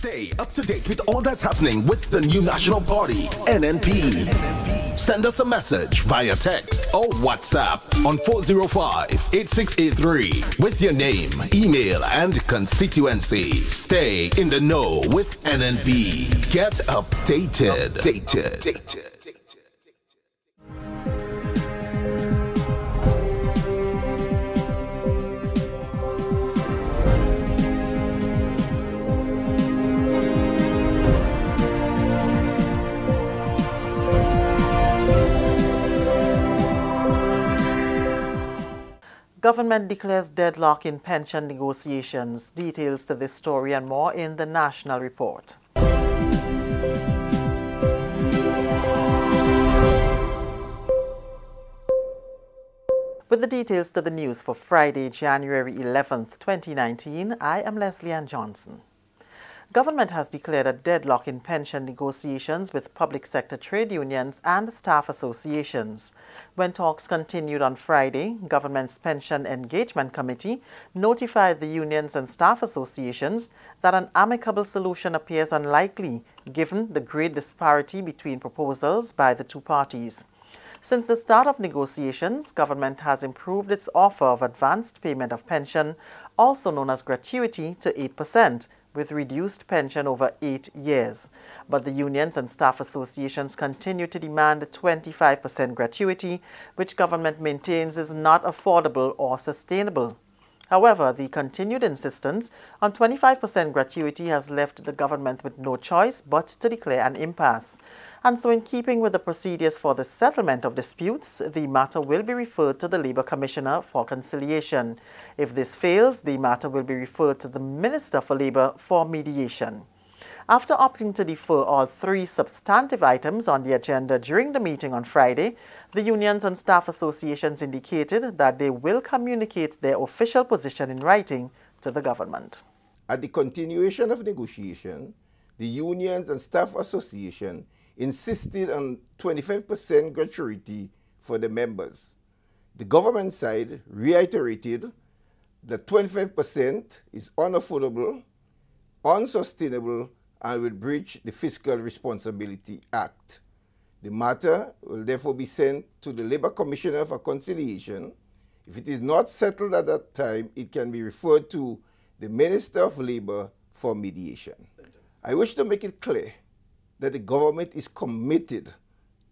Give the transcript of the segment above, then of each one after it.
Stay up to date with all that's happening with the new national party, NNP. Send us a message via text or WhatsApp on 405-8683 with your name, email, and constituency. Stay in the know with NNP. Get updated. Government declares deadlock in pension negotiations. Details to this story and more in the National Report. With the details to the news for Friday, January 11th, 2019, I am Leslie Ann Johnson. Government has declared a deadlock in pension negotiations with public sector trade unions and staff associations. When talks continued on Friday, Government's Pension Engagement Committee notified the unions and staff associations that an amicable solution appears unlikely given the great disparity between proposals by the two parties. Since the start of negotiations, Government has improved its offer of advanced payment of pension, also known as gratuity, to 8%. With reduced pension over 8 years. But the unions and staff associations continue to demand a 25% gratuity, which Government maintains is not affordable or sustainable. However, the continued insistence on 25% gratuity has left the Government with no choice but to declare an impasse. And so in keeping with the procedures for the settlement of disputes, the matter will be referred to the Labour Commissioner for conciliation. If this fails, the matter will be referred to the Minister for Labour for mediation. After opting to defer all three substantive items on the agenda during the meeting on Friday, the unions and staff associations indicated that they will communicate their official position in writing to the government. At the continuation of negotiation, the unions and staff association insisted on 25% gratuity for the members. The government side reiterated that 25% is unaffordable, unsustainable, and will breach the Fiscal Responsibility Act. The matter will therefore be sent to the Labour Commissioner for conciliation. If it is not settled at that time, it can be referred to the Minister of Labour for mediation. I wish to make it clear that the government is committed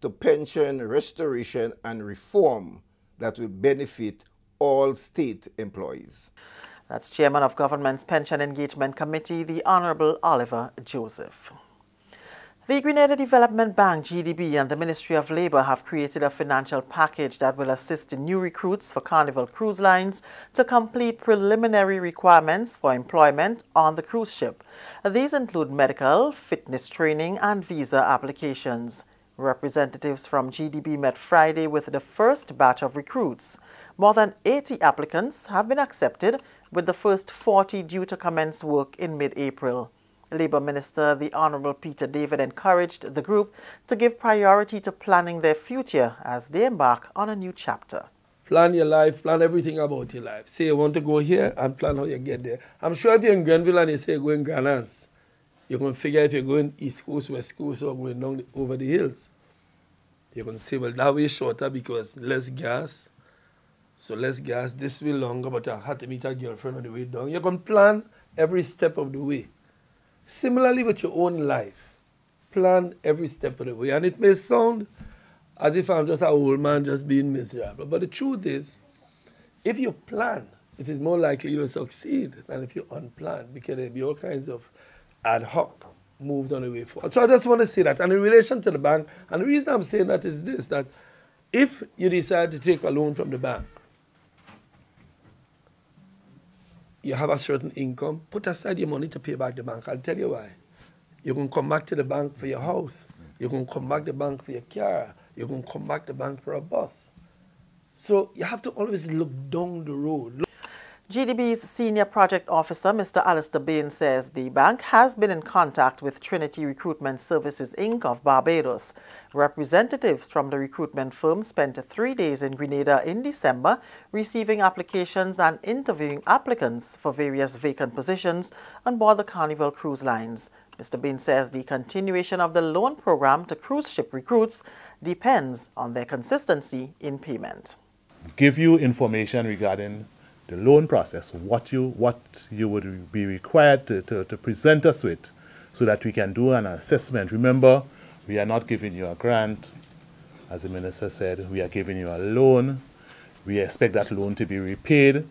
to pension restoration and reform that will benefit all state employees. That's Chairman of Government's Pension Engagement Committee, the Honourable Oliver Joseph. The Grenada Development Bank, GDB, and the Ministry of Labour have created a financial package that will assist new recruits for Carnival Cruise Lines to complete preliminary requirements for employment on the cruise ship. These include medical, fitness training, and visa applications. Representatives from GDB met Friday with the first batch of recruits. More than 80 applicants have been accepted, with the first 40 due to commence work in mid-April. Labour Minister, the Honourable Peter David, encouraged the group to give priority to planning their future as they embark on a new chapter. Plan your life, plan everything about your life. Say you want to go here and plan how you get there. I'm sure if you're in Grenville and you say you're going Granans, you're going to figure if you're going East Coast, West Coast, or going down over the hills. You're going to say, well, that way is shorter because less gas. So less gas, this way longer, but I had to meet a girlfriend on the way down. You're going to plan every step of the way. Similarly with your own life, plan every step of the way. And it may sound as if I'm just an old man just being miserable. But the truth is, if you plan, it is more likely you'll succeed than if you unplan, because there'll be all kinds of ad hoc moves on the way forward. So I just want to say that. And in relation to the bank, and the reason I'm saying that is this, that if you decide to take a loan from the bank, you have a certain income, put aside your money to pay back the bank. I'll tell you why. You're going to come back to the bank for your house. You're going to come back to the bank for your car. You're going to come back to the bank for a bus. So you have to always look down the road. GDB's Senior Project Officer, Mr. Alistair Bain, says the bank has been in contact with Trinity Recruitment Services, Inc. of Barbados. Representatives from the recruitment firm spent 3 days in Grenada in December, receiving applications and interviewing applicants for various vacant positions on board the Carnival cruise lines. Mr. Bain says the continuation of the loan program to cruise ship recruits depends on their consistency in payment. Give you information regarding the loan process, what you would be required to present us with so that we can do an assessment. Remember, we are not giving you a grant. As the minister said, we are giving you a loan. We expect that loan to be repaid,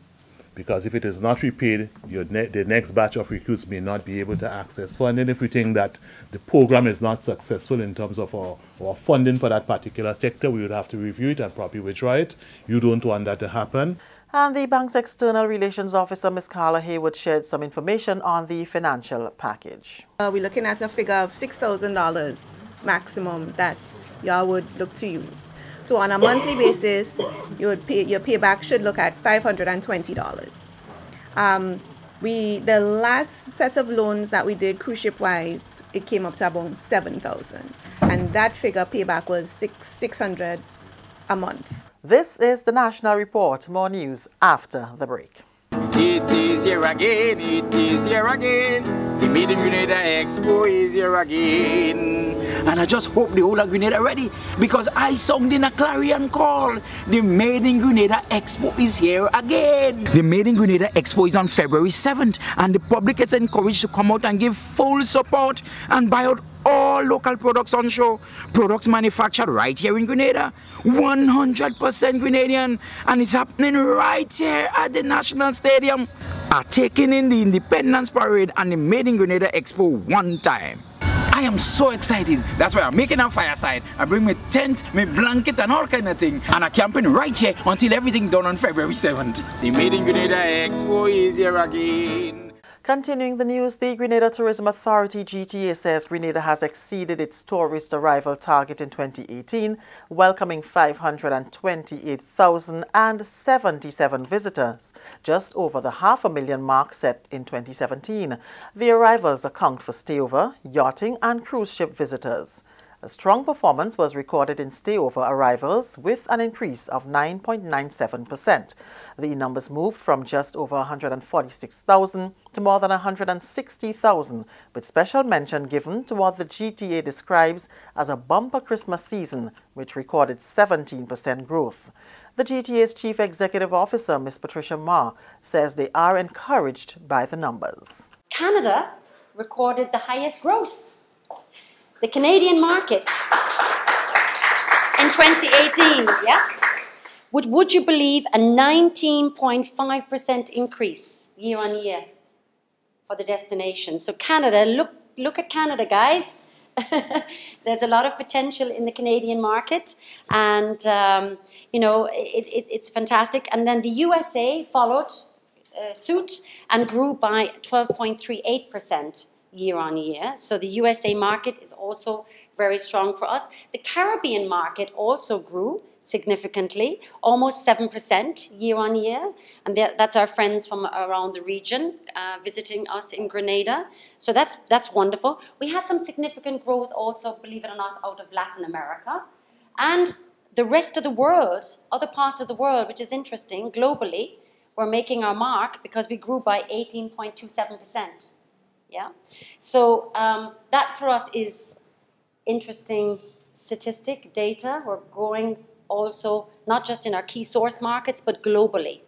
because if it is not repaid, the next batch of recruits may not be able to access funding. If we think that the program is not successful in terms of our funding for that particular sector, we would have to review it and probably withdraw it. You don't want that to happen. And the bank's External Relations Officer, Ms. Carla Haywood, shared some information on the financial package. We're looking at a figure of $6,000 maximum that y'all would look to use. So on a monthly basis, your payback should look at $520. The last set of loans that we did cruise ship wise, it came up to about $7,000, and that figure payback was $600 a month. This is the National Report. More news after the break. It is here again, it is here again. The Made in Grenada Expo is here again. And I just hope the whole of Grenada ready, because I sung in a clarion call. The Made in Grenada Expo is here again. The Made in Grenada Expo is on February 7th, and the public is encouraged to come out and give full support and buy out all local products on show. Products manufactured right here in Grenada, 100% Grenadian, and it's happening right here at the National Stadium. Are taking in the Independence Parade and the Made in Grenada Expo one time. I am so excited. That's why I'm making a fireside. I bring my tent, my blanket and all kind of thing, and I'm camping right here until everything done on February 7th. The Made in Grenada Expo is here again. Continuing the news, the Grenada Tourism Authority GTA says Grenada has exceeded its tourist arrival target in 2018, welcoming 528,077 visitors, just over the 500,000 mark set in 2017. The arrivals account for stayover, yachting and cruise ship visitors. A strong performance was recorded in stayover arrivals with an increase of 9.97%. The numbers moved from just over 146,000 to more than 160,000, with special mention given to what the GTA describes as a bumper Christmas season, which recorded 17% growth. The GTA's Chief Executive Officer, Ms. Patricia Ma, says they are encouraged by the numbers. Canada recorded the highest growth. The Canadian market in 2018, would you believe a 19.5% increase year on year for the destination. So Canada, look at Canada, guys. There's a lot of potential in the Canadian market, and you know, it's fantastic. And then the USA followed suit and grew by 12.38%. year on year. So the USA market is also very strong for us. The Caribbean market also grew significantly, almost 7% year on year. And that's our friends from around the region visiting us in Grenada. So that's wonderful. We had some significant growth also, believe it or not, out of Latin America. And the rest of the world, other parts of the world, which is interesting, globally, we're making our mark because we grew by 18.27%. Yeah, so that for us is interesting statistic data. We're growing also not just in our key source markets, but globally.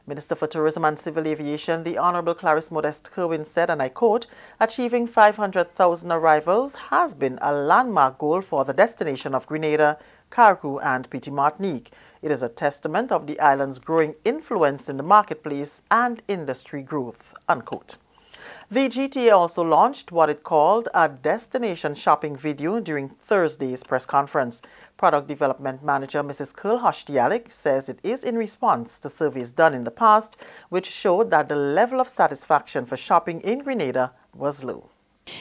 Minister for Tourism and Civil Aviation, the Honourable Clarice Modeste Kerwin said, and I quote, achieving 500,000 arrivals has been a landmark goal for the destination of Grenada, Carriacou and Petit Martinique. It is a testament of the island's growing influence in the marketplace and industry growth, unquote. The GTA also launched what it called a destination shopping video during Thursday's press conference. Product Development Manager Mrs. Curl Hoshtialik says it is in response to surveys done in the past, which showed that the level of satisfaction for shopping in Grenada was low.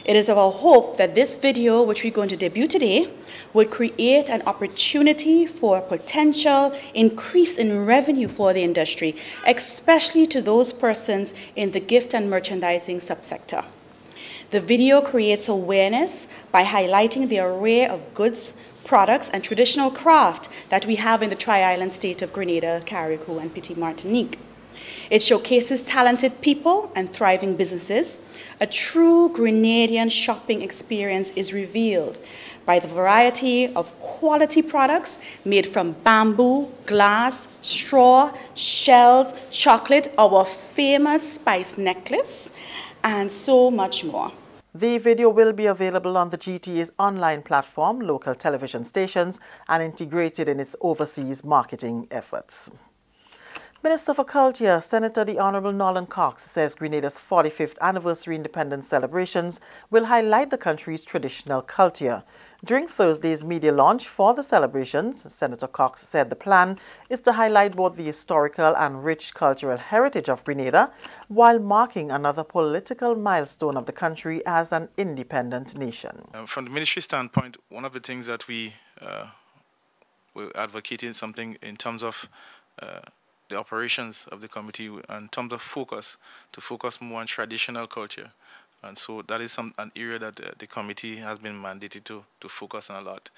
It is our hope that this video, which we're going to debut today, would create an opportunity for a potential increase in revenue for the industry, especially to those persons in the gift and merchandising subsector. The video creates awareness by highlighting the array of goods, products, and traditional craft that we have in the Tri-Island state of Grenada, Carriacou, and Petite Martinique. It showcases talented people and thriving businesses. A true Grenadian shopping experience is revealed by the variety of quality products made from bamboo, glass, straw, shells, chocolate, our famous spice necklace, and so much more. The video will be available on the GTA's online platform, local television stations, and integrated in its overseas marketing efforts. Minister for Culture, Senator the Honourable Nolan Cox, says Grenada's 45th anniversary independence celebrations will highlight the country's traditional culture. During Thursday's media launch for the celebrations, Senator Cox said the plan is to highlight both the historical and rich cultural heritage of Grenada while marking another political milestone of the country as an independent nation. From the ministry standpoint, one of the things that we're advocating something in terms of the operations of the committee in terms of focus, to focus more on traditional culture. And so that is an area that the committee has been mandated to focus on a lot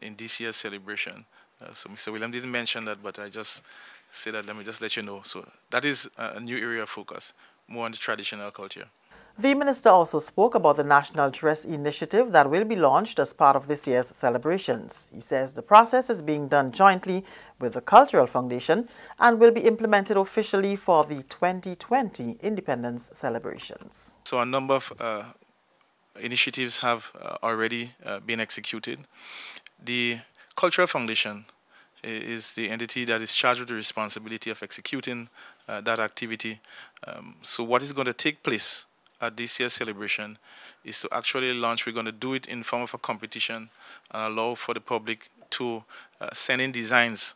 in this year's celebration. So Mr. William didn't mention that, but I just say that, let me just let you know. So that is a new area of focus, more on the traditional culture. The minister also spoke about the National Dress Initiative that will be launched as part of this year's celebrations. He says the process is being done jointly with the Cultural Foundation and will be implemented officially for the 2020 independence celebrations. So a number of initiatives have already been executed. The Cultural Foundation is the entity that is charged with the responsibility of executing that activity. So what is going to take place at this year's celebration is to actually launch. We're going to do it in form of a competition and allow for the public to send in designs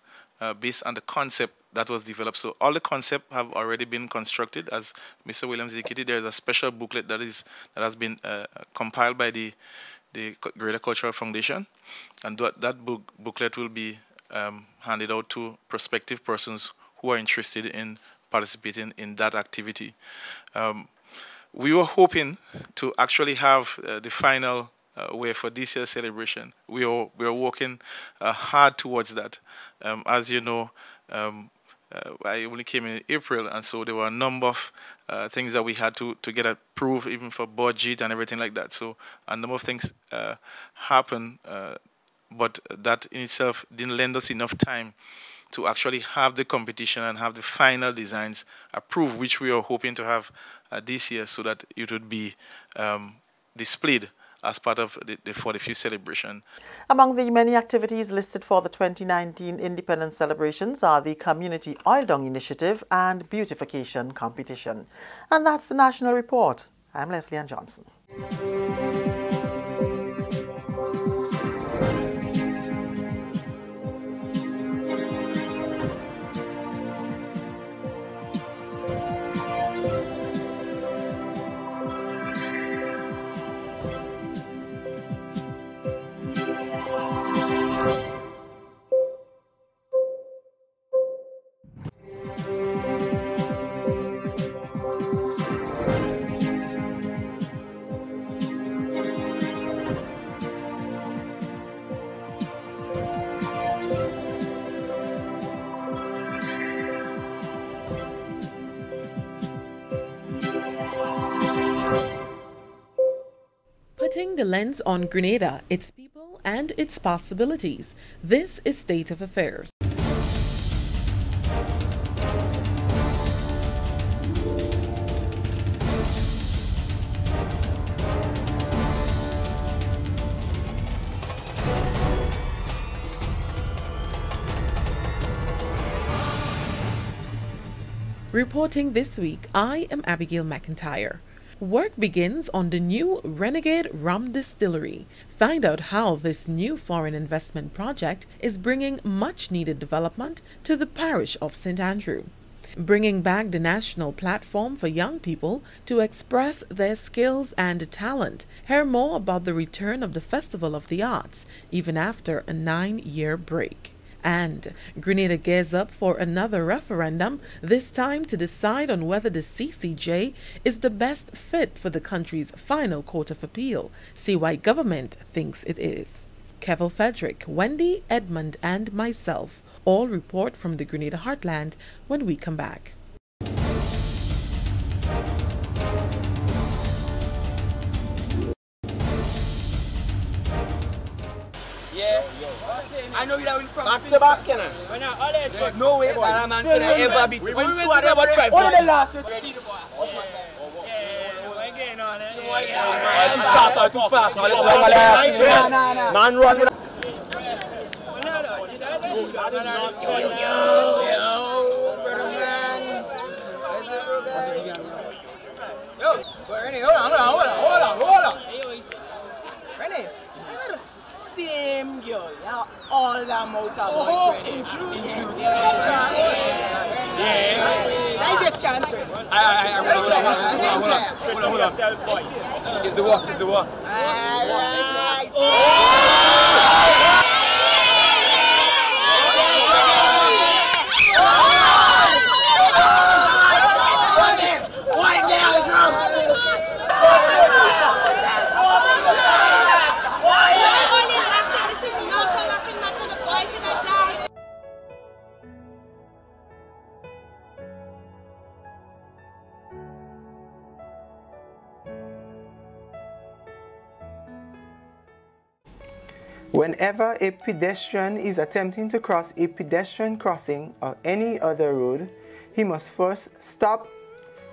based on the concept that was developed. So all the concepts have already been constructed. As Mr. Williams indicated, there is a special booklet that has been compiled by the Greater Cultural Foundation, and that booklet will be handed out to prospective persons who are interested in participating in that activity. We were hoping to actually have the final way for this year's celebration. We are working hard towards that. As you know, I only came in April, and so there were a number of things that we had to get approved, even for budget and everything like that. So a number of things happened, but that in itself didn't lend us enough time to actually have the competition and have the final designs approved, which we are hoping to have this year, so that it would be displayed as part of the 45th celebration. Among the many activities listed for the 2019 Independence celebrations are the Community Oil Dung Initiative and Beautification Competition. And that's the National Report. I'm Leslie Ann Johnson. Putting the lens on Grenada, its people and its possibilities. This is State of Affairs. Reporting this week, I am Abigail McIntyre. Work begins on the new Renegade Rum Distillery. Find out how this new foreign investment project is bringing much needed development to the parish of St. Andrew. bringing back the national platform for young people to express their skills and talent. Hear more about the return of the Festival of the Arts, even after a 9-year break. And Grenada gears up for another referendum, this time to decide on whether the CCJ is the best fit for the country's final court of appeal. See why government thinks it is. Kevin Frederick, Wendy, Edmund, and myself all report from the Grenada heartland when we come back. Yeah, I know you are in from back to back, you know. There's no way that a man can ever beat you. When we went about 5 times. Too fast. Man run with hold on. Rennie, you're the same girl. You're all the amount of in truth. Yeah. That's your chance. Hold on. It's the walk. Alright. Whenever a pedestrian is attempting to cross a pedestrian crossing or any other road, he must first stop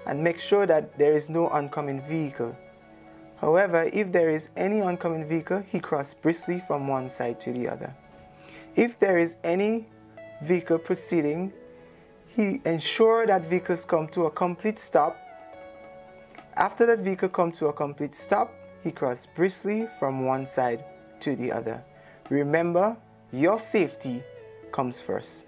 and make sure that there is no oncoming vehicle. However, if there is any oncoming vehicle, he crosses briskly from one side to the other. If there is any vehicle proceeding, he ensures that vehicles come to a complete stop. After that vehicle comes to a complete stop, he crosses briskly from one side to the other. Remember, your safety comes first.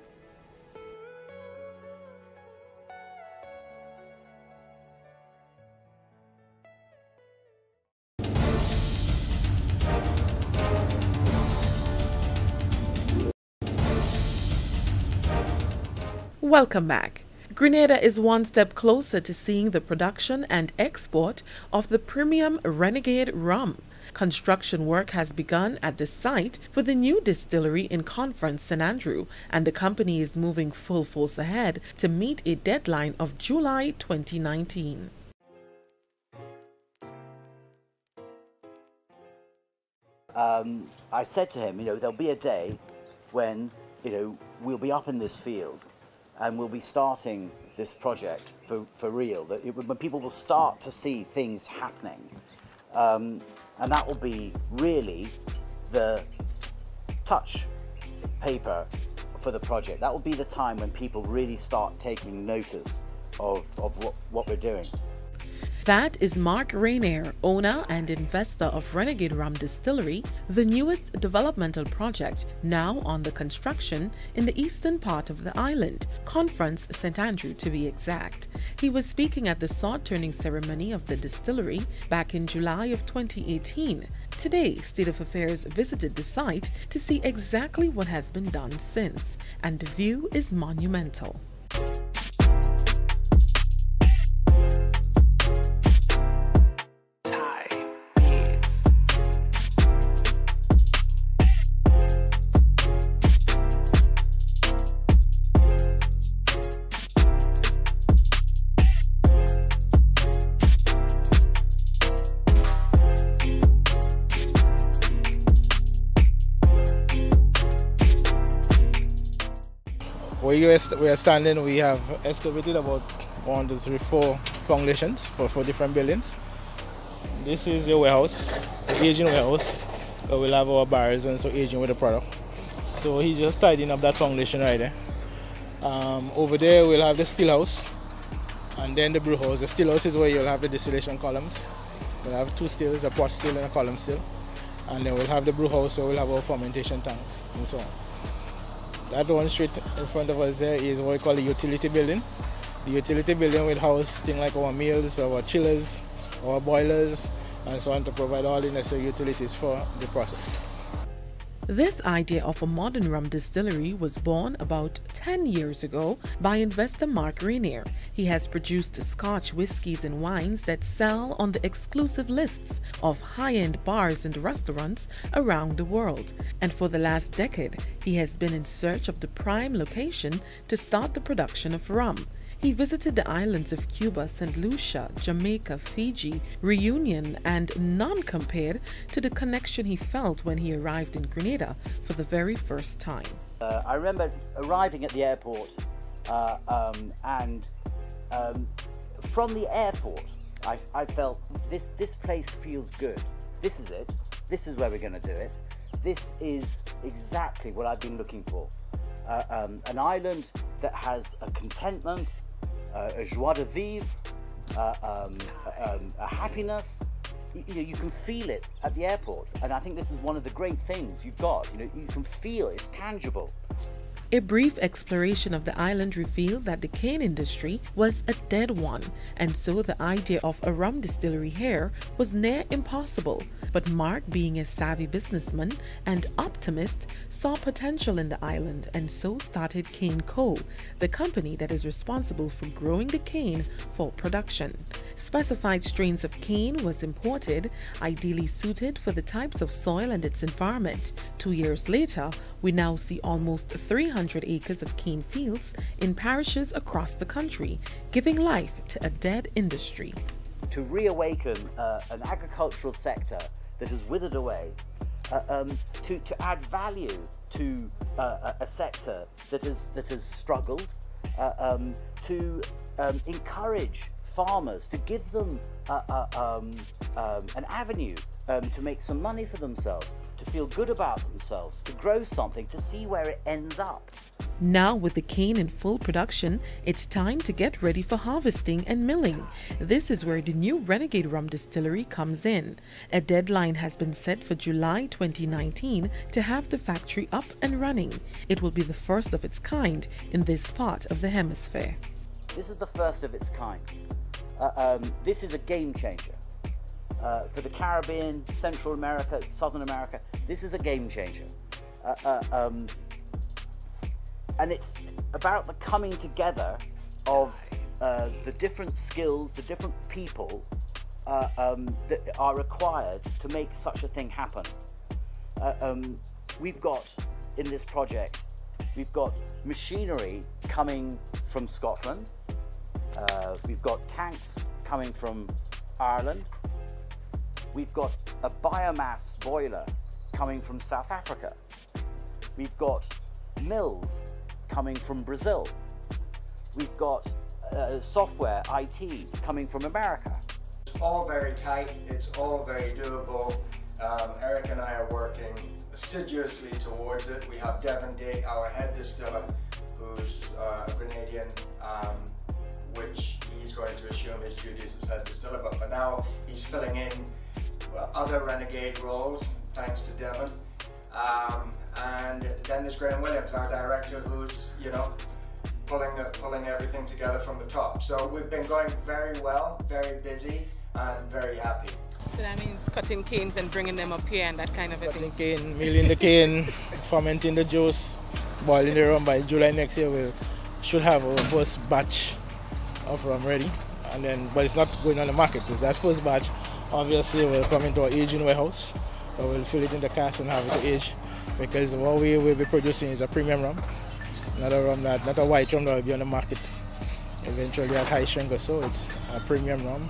Welcome back. Grenada is one step closer to seeing the production and export of the premium Renegade rum. Construction work has begun at the site for the new distillery in Conference St. Andrew, and the company is moving full force ahead to meet a deadline of July 2019. I said to him, there'll be a day when, we'll be up in this field and we'll be starting this project for real, when people will start to see things happening. And that will be really the touch paper for the project. That will be the time when people really start taking notice of what we're doing. That is Mark Rainier, owner and investor of Renegade Rum Distillery, the newest developmental project now under construction in the eastern part of the island, Conference St. Andrew to be exact. He was speaking at the sword-turning ceremony of the distillery back in July of 2018. Today, State of Affairs visited the site to see exactly what has been done since, and the view is monumental. Where we are standing, we have excavated about 1, 2, 3, 4 foundations for 4 different buildings. This is the warehouse, the aging warehouse, where we'll have our barrels and so aging with the product. So he's just tidying up that foundation right there. Over there we'll have the still house, and then the brew house. The still house is where you'll have the distillation columns. We'll have 2 stills, a pot still and a column still. And then we'll have the brew house where we'll have our fermentation tanks and so on. That one straight in front of us there is what we call the utility building. The utility building will house things like our meals, our chillers, our boilers, and so on to provide all the necessary utilities for the process. This idea of a modern rum distillery was born about 10 years ago by investor Mark Rainier. He has produced Scotch whiskies and wines that sell on the exclusive lists of high-end bars and restaurants around the world. And for the last decade, he has been in search of the prime location to start the production of rum. He visited the islands of Cuba, St. Lucia, Jamaica, Fiji, Reunion, and none compared to the connection he felt when he arrived in Grenada for the very first time. I remember arriving at the airport and from the airport I felt this place feels good. This is it. This is where we're going to do it. This is exactly what I've been looking for. An island that has a contentment, a joie de vivre, a happiness. You can feel it at the airport, and I think this is one of the great things you've got. You can feel it's tangible. A brief exploration of the island revealed that the cane industry was a dead one, and so the idea of a rum distillery here was near impossible. But Mark, being a savvy businessman and optimist, saw potential in the island and so started Carriacou, the company that is responsible for growing the cane for production. Specified strains of cane was imported, ideally suited for the types of soil and its environment. 2 years later, we now see almost 300 acres of cane fields in parishes across the country, giving life to a dead industry. To reawaken an agricultural sector that has withered away, to add value to a sector that has struggled, to encourage farmers, to give them an avenue to make some money for themselves, to feel good about themselves, to grow something, to see where it ends up. Now, with the cane in full production, it's time to get ready for harvesting and milling. This is where the new Renegade Rum Distillery comes in. A deadline has been set for July 2019 to have the factory up and running. It will be the first of its kind in this part of the hemisphere. This is the first of its kind. This is a game changer. For the Caribbean, Central America, Southern America, this is a game changer. And it's about the coming together of the different skills, the different people that are required to make such a thing happen. We've got, in this project, we've got machinery coming from Scotland. We've got tanks coming from Ireland. We've got a biomass boiler coming from South Africa. We've got mills coming from Brazil. We've got software, IT, coming from America. It's all very tight, it's all very doable. Eric and I are working assiduously towards it. We have Devon, our head distiller, who's a Grenadian, which he's going to assume his duties as head distiller, but for now he's filling in other Renegade roles, thanks to Devon. And then there's Graham Williams, our director, who's, pulling everything together from the top. So we've been going very well, very busy, and very happy. So that means cutting canes and bringing them up here and that kind of a thing? Cutting cane, milling the cane, fermenting the juice, boiling the rum. By July next year we should have our first batch of rum ready. And then, but it's not going on the market. So that first batch obviously will come into our aging warehouse. So we'll fill it in the cask and have it age. Because what we will be producing is a premium rum, not a white rum that will be on the market eventually at high strength or so. It's a premium rum,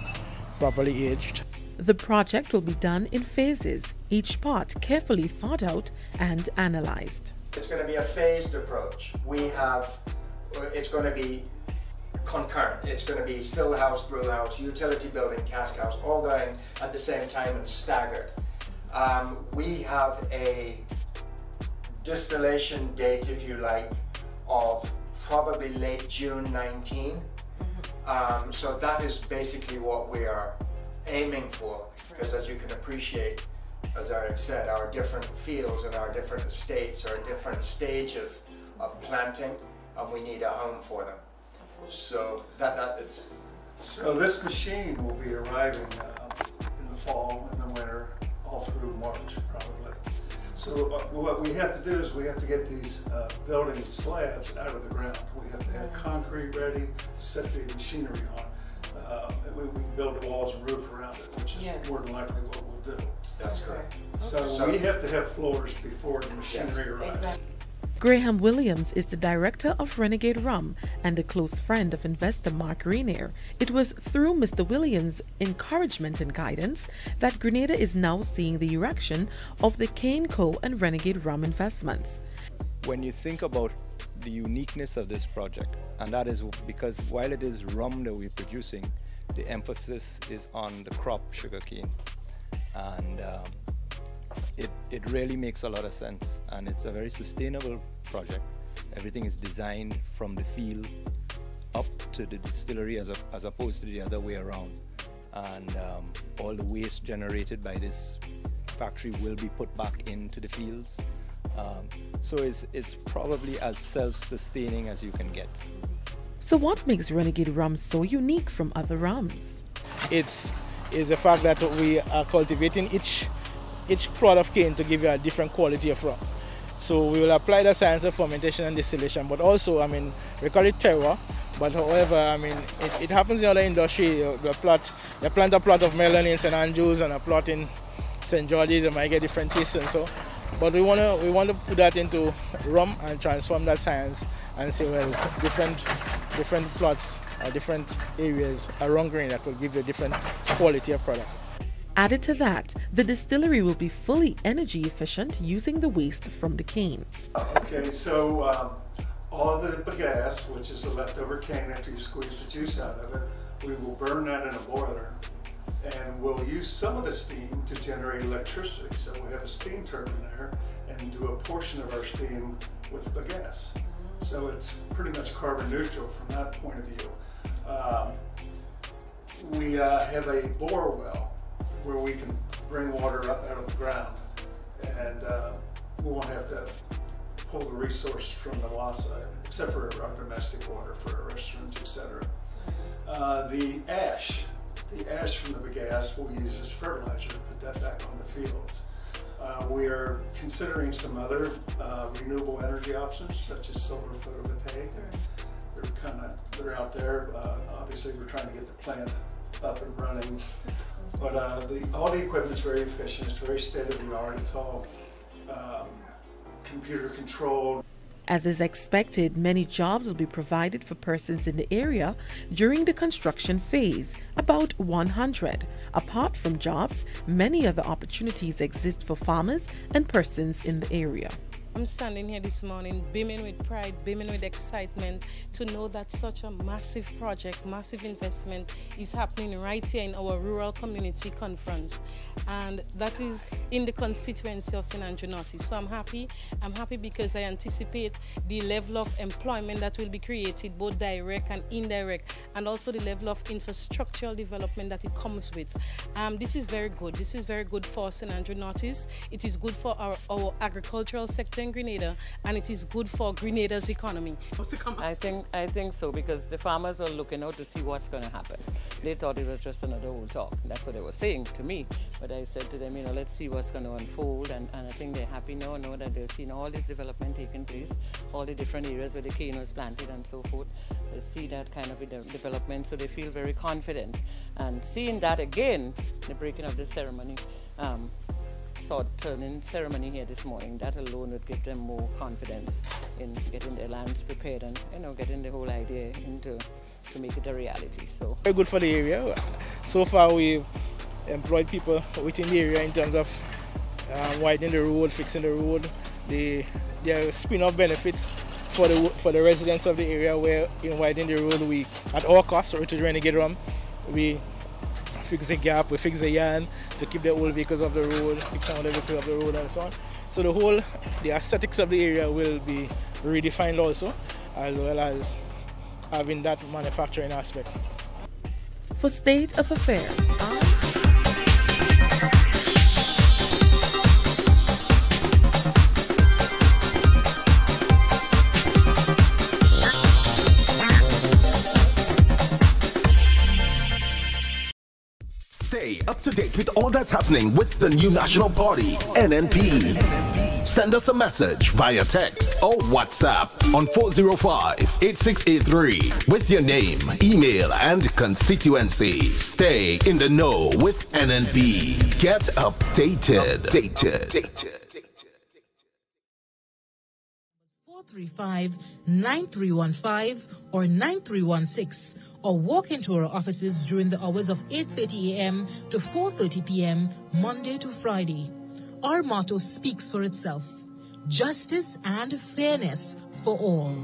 properly aged. The project will be done in phases, each part carefully thought out and analyzed. It's going to be a phased approach. It's going to be concurrent. It's going to be still house, brew house, utility building, cask house, all going at the same time and staggered. We have a distillation date, if you like, of probably late June 19. So that is basically what we are aiming for, because as you can appreciate, as Eric said, our different fields and our different estates are in different stages of planting, and we need a home for them. So it's. So this machine will be arriving in the fall and the winter, all through March probably. So what we have to do is we have to get these building slabs out of the ground. We have to have concrete ready to set the machinery on. We can build walls and roof around it, which is more than likely what we'll do. That's correct. So we have to have floors before the machinery arrives. Exactly. Graham Williams is the director of Renegade Rum and a close friend of investor Mark Rainier. It was through Mr. Williams' encouragement and guidance that Grenada is now seeing the erection of the Carriacou and Renegade Rum investments. When you think about the uniqueness of this project, and that is because while it is rum that we're producing, the emphasis is on the crop sugarcane, and it really makes a lot of sense, and it's a very sustainable project. Everything is designed from the field up to the distillery as opposed to the other way around, and all the waste generated by this factory will be put back into the fields. So it's probably as self-sustaining as you can get. So what makes Renegade Rum so unique from other rums? It's the fact that we are cultivating each plot of cane to give you a different quality of rum. So we will apply the science of fermentation and distillation, but also, I mean, we call it terroir, but however, I mean, it happens in other industry. You plant a plot of melon in St. Andrews and a plot in St. George's, you might get different tastes and so. But we want to put that into rum and transform that science and say, well, different plots or different areas around Grenada could give you a different quality of product. Added to that, the distillery will be fully energy efficient using the waste from the cane. Okay, so all the bagasse, which is the leftover cane after you squeeze the juice out of it, we will burn that in a boiler, and we'll use some of the steam to generate electricity. So we have a steam turbine there and do a portion of our steam with bagasse. So it's pretty much carbon neutral from that point of view. We have a bore well where we can bring water up out of the ground, and we won't have to pull the resource from the Wasa, except for our domestic water for our restaurants, etc. The ash from the bagasse we'll use as fertilizer to put that back on the fields. We are considering some other renewable energy options, such as solar photovoltaic. They're out there. Obviously, we're trying to get the plant up and running. But all the equipment is very efficient. It's very state-of-the-art. It's all computer controlled. As is expected, many jobs will be provided for persons in the area during the construction phase, about 100. Apart from jobs, many other opportunities exist for farmers and persons in the area. I'm standing here this morning beaming with pride, beaming with excitement to know that such a massive project, massive investment is happening right here in our rural community conference, and that is in the constituency of St. Andrew Northeast. So I'm happy because I anticipate the level of employment that will be created, both direct and indirect, and also the level of infrastructural development that it comes with. This is very good. This is very good for St. Andrew Northeast. It is good for our agricultural sector in Grenada, and it is good for Grenada's economy. I think so, because the farmers are looking out to see what's going to happen. They thought it was just another old talk. That's what they were saying to me. But I said to them, you know, let's see what's going to unfold, and I think they're happy now that they've seen all this development taking place, all the different areas where the cane was planted and so forth. They see that kind of development, so they feel very confident. And seeing that again, the breaking of the ceremony, sword-turning ceremony here this morning, that alone would give them more confidence in getting their lands prepared and, you know, getting the whole idea into to make it a reality. So very good for the area. So far we've employed people within the area in terms of widening the road, fixing the road. There are spin-off benefits for the residents of the area, where in widening the road, we at our cost, which is Renegade Rum, we fix the gap, we fix the yarn to keep the old vehicles off the road, fix some of the vehicles off the road and so on. So the aesthetics of the area will be redefined also, as well as having that manufacturing aspect. For State of Affairs, to date with all that's happening with the new National Party, NNP. Send us a message via text or WhatsApp on 405-8683 with your name, email, and constituency. Stay in the know with NNP. Get updated. 435-9315 or 9316, or walk into our offices during the hours of 8:30 a.m. to 4:30 p.m. Monday to Friday. Our motto speaks for itself: justice and fairness for all.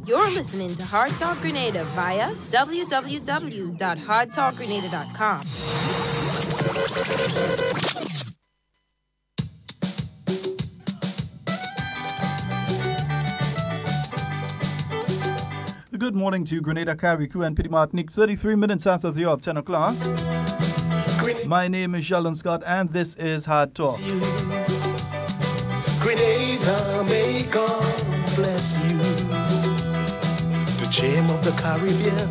You're listening to Hard Talk Grenada via www.hardtalkgrenada.com. Good morning to Grenada, Carriacou, and Petit Martinique, 33 minutes after the hour of 10 o'clock. My name is Sheldon Scott, and this is Hard Talk. Grenada, may God bless you. The gem of the Caribbean,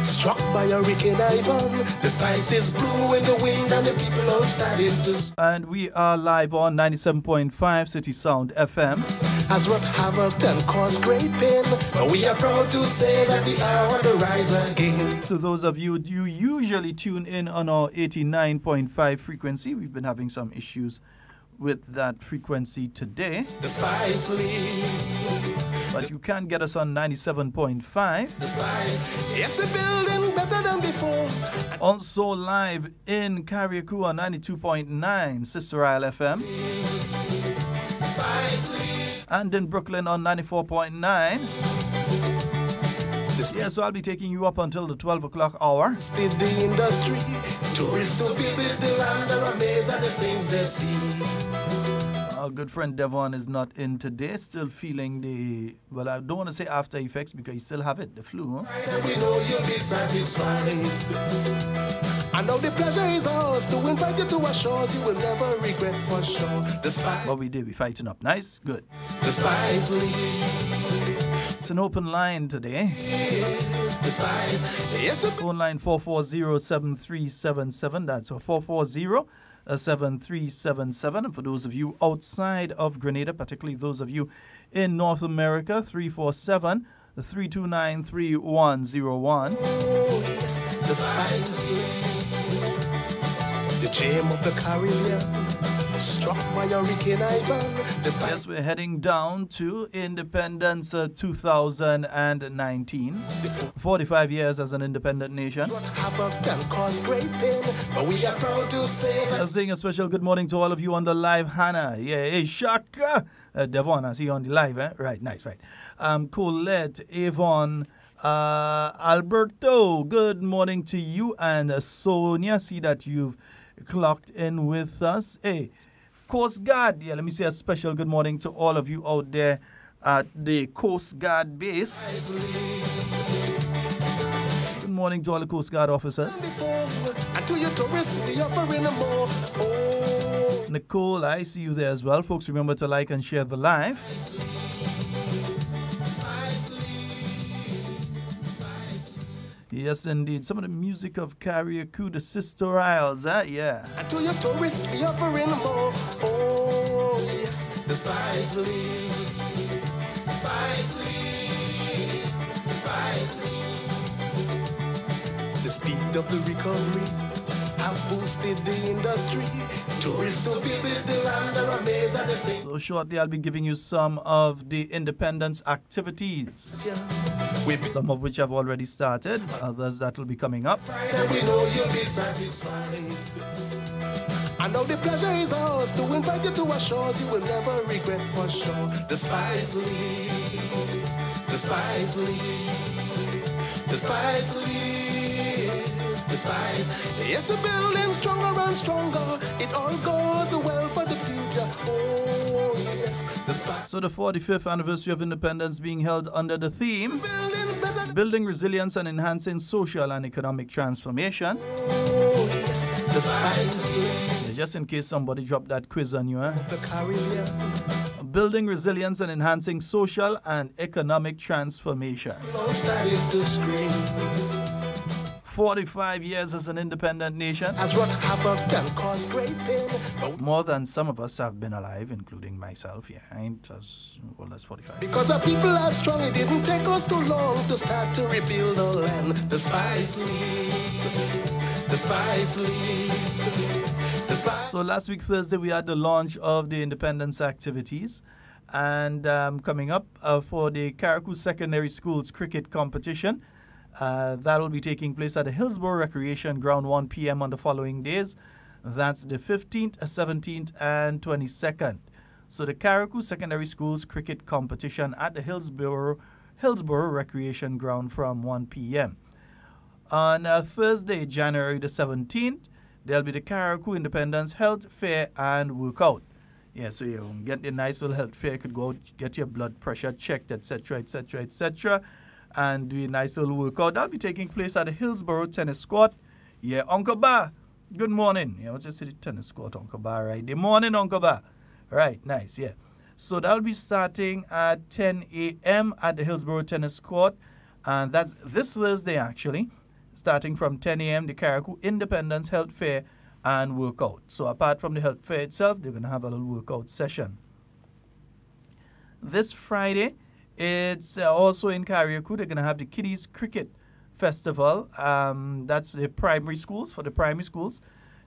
struck by Hurricane Ivan. The spices blew in the wind and the people all started to... And we are live on 97.5 City Sound FM. Has wrought havoc and caused great pain, but we are proud to say that we are on the rise again. To those of you who usually tune in on our 89.5 frequency, we've been having some issues with that frequency today. The spice leaves. But you can get us on 97.5. The spice, yes, a building better than before. Also live in Carriacou on 92.9 Sister Isle FM. Spice leaves. And in Brooklyn on 94.9. Yeah, so I'll be taking you up until the 12 o'clock hour. The industry, tourists to visit the land are amazed at the things they see. Our good friend Devon is not in today, still feeling the, well, I don't want to say after effects because he still have it, the flu. Right, and we know you'll be satisfied. I know the pleasure is ours to invite you to our shores. You will never regret for sure. The spice. What we did, we fighting up. Nice, good. The spice leaves. It's an open line today. The spice. Yes. Phone line 440-7377. That's 440-7377. And for those of you outside of Grenada, particularly those of you in North America, 347-329-3101. Oh, yes. The spice leaves. The gem of the Caribbean, struck by Hurricane Ivan. Yes, we're heading down to Independence 2019. 45 years as an independent nation. I'm saying a special good morning to all of you on the live. Hannah, yeah, hey, Shaka. Devon, I see you on the live, eh? Right, nice, right. Colette, Avon, Alberto, good morning to you. And Sonia, see that you've clocked in with us. Hey, Coast Guard, yeah, let me say a special good morning to all of you out there at the Coast Guard base. Good morning to all the Coast Guard officers. Nicole, I see you there as well. Folks, remember to like and share the live. Yes, indeed. Some of the music of Carriacou, the Sister Isles, yeah. And to your tourists, we offering more. Oh, yes, the spice leaves. Spice leaves. Spice leaves. The speed of the recovery have boosted the industry. Tourists to visit the land are amazed at the thing. So shortly, I'll be giving you some of the independence activities. Some of which have already started, others that will be coming up. We know you'll be satisfied. I know the pleasure is ours to invite you to our shores. You will never regret for sure. The spice leaves. The spice leaves. The spice leaves. The spice. Yes, we're building stronger and stronger. It all goes well for the future. Oh, yes. The spice. So the 45th anniversary of independence being held under the theme Building Resilience and Enhancing Social and Economic Transformation. Oh, yes. The spice. Yeah, just in case somebody dropped that quiz on you, The Caribbean. building resilience and enhancing social and economic transformation. 45 years as an independent nation. More than some of us have been alive, including myself. Yeah, I ain't as old as 45. Because our people are strong, it didn't take us too long to start to rebuild our land. The spice leaves, the spice leaves, the spice. So last week, Thursday, we had the launch of the independence activities. And coming up for the Carriacou Secondary Schools cricket competition, that will be taking place at the Hillsborough Recreation Ground 1 p.m. on the following days. That's the 15th, 17th, and 22nd. So the Carriacou Secondary Schools cricket competition at the Hillsborough Recreation Ground from 1 p.m. On Thursday, January the 17th, there'll be the Carriacou Independence Health Fair and Workout. Yeah, so you get the nice little health fair. You could go out, get your blood pressure checked, etc., etc., etc., and do a nice little workout. That'll be taking place at the Hillsborough Tennis Court. Yeah, Uncle Ba, good morning. Yeah, what's the tennis court, Uncle Ba, right? Good morning, Uncle Ba. Right, nice, yeah. So that'll be starting at 10 a.m. at the Hillsborough Tennis Court. And that's this Thursday, actually. Starting from 10 a.m., the Carriacou Independence Health Fair and Workout. So apart from the health fair itself, they're going to have a little workout session. This Friday, it's also in Carriacou. They're going to have the Kiddies Cricket Festival. That's the primary schools, for the primary schools.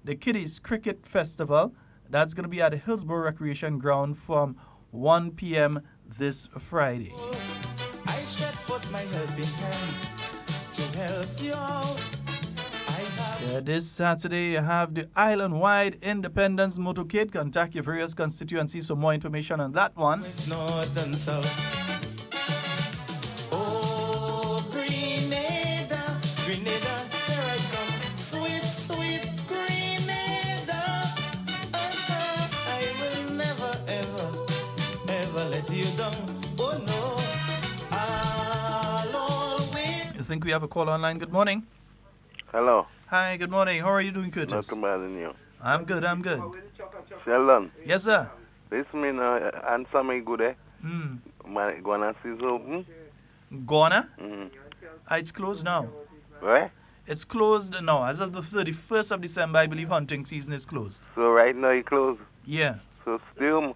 The Kiddies Cricket Festival, that's going to be at the Hillsborough Recreation Ground from 1 p.m. this Friday. I stretch forth my helping hand to help you out. This Saturday, you have the island-wide Independence Motorcade. Contact your various constituencies for more information on that one. It's north and south. Oh, Grenada, Grenada, here I come. Sweet, sweet Grenada. I will never, ever, ever let you down. Oh, no. I'll always... You think we have a call online? Good morning. Hello. Hi, good morning. How are you doing, Curtis? Not too bad in you. I'm good, I'm good. Sheldon. Yes, sir. Listen me now, answer me good, eh? Gonna see open? Gonna? Mm. It's closed now. Right? It's closed now. As of the 31st of December, I believe hunting season is closed. So right now it closed? Yeah. So still?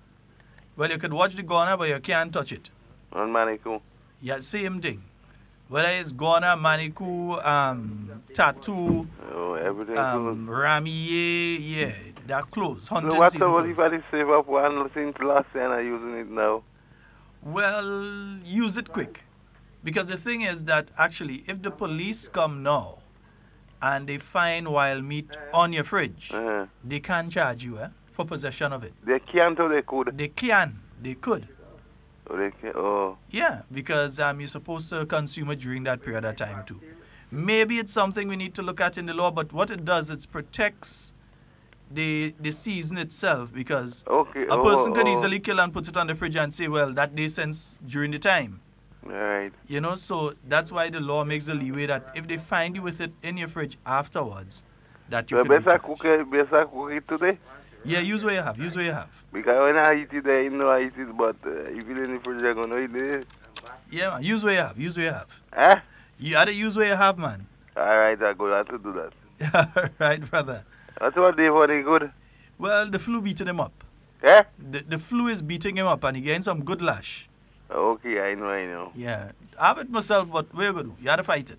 Well, you could watch the Gonna, but you can't touch it. On Carriacou? Yeah, same thing. Whether it's Gonna, Carriacou, Tattoo, everything Ramier, yeah, they're closed. So what about if I save up one since last year and I'm using it now? Well, use it quick. Because the thing is that actually, if the police come now and they find wild meat on your fridge, they can charge you for possession of it. They can't or they could? They can. They could. Oh, they can. Oh. Yeah, because you're supposed to consume it during that period of time too. Maybe it's something we need to look at in the law, but what it does, it protects the season itself, because a person could easily kill and put it on the fridge and say, well, that day since during the time. Right. You know, so that's why the law makes the leeway that if they find you with it in your fridge afterwards, that you can better cook it today? Yeah, use what you have. Use what you have. Because when I eat it, I know I eat it, but if it's in the fridge, I'm going to eat it. Yeah, man, use what you have. Use what you have. Eh? You gotta use what you have, man. All right, I go have to do that. All right, brother. That's what Devon good. Well, the flu beating him up. Eh? The flu is beating him up, and he getting some good lash. Okay, I know. Yeah. I have it myself, but what you gonna do? You gotta fight it.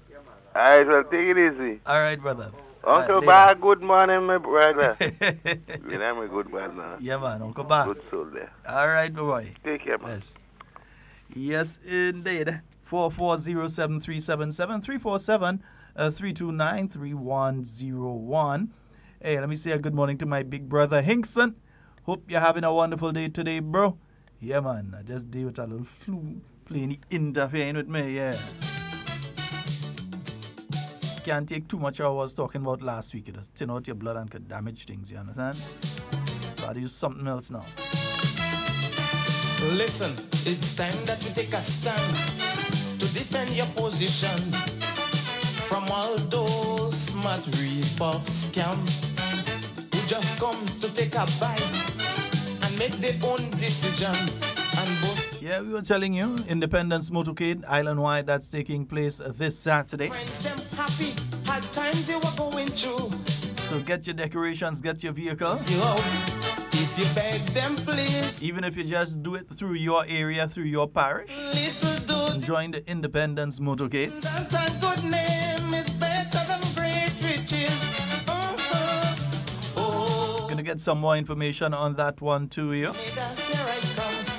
All right, well, take it easy. All right, brother. Uncle Ba, good morning, my brother. I'm a good man now. Yeah, man, Uncle Ba. Good soul there. All right, boy. Take care, man. Yes. Yes, indeed. 440-7377 329-3101. Hey, let me say a good morning to my big brother Hinkson. Hope you're having a wonderful day today, bro. Yeah, man. I just deal with a little flu playing interfering with me, yeah. Can't take too much of what I was talking about last week. It just thin out your blood and could damage things, you understand? So I do something else now. Listen, it's time that we take a stand to defend your position from all those smart rip-off scams who just come to take a bite and make their own decision Yeah, we were telling you, Independence Motorcade Island-wide, that's taking place this Saturday. So get your decorations, get your vehicle. If you beg them, please. Even if you just do it through your area, through your parish. Join the Independence Motorcade. That a good name is better than great riches. Gonna get some more information on that one too, you.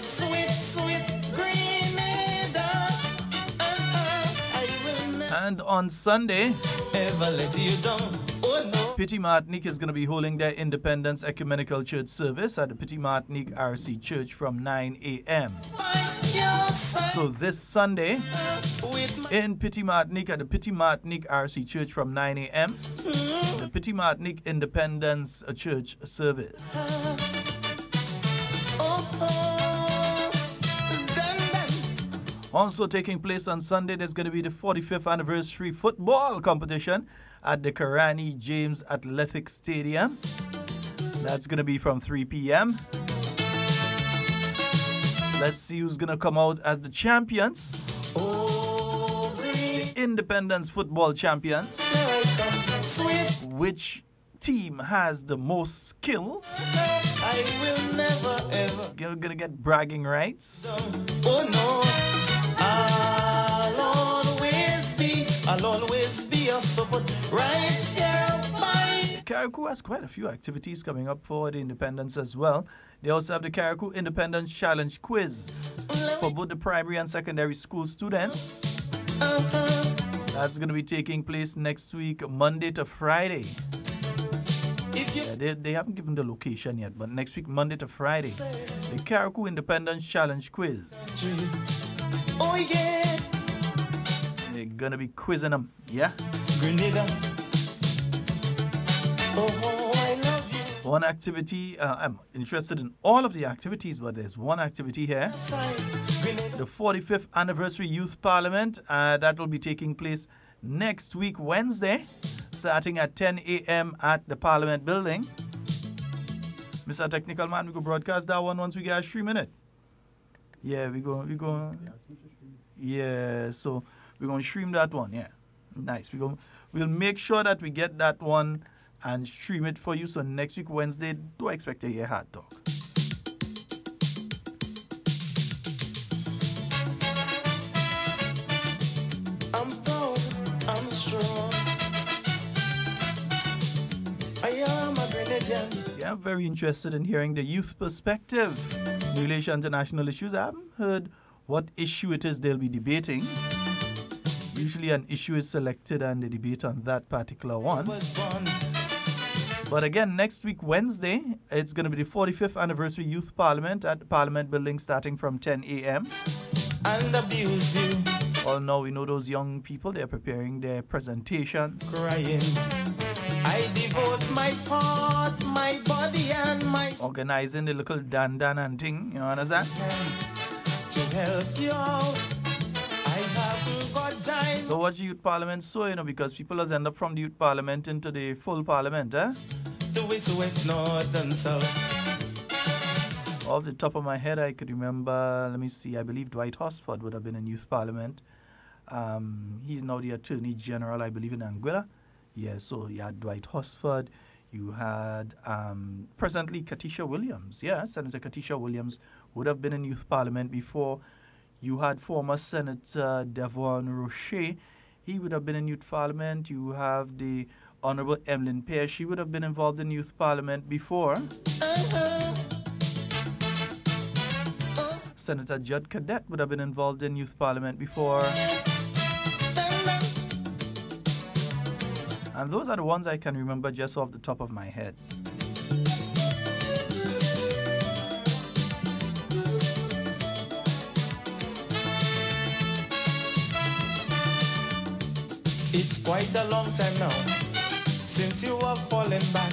Sweet, sweet Grenada. And on Sunday, Ever let you down. Oh no. Petit Martinique is going to be holding their Independence Ecumenical Church service at the Petit Martinique RC Church from 9 a.m. So this Sunday in Petit Martinique at the Petit Martinique RC Church from 9 a.m. the Petit Martinique Independence Church service. Also taking place on Sunday, there's going to be the 45th anniversary football competition at the Karani James Athletic Stadium. That's going to be from 3 p.m. Let's see who's going to come out as the champions. The Independence football champion. Which team has the most skill? I will never ever. You're going to get bragging rights. Oh no. I'll always be your support right here by. Carriacou has quite a few activities coming up for the Independence as well. They also have the Carriacou Independence Challenge Quiz for both the primary and secondary school students. That's going to be taking place next week, Monday to Friday. They haven't given the location yet, but next week, Monday to Friday, the Carriacou Independence Challenge Quiz. Oh yeah. They're gonna be quizzing them, yeah? Grenada. Oh, I love you. One activity, I'm interested in all of the activities, but there's one activity here. The 45th Anniversary Youth Parliament, that will be taking place next week, Wednesday, starting at 10 a.m. at the Parliament Building. Mr. Technical Man, we go broadcast that one once we get streaming it. Yeah, we go. Yeah, so we're going to stream that one, yeah. Nice. We'll make sure that we get that one and stream it for you. So next week, Wednesday, do expect to hear Hard Talk. I'm proud, I'm strong. I am a Grenadian. Yeah, I'm very interested in hearing the youth perspective in relation to national issues. I haven't heard what issue it is they'll be debating. Usually an issue is selected and they debate on that particular one. But again, next week, Wednesday, it's going to be the 45th Anniversary Youth Parliament at the Parliament Building starting from 10 a.m. And abuse you. Well, now we know those young people, they're preparing their presentation. Crying. I devote my heart, my body, and my... Organizing the little dan-dan and thing, you understand? To help you out. I haven't got time. So watch the Youth Parliament so, because people has end up from the Youth Parliament into the full Parliament, eh? The west, north, and south. Off the top of my head, I could remember, let me see, I believe Dwight Hosford would have been in Youth Parliament. He's now the Attorney General, I believe, in Anguilla. Yeah, so you had Dwight Hosford. You had presently Katisha Williams. Yeah, Senator Katisha Williams would have been in Youth Parliament before. You had former Senator Devon Roche. He would have been in Youth Parliament. You have the Honorable Emlyn Pear. She would have been involved in Youth Parliament before. Senator Judd Cadet would have been involved in Youth Parliament before. And those are the ones I can remember just off the top of my head. It's quite a long time now since you have fallen back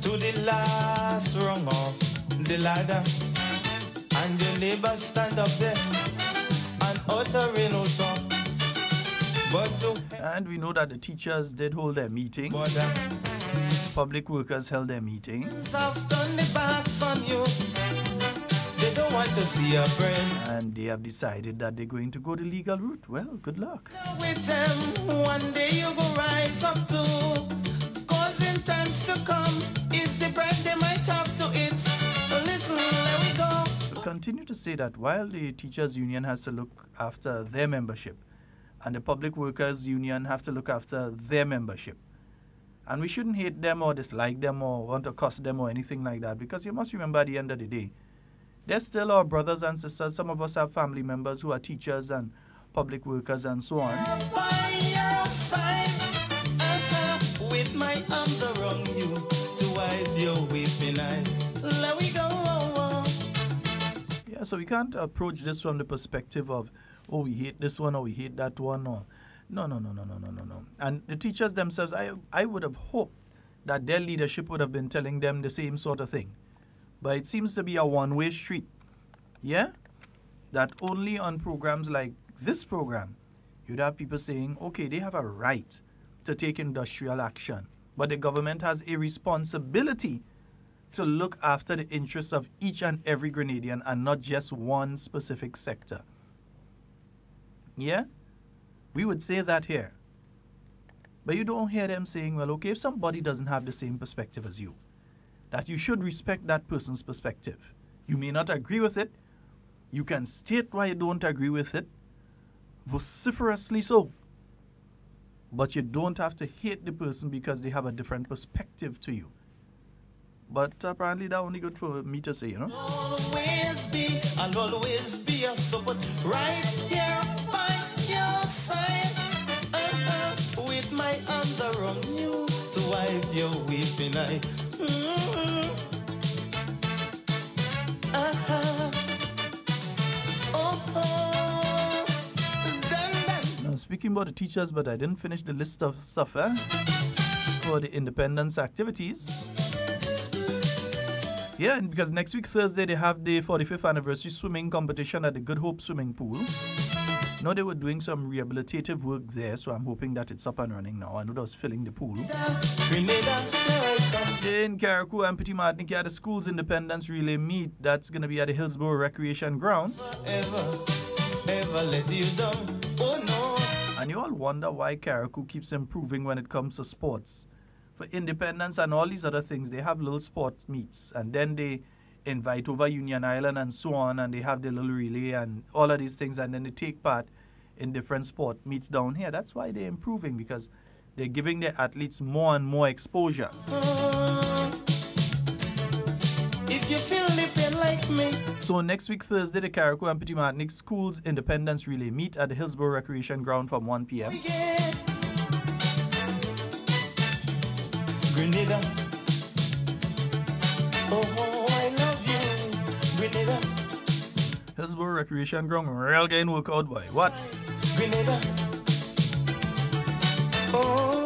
to the last rung of the ladder, and your neighbors stand up there and uttering no talk. And we know that the teachers did hold their meeting. Public workers held their meeting. don't want to see a friend. And they have decided that they're going to go the legal route. Well, good luck. With them, one day you will rise up too. Cause in times to come, is the bread they might have to eat. Listen, let we go. We'll continue to say that while the teachers union has to look after their membership, and the public workers union have to look after their membership, and we shouldn't hate them or dislike them or want to cuss them or anything like that, because you must remember at the end of the day, they're still our brothers and sisters. Some of us have family members who are teachers and public workers and so on. By your side, with my arms around you, to wipe your weeping eyes. Let we go. Yeah, so we can't approach this from the perspective of, oh, we hate this one or we hate that one, or no. And the teachers themselves, I would have hoped that their leadership would have been telling them the same sort of thing. But it seems to be a one-way street. Yeah? That only on programs like this program, you'd have people saying, okay, they have a right to take industrial action, but the government has a responsibility to look after the interests of each and every Grenadian and not just one specific sector. Yeah? We would say that here. But you don't hear them saying, well, okay, if somebody doesn't have the same perspective as you, that you should respect that person's perspective. You may not agree with it. You can state why you don't agree with it, vociferously so. But you don't have to hate the person because they have a different perspective to you. But apparently that's only good for me to say, you know. Always be, I'll always be your support right here by your side. With my arms around you to wipe your weeping eye. Now, speaking about the teachers, but I didn't finish the list of stuff for the independence activities. Yeah, because next week, Thursday, they have the 45th anniversary swimming competition at the Good Hope swimming pool. No, they were doing some rehabilitative work there, so I'm hoping that it's up and running now. I know that was filling the pool. In Carriacou and Petit Martinique, at the school's independence relay meet. That's going to be at the Hillsborough Recreation Ground. Ever let you down. Oh no. And you all wonder why Carriacou keeps improving when it comes to sports. For independence and all these other things, they have little sport meets, and then they invite over Union Island and so on, and they have the little relay and all of these things, and then they take part in different sport meets down here. That's why they're improving, because they're giving their athletes more and more exposure. If you feel living like me. So next week, Thursday, the Carriacou and Petit Martinique Schools Independence Relay meet at the Hillsborough Recreation Ground from 1 p.m. Grenada. Oh, I love you, Grenada. Hillsborough Recreation Ground, real game workout, boy. What? Grenada. Oh.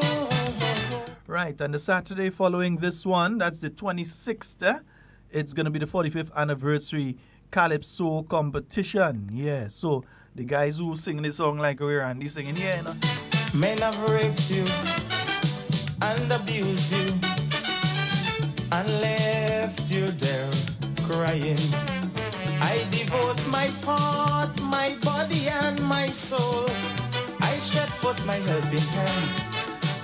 Right, and the Saturday following this one, that's the 26th, it's going to be the 45th anniversary Calypso competition. Yeah, so the guys who sing this song like we're Randy singing, yeah, you know. Men have raped you and abused you and left you there crying. I devote my heart, my body and my soul. I stretch forth my helping hand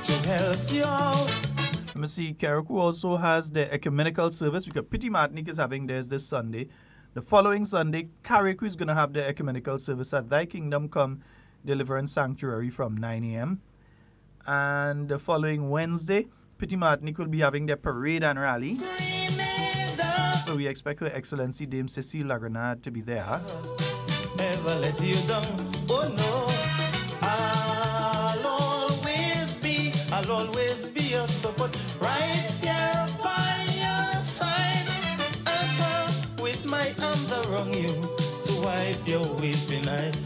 to help you out. Let me see, Carriacou also has the ecumenical service because Petit Martinique is having theirs this Sunday. The following Sunday, Carriacou is going to have the ecumenical service at Thy Kingdom Come Deliverance Sanctuary from 9 a.m. And the following Wednesday, Petit Martinique will be having their parade and rally. So we expect Her Excellency Dame Cécile Lagrenade to be there. Never let you down, oh no. I'll always be your support right here by your side. With my arms around you to wipe your weeping eyes.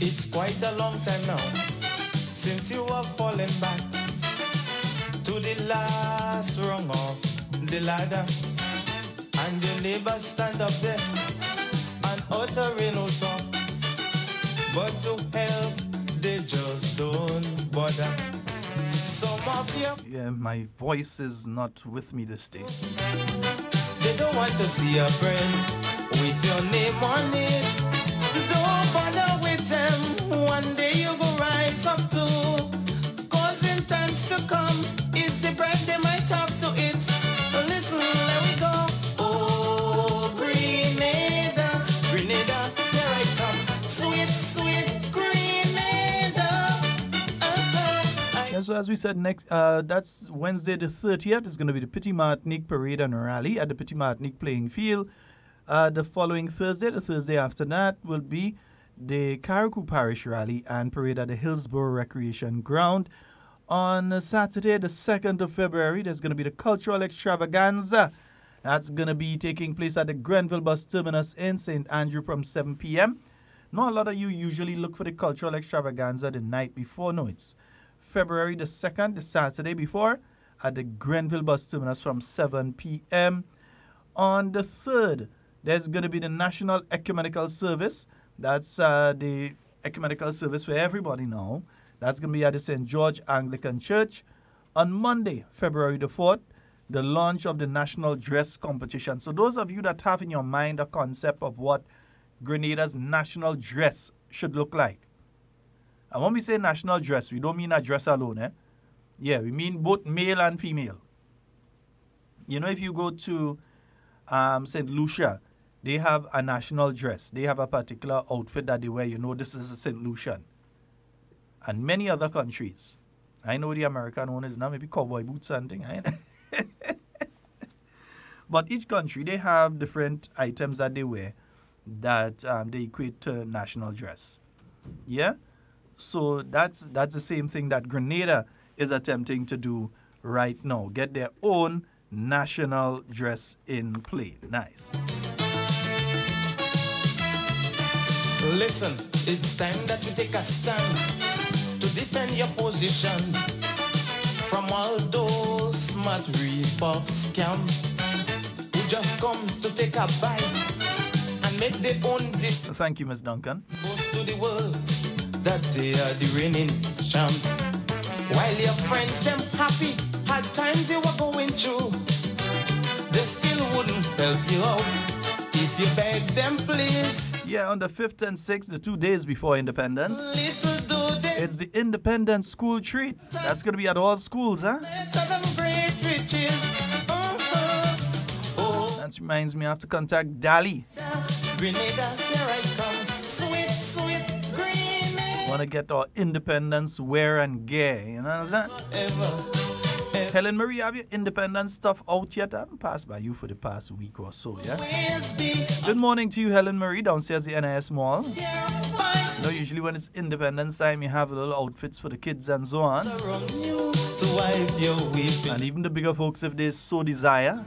It's quite a long time now since you are falling back to the last rung of the ladder, and your neighbors stand up there and uttering no talk, but to help they just don't bother. Some of you, yeah, my voice is not with me this day. they don't want to see a friend with your name on it. Don't bother with them. One day you go rise up to. Cause in times to come is the bread they might have to eat. Listen, let we go. Oh, Grenada, Grenada, here I come. Sweet, sweet Grenada. Yeah, so as we said, next that's Wednesday the 30th. It's going to be the Petit Martinique Parade and Rally at the Petit Martinique Playing Field. The following Thursday, the Thursday after that, will be the Carriacou Parish Rally and Parade at the Hillsborough Recreation Ground. On Saturday, the 2nd of February, there's going to be the Cultural Extravaganza. That's going to be taking place at the Grenville Bus Terminus in St. Andrew from 7 p.m. Now, a lot of you usually look for the Cultural Extravaganza the night before. No, it's February the 2nd, the Saturday before, at the Grenville Bus Terminus from 7 p.m. On the 3rd, there's going to be the National Ecumenical Service. That's the ecumenical service for everybody now. That's going to be at the St. George Anglican Church. On Monday, February the 4th, the launch of the National Dress Competition. So those of you that have in your mind a concept of what Grenada's national dress should look like. And when we say national dress, we don't mean a dress alone. Eh? Yeah, we mean both male and female. You know, if you go to St. Lucia, they have a national dress. They have a particular outfit that they wear. You know, this is a St. Lucian. And many other countries. I know the American one is now maybe cowboy boots and thing. But each country, they have different items that they wear that they equate to national dress. Yeah? So that's the same thing that Grenada is attempting to do right now. Get their own national dress in play. Nice. Listen, it's time that we take a stand to defend your position from all those smart rip-off scams who just come to take a bite and make their own decisions. Thank you, Ms. Duncan. To the world that they are the reigning champs, while your friends them happy had times they were going through, they still wouldn't help you out if you beg them, please. Yeah, on the 5th and 6th, the 2 days before Independence, it's the Independence School Treat. That's going to be at all schools, huh? That reminds me, I have to contact Dali. Want to get our Independence wear and gear, you know what I'm saying? Helen Marie, have your Independence stuff out yet? I haven't passed by you for the past week or so, yeah? Good morning to you, Helen Marie, downstairs the NIS Mall. You know, usually when it's Independence time, you have little outfits for the kids and so on. And even the bigger folks, if they so desire.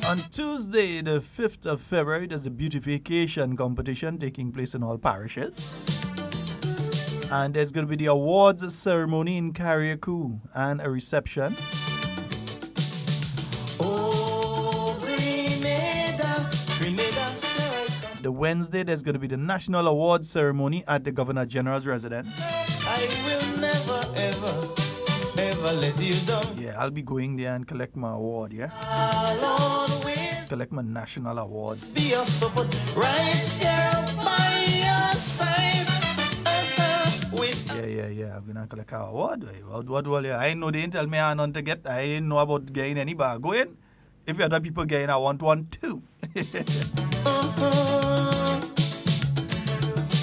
On Tuesday, the 5th of February, there's a beautification competition taking place in all parishes. And there's going to be the awards ceremony in Carriacou and a reception. Oh, Grenada, Grenada. The Wednesday, there's going to be the National Awards ceremony at the Governor General's residence. I will never, ever, ever let you down. Yeah, I'll be going there and collect my award, yeah? Collect my national award. Be your support right here by your side. Yeah. I'm gonna collect our award. What? I know they didn't tell me none to get. I didn't know about getting any bar. Go in. If other people getting, I want one too.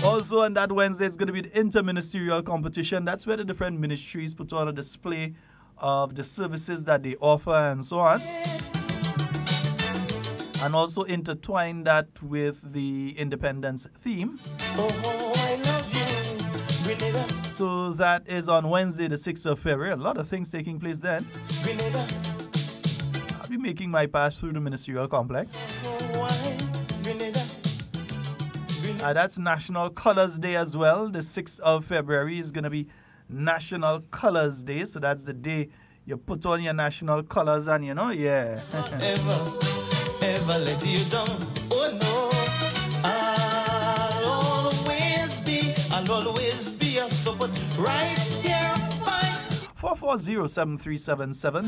Also on that Wednesday, it's going to be the interministerial competition. That's where the different ministries put on a display of the services that they offer and so on. And also intertwine that with the independence theme. So that is on Wednesday, the 6th of February. A lot of things taking place then. I'll be making my pass through the ministerial complex. That's National Colors Day as well. The 6th of February is going to be National Colors Day. So that's the day you put on your national colors and, yeah. Ever let you down. Oh no, I'll always be a support right here. 440-7377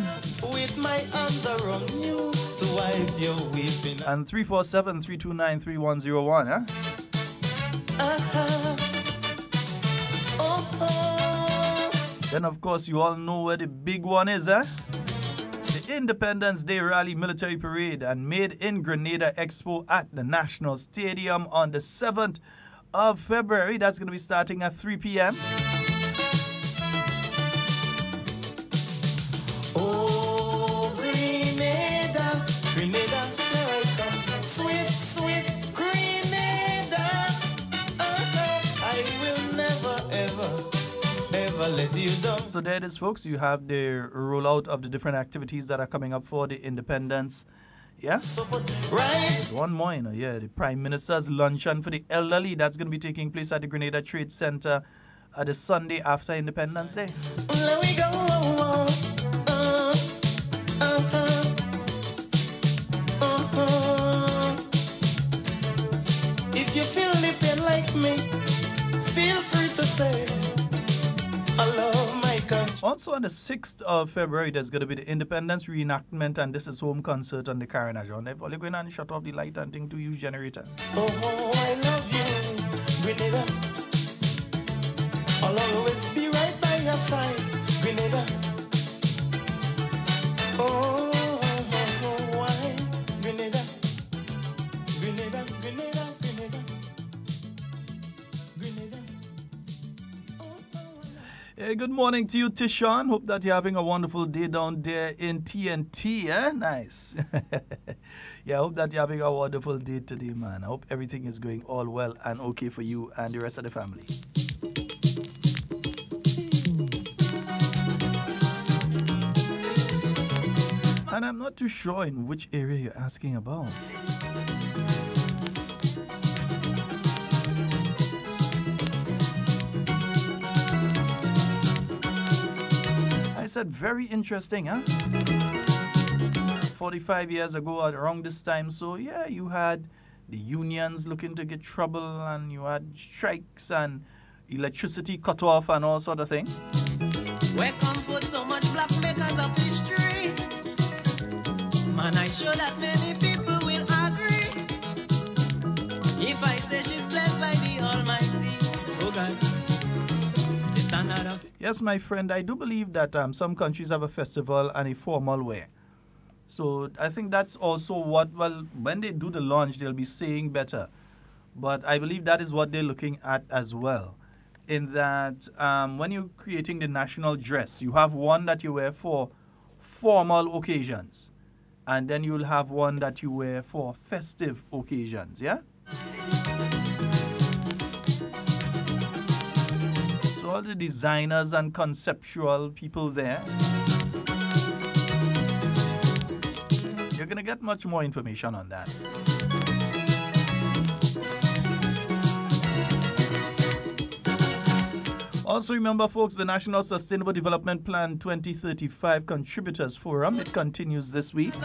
With my arms around you to wipe your weeping. and 347-329-3101, huh? Then of course you all know where the big one is, huh? The Independence Day Rally Military Parade and Made in Grenada Expo at the National Stadium on the 7th of February. That's going to be starting at 3 p.m. Oh, Grenada, Grenada, there I come. Sweet, sweet Grenada. I will never, ever let you down. So there it is, folks. You have the rollout of the different activities that are coming up for the independence. Yeah? Right. One more, yeah. The Prime Minister's luncheon for the elderly. That's going to be taking place at the Grenada Trade Center the Sunday after Independence Day. Let me go. If you feel the pain like me, feel free to say, I love my country. Also on the 6th of February, there's going to be the Independence reenactment and This Is Home concert on the Carriacou. They're only going to shut off the light and thing to use generator. Oh, I love you, Grenada. I'll always be right by your side, Grenada. Oh, why, Grenada, Grenada, Grenada, Grenada, Grenada. Hey, good morning to you, Tishon. Hope that you're having a wonderful day down there in TNT, eh? Nice. Yeah, I hope that you're having a wonderful day today, man. I hope everything is going all well and okay for you and the rest of the family. And I'm not too sure in which area you're asking about. I said very interesting, huh? 45 years ago around this time, so yeah, you had the unions looking to get trouble and you had strikes and electricity cut off and all sort of things. Where come for so much black makers of history? Man, I sure that many people will agree. If I say she's blessed by the Almighty, oh God. Yes, my friend, I do believe that some countries have a festival and a formal wear. So I think that's also what, well, when they do the launch, they'll be saying better. But I believe that is what they're looking at as well. In that when you're creating the national dress, you have one that you wear for formal occasions. And then you'll have one that you wear for festive occasions, yeah? So all the designers and conceptual people there, you're going to get much more information on that. Also remember, folks, the National Sustainable Development Plan 2035 Contributors Forum, it continues this week.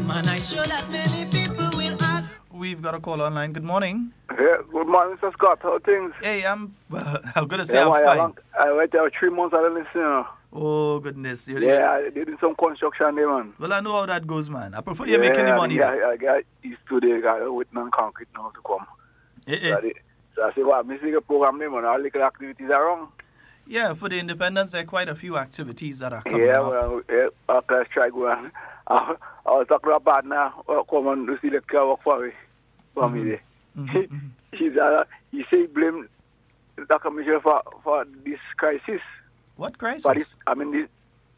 Man, I sure that many people will act. We've got a call online. Good morning. Yeah, good morning, Mr. Scott. How are things? Hey, I'm going to say I'm fine. I went there 3 months, I don't listen. Oh, goodness. Yeah, I did some construction there, man. Well, I know how that goes, man. I prefer you making the money. Yeah, I got used to the guy with non-concrete now to come. So I say, well, I'm missing a program there, man. All the activities are wrong. Yeah, for the independence, there are quite a few activities that are coming up. Well, let's try go on. I was talking about now, come on, to see the car work for me. He say he blame the commission for this crisis. What crisis?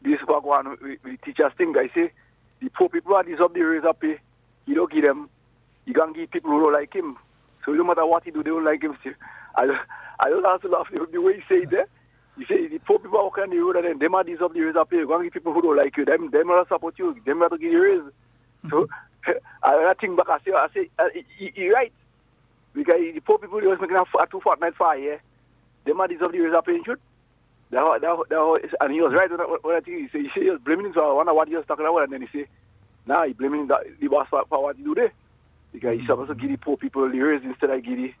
This work one with teachers thing. I say the poor people are deserve the raise up pay. He don't give them. He can't give people who don't like him. So no matter what he do, they don't like him still. I don't have to laugh the way he say it there. You say the poor people walk on the road and then them are deserve the raise up here. Go and give people who don't like you. Them are support you. Them are to give you raise. So I think back. I say, you're right. Because the poor people they was making a 2 fortnight for a year. Them are deserve the raise up here. Should. And he was right when I think he was blaming him for one of what he was talking about, and then he say, nah, he blaming the boss for what he do there. Because he's supposed to give the poor people the raise instead of give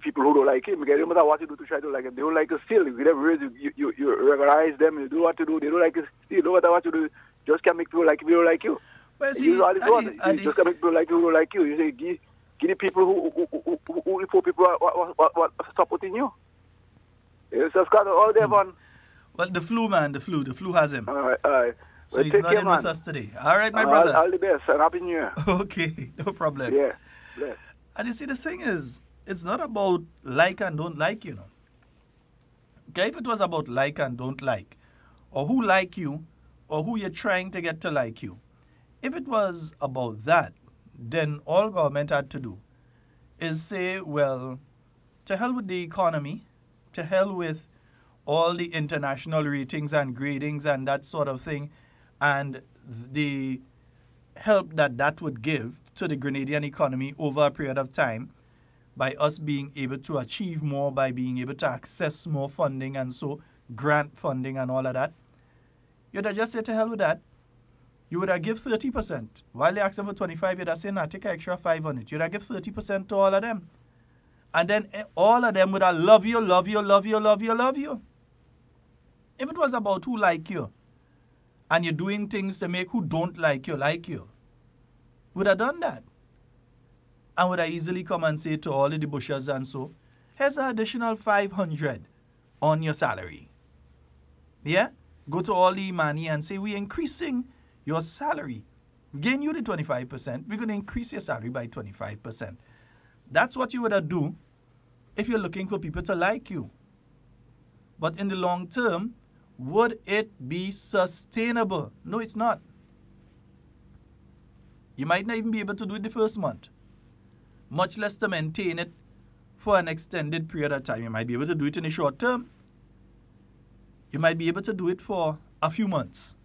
people who don't like him. Because no matter what you do to try to like him, they don't like you still. You give them raise, you recognize them, you do what to do, they don't like you still. No matter what you do, just can't make people like you, they don't like you. Well, see, you just can't make people like you who don't like you. You say, give the people who the poor people what supporting you. It's just got all Devon. Well, the flu, man, the flu has him. All right. So well, he's not in with us today. All right, my brother. All the best and Happy New Year. Okay, no problem. Yeah. Bless. And you see, the thing is, it's not about like and don't like, you know. Okay, if it was about like and don't like, or who like you, or who you're trying to get to like you, if it was about that, then all government had to do is say, well, to hell with the economy, to hell with all the international ratings and gradings and that sort of thing, and the help that would give to the Grenadian economy over a period of time by us being able to achieve more, by being able to access more funding and so grant funding and all of that. You'd have just said to hell with that. You would have give 30%. While they asked them for 25, you'd have said, nah, take an extra 5 on it. You'd have give 30% to all of them. And then all of them would have love you. If it was about who like you, and you're doing things to make who don't like you, would have done that. And would have easily come and say to all of the bushers and so, here's an additional 500 on your salary. Yeah? Go to all the money and say, we're increasing your salary. We're giving you the 25%. We're going to increase your salary by 25%. That's what you would have do if you're looking for people to like you. But in the long term, would it be sustainable? No, it's not. You might not even be able to do it the first month, much less to maintain it for an extended period of time. You might be able to do it in the short term. You might be able to do it for a few months.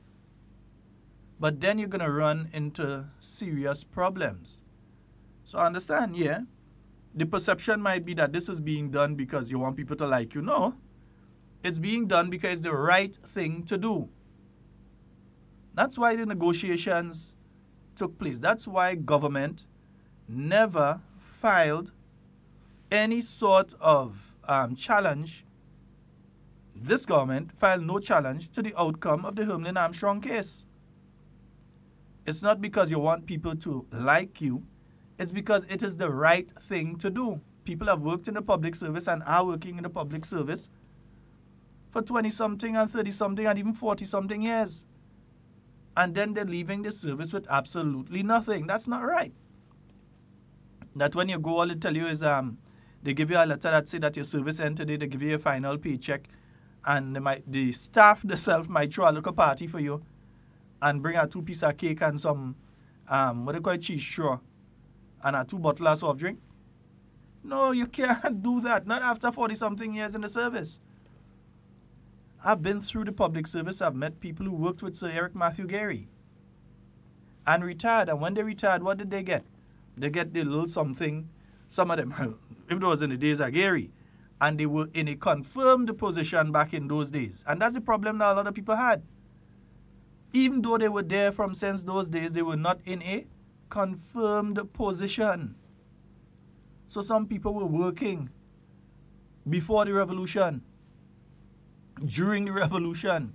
But then you're going to run into serious problems. So I understand, yeah, the perception might be that this is being done because you want people to like you. No, it's being done because it's the right thing to do. That's why the negotiations took place. That's why government never filed any sort of challenge. This government filed no challenge to the outcome of the Hermelin Armstrong case. It's not because you want people to like you. It's because it is the right thing to do. People have worked in the public service and are working in the public service for 20-something and 30-something and even 40-something years. And then they're leaving the service with absolutely nothing. That's not right. That when you go, all they tell you is they give you a letter that say that your service ended today, they give you a final paycheck, and the staff themselves might throw a little party for you and bring a 2 piece of cake and some, what they call it, cheese straw, and a 2 bottles of soft drink. No, you can't do that. Not after 40-something years in the service. I've been through the public service. I've met people who worked with Sir Eric Matthew Gary and retired. And when they retired, what did they get? They get the little something, some of them, if it was in the days of Gary, and they were in a confirmed position back in those days. And that's the problem that a lot of people had. Even though they were there from since those days, they were not in a confirmed position. So some people were working before the revolution, during the revolution,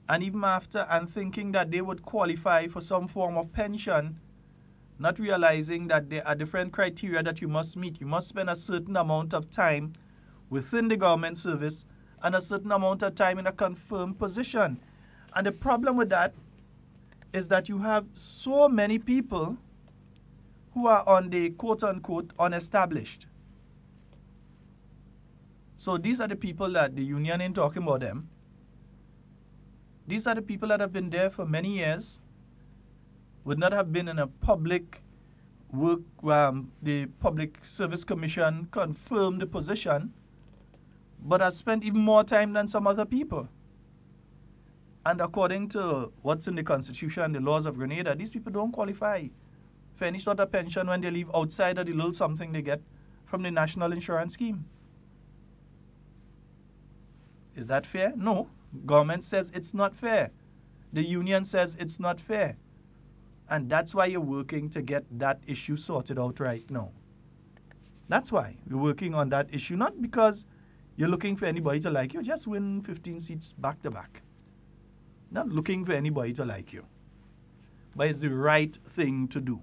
and even after, and thinking that they would qualify for some form of pension, not realizing that there are different criteria that you must meet. You must spend a certain amount of time within the government service and a certain amount of time in a confirmed position. And the problem with that is that you have so many people who are on the quote-unquote unestablished. So these are the people that the union ain't talking about them. These are the people that have been there for many years, would not have been in a public work, the Public Service Commission confirmed the position, but have spent even more time than some other people. And according to what's in the Constitution and the laws of Grenada, these people don't qualify for any sort of pension when they leave outside of the little something they get from the National Insurance Scheme. Is that fair? No. Government says it's not fair. The union says it's not fair. And that's why you're working to get that issue sorted out right now. That's why we're working on that issue, not because you're looking for anybody to like you. Just win 15 seats back to back. Not looking for anybody to like you. But it's the right thing to do.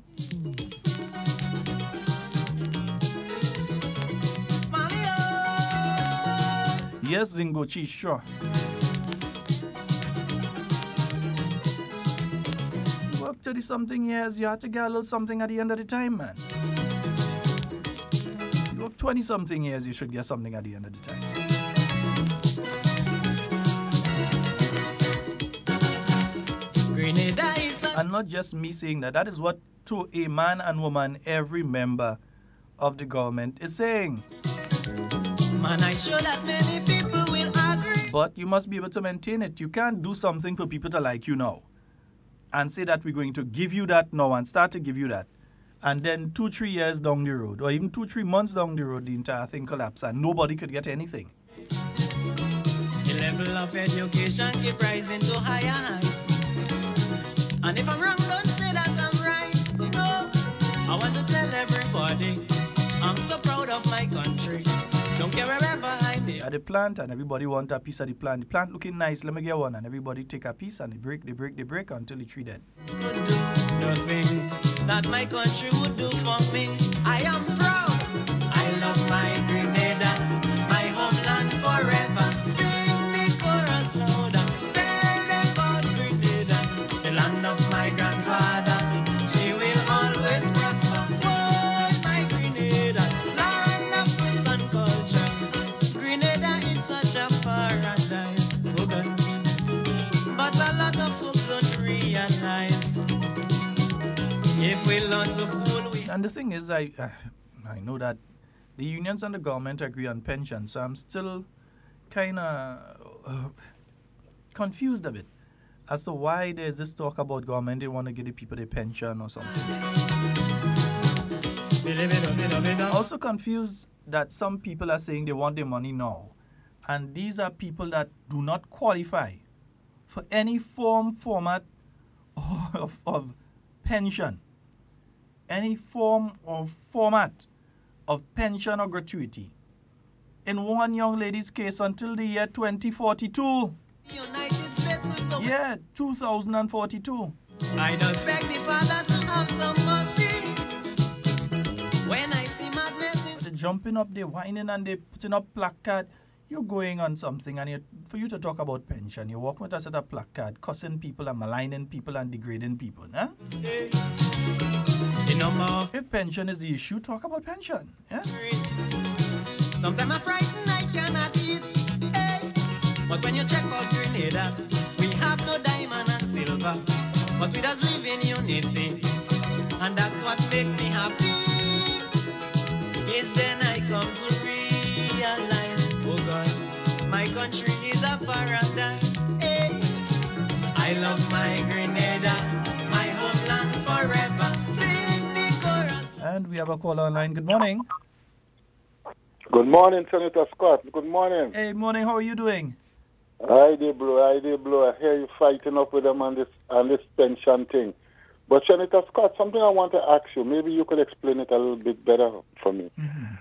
Yes, Zingochi, sure. You work 30-something years, you have to get a little something at the end of the time, man. You work 20-something years, you should get something at the end of the time. And not just me saying that. That is what, to a man and woman, every member of the government is saying. Man, I'm sure that many people will agree. But you must be able to maintain it. You can't do something for people to like you now and say that we're going to give you that now and start to give you that. And then 2-3 years down the road, or even 2-3 months down the road, the entire thing collapsed and nobody could get anything. The level of education keep rising to higher heights. And if I'm wrong, don't say that I'm right. No, I want to tell everybody I'm so proud of my country. Don't care wherever I live. At the plant, and everybody want a piece of the plant. The plant looking nice, let me get one. And everybody take a piece and they break until the tree dead. The things that my country would do for me, I am proud. I love my Grenada, my homeland forever. Sing the chorus louder. Tell them about Grenada, the land of my grandfather. She will always prosper. Oh, my Grenada, land of peace and culture. Grenada is such a paradise. Oh, God. But a lot of folks don't realize. If we learn to pull, and the thing is, I know that the unions and the government agree on pension, so I'm still kind of confused a bit as to why there's this talk about government, they want to give the people their pension or something. Also confused that some people are saying they want their money now, and these are people that do not qualify for any format of pension. Any form of format of pension or gratuity. In one young lady's case, until the year 2042. United States will yeah, 2042. I just beg the Father to have some mercy. When I see madness, they're jumping up, they're whining, and they're putting up placard. You're going on something, and for you to talk about pension, you're walking with a set of placard, cussing people and maligning people and degrading people. Huh? If pension is the issue, talk about pension. Yeah? Sometimes I'm frightened I cannot eat. Hey. But when you check out Grenada, we have no diamond and silver, but we just live in unity, and that's what makes me happy. Is then I come to realize, oh God, my country is a paradise. Hey. I love my Grenada, my homeland forever. And we have a caller online. Good morning. Good morning, Senator Scott. Good morning. Hey, morning. How are you doing? I did, bro. I hear you fighting up with them on this pension thing. But Senator Scott, something I want to ask you. Maybe you could explain it a little bit better for me. Mm-hmm.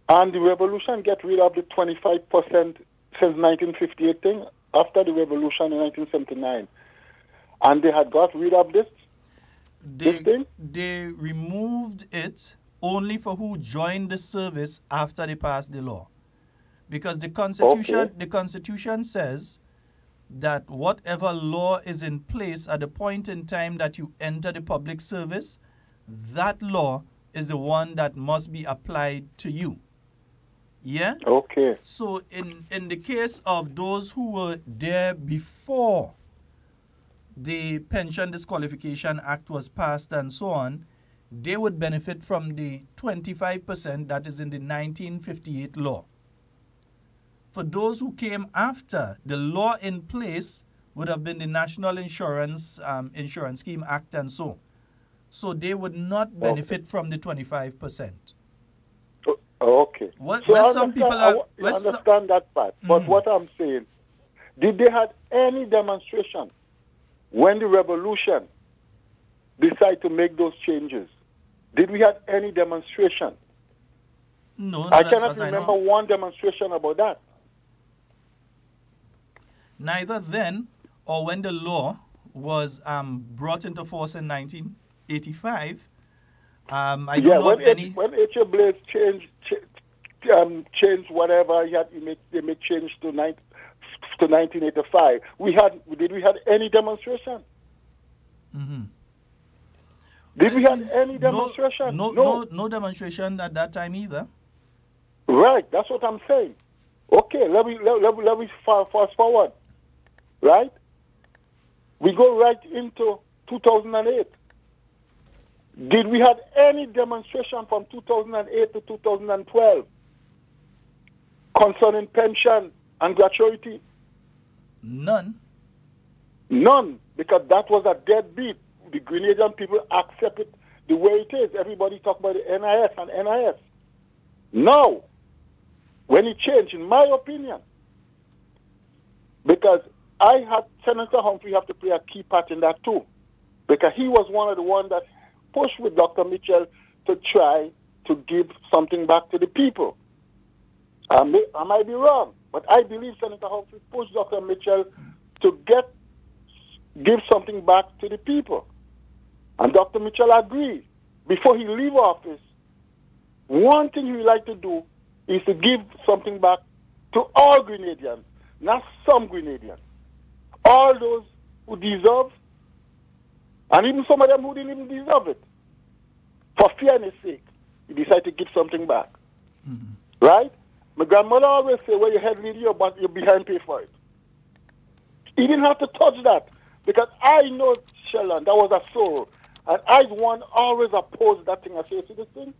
And the revolution get rid of the 25% since 1958 thing after the revolution in 1979. And they had got rid of this. They removed it only for who joined the service after they passed the law. Because the Constitution says that whatever law is in place at the point in time that you enter the public service, that law is the one that must be applied to you. Yeah? Okay. So in the case of those who were there before the Pension Disqualification Act was passed and so on, they would benefit from the 25% that is in the 1958 law. for those who came after, the law in place would have been the National Insurance Scheme Act and so. So they would not benefit from the 25%. Okay. So I understand that part. But what I'm saying, did they have any demonstration when the revolution decided to make those changes? Did we have any demonstration? No, I cannot remember one demonstration about that. Neither then or when the law was brought into force in 1985. I don't know of any. When H.A. Blaze changed whatever they made change to 1985. Did we have any demonstration? Mm-hmm. Did we have any demonstration? No demonstration at that time either. Right, that's what I'm saying. Okay, let me fast forward. Right? We go right into 2008. Did we have any demonstration from 2008 to 2012 concerning pension and gratuity? None. None, because that was a deadbeat. The Grenadian people accept it the way it is. Everybody talk about the NIS and NIS. Now, when it changed, in my opinion, because I had Senator Humphrey have to play a key part in that too, because he was one of the ones that pushed with Dr. Mitchell to try to give something back to the people. I might be wrong, but I believe Senator Humphrey pushed Dr. Mitchell to give something back to the people. And Dr. Mitchell agreed. Before he leave office, one thing he would like to do is to give something back to all Grenadians, not some Grenadians. All those who deserve, and even some of them who didn't even deserve it. For fairness' sake, he decided to give something back. Mm-hmm. Right? My grandmother always say, where your head leads you, but your behind pay for it. He didn't have to touch that, because I know, Sheldon, that was a sorrow. And I always oppose that thing. I say, see this thing?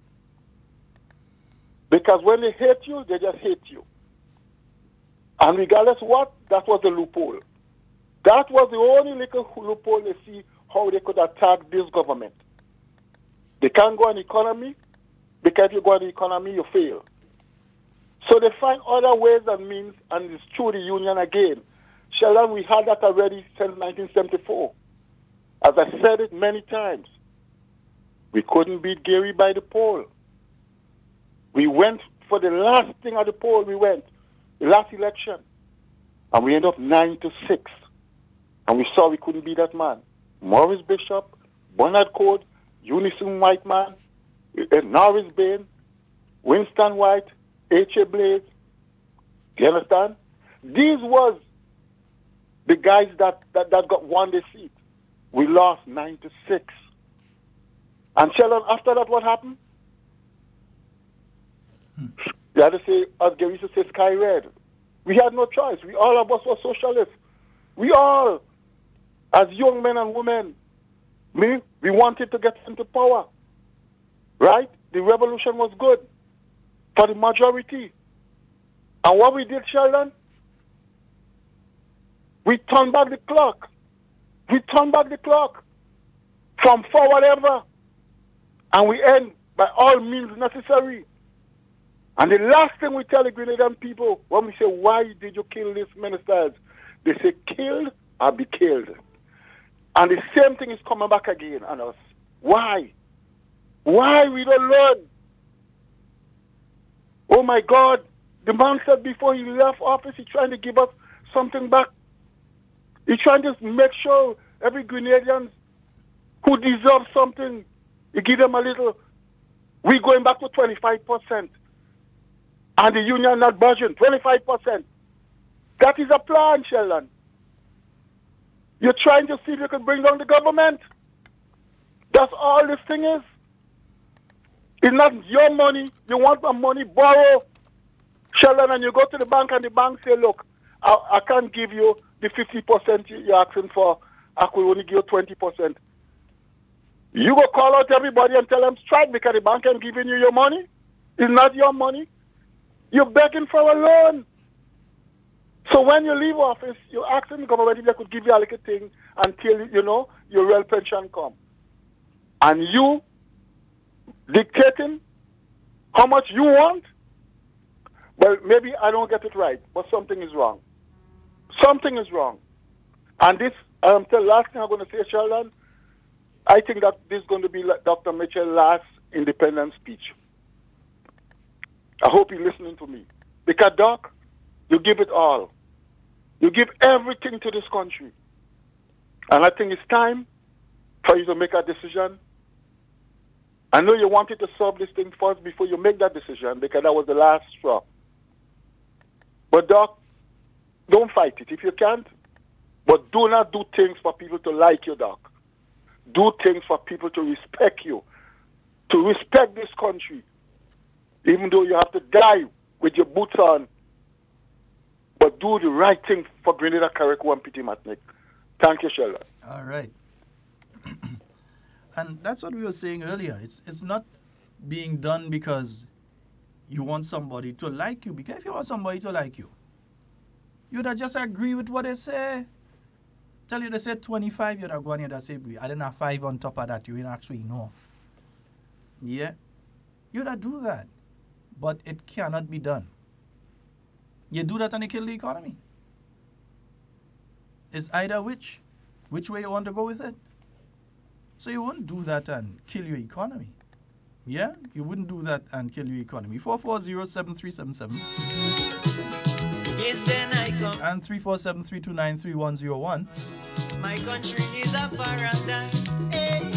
Because when they hate you, they just hate you. And regardless what, that was the loophole. That was the only little loophole they see how they could attack this government. They can't go on the economy, because if you go on the economy, you fail. So they find other ways and means, and it's through the union again. Sheldon, we had that already since 1974. As I said it many times, we couldn't beat Gary by the poll. We went for the last thing at the poll, the last election, and we ended up 9-6. And we saw we couldn't beat that man. Maurice Bishop, Bernard Code, Unison White Man, Norris Bain, Winston White, H.A. Blaze. Do you understand? These was the guys that won the seat. We lost 9-6. And Sheldon, after that, what happened? You had to say, as Gary used to say, sky red. We had no choice. We all of us were socialists. We all, as young men and women, we wanted to get into power. Right? The revolution was good for the majority. And what we did, Sheldon? We turned back the clock. We turned back the clock from forward ever. And we end by all means necessary. And the last thing we tell the Grenadian people, when we say, why did you kill these ministers? They say, killed or be killed. And the same thing is coming back again on us. Why? Why we don't learn? Oh my God, the man said before he left office, he's trying to give us something back. He's trying to make sure every Grenadian who deserves something, you give them a little. We're going back to 25%. And the union not budging, 25%. That is a plan, Sheldon. You're trying to see if you can bring down the government. That's all this thing is. It's not your money. You want my money, borrow. Sheldon, and you go to the bank and the bank say, look, I can't give you the 50% you're asking for. I could only give you 20%. You go call out everybody and tell them strike because the bank ain't giving you your money. It's not your money. You're begging for a loan. So when you leave office, you ask the government if they could give you a little thing until, your real pension come. And you dictating how much you want, well, maybe I don't get it right, but something is wrong. Something is wrong. And this, the last thing I'm going to say, Sheldon, I think that this is going to be Dr. Mitchell's last independence speech. I hope you're listening to me. Because, Doc, you give it all. You give everything to this country. And I think it's time for you to make a decision. I know you wanted to solve this thing first before you make that decision, because that was the last straw. But, Doc, don't fight it if you can't. But do not do things for people to like you, Doc. Do things for people to respect you, to respect this country, even though you have to die with your boots on. But do the right thing for Grenada, Carriacou, and Petit Martinique. Thank you, Sheldon. All right. And that's what we were saying earlier. It's not being done because you want somebody to like you. Because if you want somebody to like you, you'd have just agree with what they say. Tell you they say 25, you'd have gone here and say, I didn't have 5 on top of that. You ain't actually enough. Yeah? You'd have do that. But it cannot be done. You do that and you kill the economy. It's either which way you want to go with it. So you wouldn't do that and kill your economy. Yeah? You wouldn't do that and kill your economy. 440-7377. And 347-329-3101. My country is a paradise. Hey.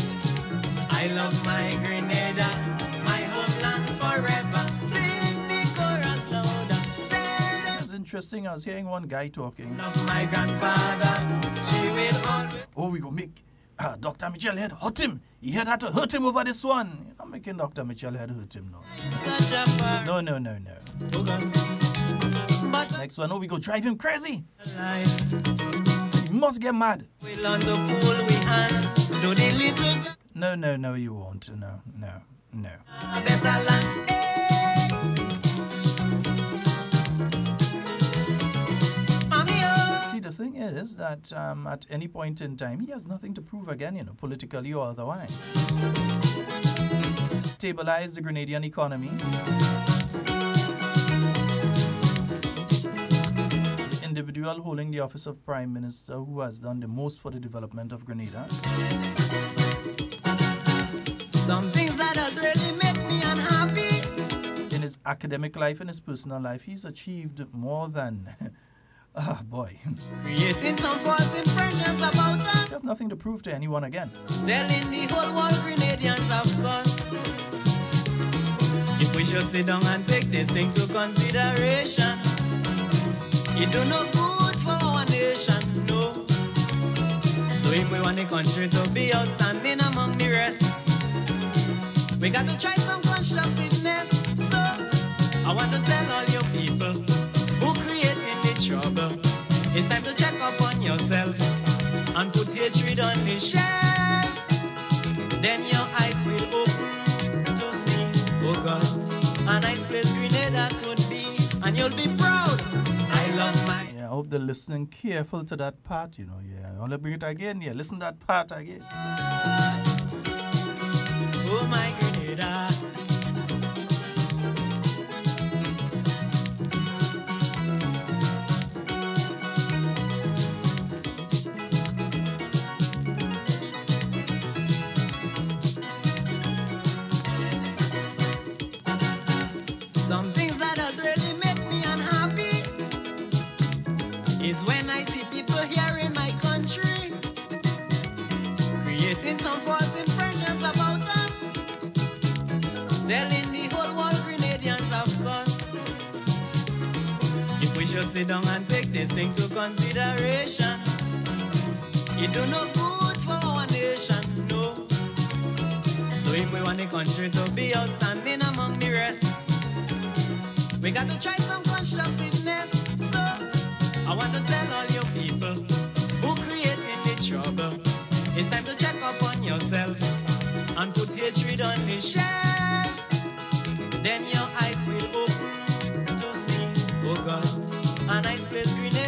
I love my Grenada, my homeland forever. Sing the chorus louder. It's interesting. I was hearing one guy talking. Love my grandfather. She will always. Oh, we go make Dr. Mitchell head hurt him. He had to hurt him over this one. You're not making Dr. Mitchell head hurt him, no. No. Next one, we go drive him crazy. He must get mad. No, you won't. No. See, the thing is that at any point in time, he has nothing to prove again, politically or otherwise. Stabilize the Grenadian economy. Individual holding the office of Prime Minister who has done the most for the development of Grenada. Some things that does really make me unhappy. In his academic life and his personal life, he's achieved more than... boy. Creating some false impressions about us. He has nothing to prove to anyone again. Telling the whole world Grenadians, of course. If we should sit down and take this thing to consideration, it do no good for our nation, no. So if we want the country to be outstanding among the rest, we got to try some constructiveness. So I want to tell all you people who created the trouble, it's time to check up on yourself and put hatred on the shelf. Then your eyes will open to see, oh God, a nice place Grenada could be, and you'll be proud. I hope they're listening careful to that part, Yeah, I want to bring it again. Yeah, listen to that part again. Oh, my Grenada. Some things that does really make me unhappy is when I see people here in my country creating some false impressions about us, telling the whole world Grenadians, of course. If we should sit down and take this thing to consideration, it do no good for our nation, no. So if we want the country to be outstanding among the rest, we got to try some constructiveness. So I want to tell all you people who created the trouble, it's time to check up on yourself and put hatred on the shelf. Then your eyes will open to see, oh God, a nice place Grenada.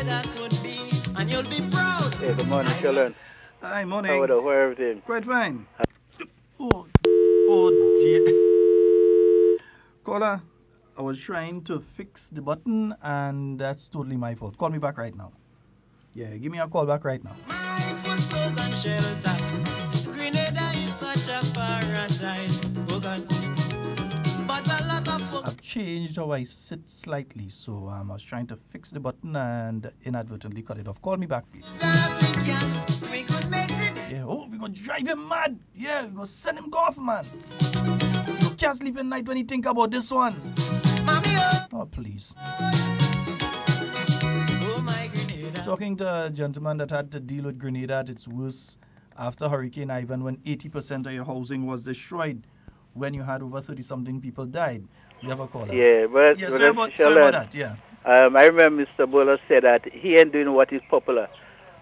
and you'll be proud. Hey, good morning, Sheldon. Hi, morning. How are everything? Quite fine. Oh dear. Caller, I was trying to fix the button and that's totally my fault. Call me back right now. Yeah, give me a call back right now. Footloose and shelter. Grenada is such a paradise. Oh God. But a lot of folk I've changed how I sit slightly, so I was trying to fix the button and inadvertently cut it off. Call me back, please. we could make it. Yeah, oh, we gonna drive him mad. Yeah, we gonna send him golf, man. You can't sleep at night when you think about this one. Oh, please. Oh my Grenada. Talking to a gentleman that had to deal with Grenada at its worst after Hurricane Ivan when 80% of your housing was destroyed, when you had over 30-something people died. We have a caller. Yeah, but yeah, sorry about that, yeah. I remember Mr. Bowler said that he ain't doing what is popular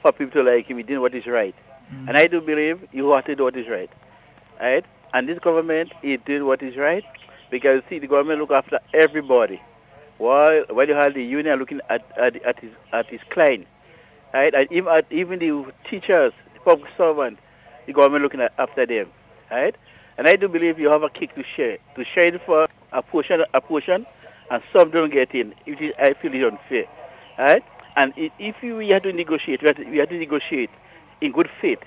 for people to like him. He doing what is right. Mm-hmm. And I do believe you have to do what is right. Right? And this government is doing what is right because, see, the government look after everybody. While you have the union looking at his client. Right? And even the teachers, the public servants, the government looking after them. Right? And I do believe you have a kick to share it for a portion, and some don't get in. I feel it's unfair, right? And if we have to negotiate, we have to negotiate in good faith.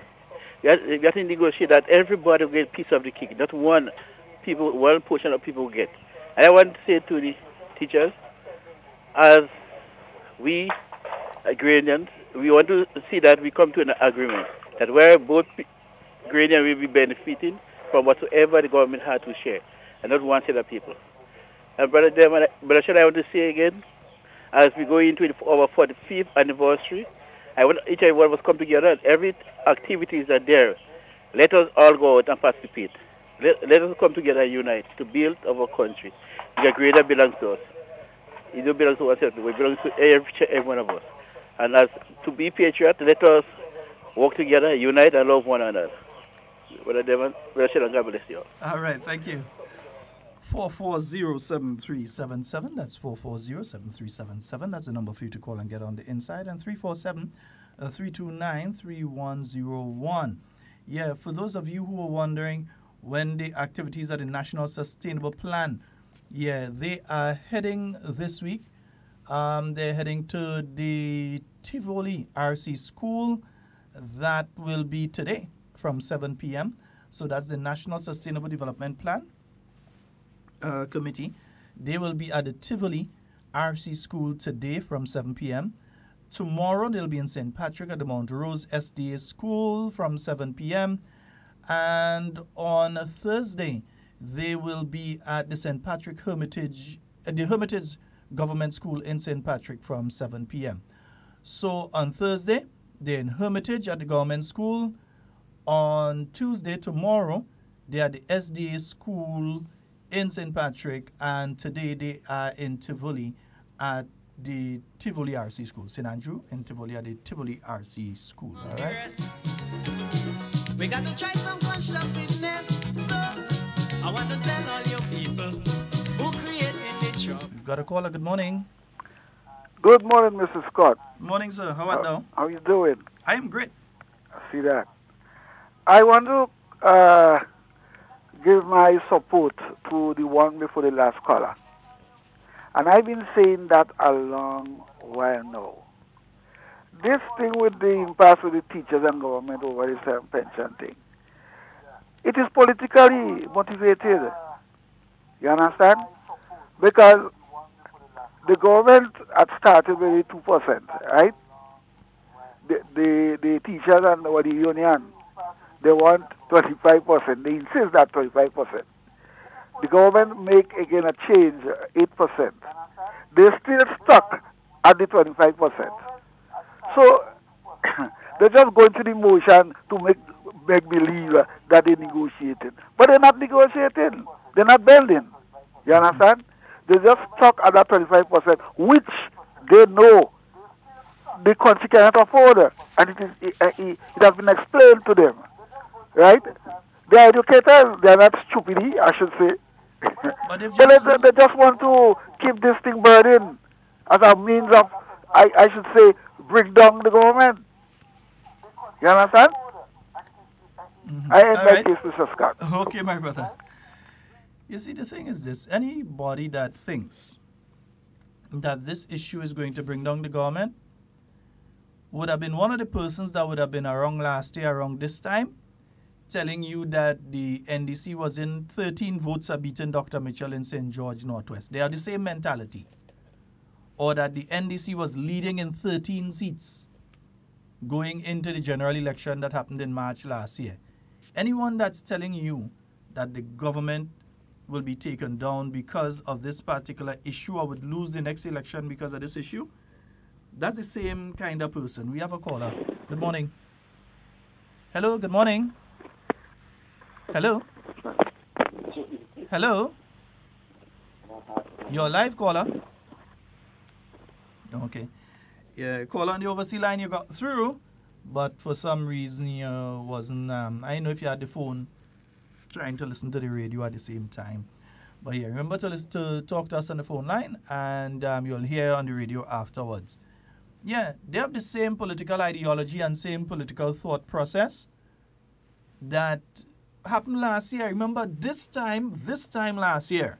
We have to negotiate that everybody will get a piece of the cake, not one portion of people get. And I want to say to the teachers, as we Grenadians, we want to see that we come to an agreement that where both Grenadians will be benefiting from whatsoever the government had to share, and not one set of people. And Brother Devon, Brother Sheldon, I want to say again, as we go into our 45th anniversary, I want each and every one of us come together, and every activities are there. Let us all go out and participate. Let us come together and unite to build our country. Because Grenada belongs to us. It don't belong to ourselves, it belongs to every one of us. And as to be patriot, let us work together, unite, and love one another. Brother Devon, Brother Sheldon, God bless you. All right, thank you. 440-7377. That's 440-7377. That's the number for you to call and get on the inside. And 347-329-3101. Yeah, for those of you who are wondering when the activities of the National Sustainable Plan, yeah, they are heading this week. They're heading to the Tivoli RC School. That will be today from 7 p.m. So that's the National Sustainable Development Plan Committee. They will be at the Tivoli RC School today from 7 p.m. Tomorrow they'll be in St. Patrick at the Mount Rose SDA School from 7 p.m. And on Thursday they will be at the St. Patrick Hermitage, the Hermitage Government School in St. Patrick from 7 p.m. So on Thursday they're in Hermitage at the Government School. On Tuesday, tomorrow, they are at the SDA School in St. Patrick, and today they are in Tivoli at the Tivoli RC School. St. Andrew in Tivoli at the Tivoli RC School. All right? We got to try some constructiveness. So I want to tell all you people who created the job. We've got a caller. Good morning. Good morning, Mr. Scott. Morning, sir. How are you? How you doing? I am great. I see that. I want to give my support to the one before the last caller. And I've been saying that a long while now. This thing with the impasse with the teachers and government over this pension thing, it is politically motivated. You understand? Because the government had started with 2%, right? The teachers and the union, they want 25%. They insist that 25%. The government make again a change, 8%. They're still stuck at the 25%. So they're just going through the motion to make believe that they're negotiating. But they're not negotiating. They're not bending. You understand? They just stuck at that 25%, which they know the country cannot afford. And it has been explained to them. Right? They are educated. They are not stupid, I should say. But they just want to keep this thing burning as a means of, I should say, bring down the government. You understand? I end my case, Mr. Scott. Okay, my brother. You see, the thing is this. Anybody that thinks that this issue is going to bring down the government would have been one of the persons that would have been around last year, around this time, telling you that the NDC was in 13 votes are beating Dr. Mitchell in St. George Northwest. They have the same mentality. Or that the NDC was leading in 13 seats going into the general election that happened in March last year. Anyone that's telling you that the government will be taken down because of this particular issue or would lose the next election because of this issue, that's the same kind of person. We have a caller. Good morning. Hello, good morning. Hello? Hello? You're live, caller. Okay. Yeah, call on the overseas line, you got through, but for some reason you wasn't, I know if you had the phone trying to listen to the radio at the same time. But yeah, remember to talk to us on the phone line, and you'll hear on the radio afterwards. Yeah, they have the same political ideology and same political thought process that happened last year. Remember this time last year,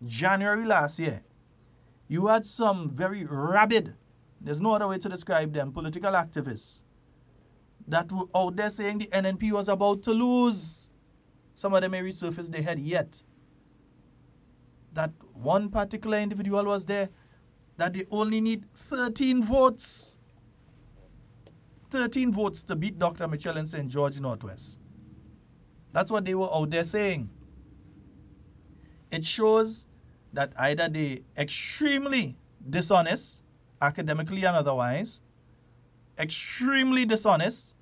January last year, you had some very rabid, there's no other way to describe them, political activists that were out there saying the NNP was about to lose. Some of them may resurface their head yet. That one particular individual was there, that they only need 13 votes. 13 votes to beat Dr. Mitchell in St. George Northwest. That's what they were out there saying. It shows that either they extremely dishonest, academically and otherwise, extremely dishonest,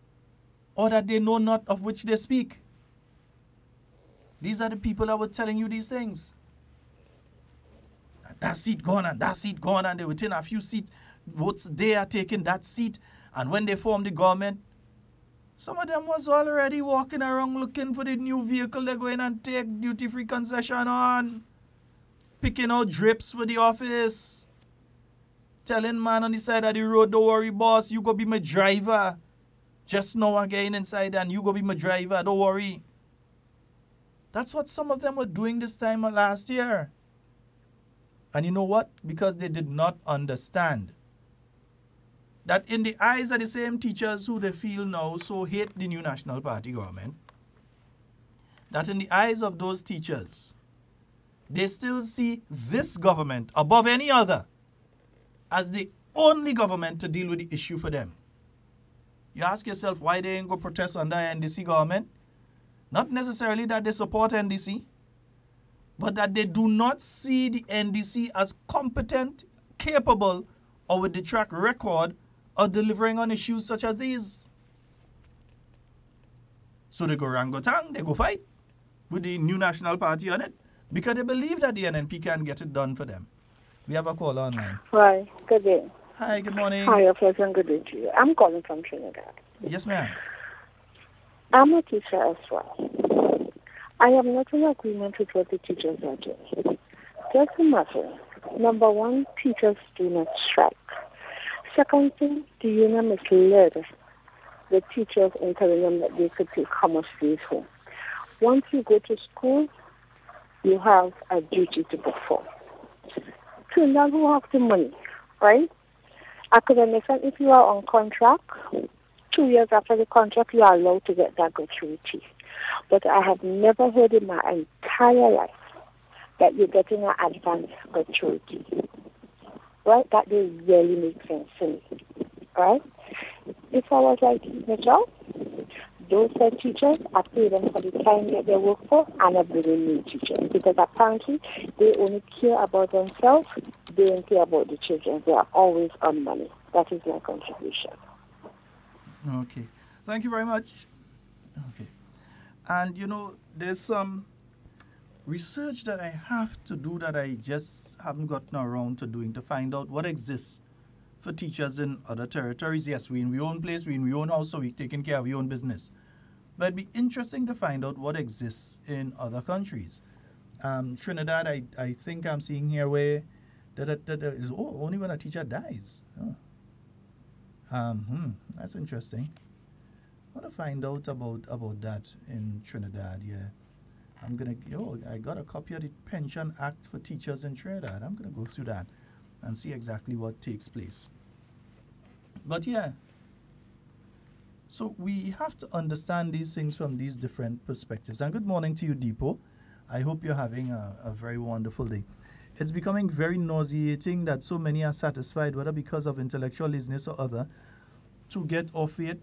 or that they know not of which they speak. These are the people that were telling you these things. That seat gone and that seat gone, and they within a few votes they are taking that seat. And when they formed the government, some of them was already walking around looking for the new vehicle they're going and take duty-free concession on. Picking out drips for the office. Telling man on the side of the road, don't worry boss, you go be my driver. Just now again inside and you go be my driver, don't worry. That's what some of them were doing this time last year. And you know what? Because they did not understand that in the eyes of the same teachers who they feel now so hate the new National Party government, that in the eyes of those teachers, they still see this government above any other as the only government to deal with the issue for them. You ask yourself why they ain't go protest under NDC government. Not necessarily that they support NDC, but that they do not see the NDC as competent, capable, or with the track record of delivering on issues such as these. So they go rangotang, they go fight with the new National Party on it because they believe that the NNP can get it done for them. We have a caller online. Hi, good day. Hi, good morning. Hi, a pleasant good day to you. I'm calling from Trinidad. Yes, ma'am. I'm a teacher as well. I am not in agreement with what the teachers are doing. Just a matter. Number one, teachers do not strike. Second thing, the union misled the teachers in telling them that they could take how much days home. Once you go to school, you have a duty to perform. Trinidad who have the money, right? I could understand if you are on contract, 2 years after the contract, you are allowed to get that gratuity. But I have never heard in my entire life that you're getting an advance gratuity. Right? That does really make sense to me. Right? If I was like Mitchell, those said teachers, I pay them for the time that they work for, and I bring in new teachers. Because apparently, they only care about themselves, they don't care about the children. They are always on money. That is my contribution. Okay. Thank you very much. Okay. And, you know, there's some research that I have to do that I just haven't gotten around to doing to find out what exists for teachers in other territories. Yes, we're in our own place, we're in our own house, so we're taking care of our own business. But it'd be interesting to find out what exists in other countries. Trinidad, I think I'm seeing here where that is only when a teacher dies. Oh. That's interesting. I want to find out about that in Trinidad. Yeah, I'm gonna. I got a copy of the Pension Act for teachers in Trinidad. I'm gonna go through that and see exactly what takes place. But yeah, so we have to understand these things from these different perspectives. And good morning to you, Deepo. I hope you're having a very wonderful day. It's becoming very nauseating that so many are satisfied, whether because of intellectual laziness or other, to get off it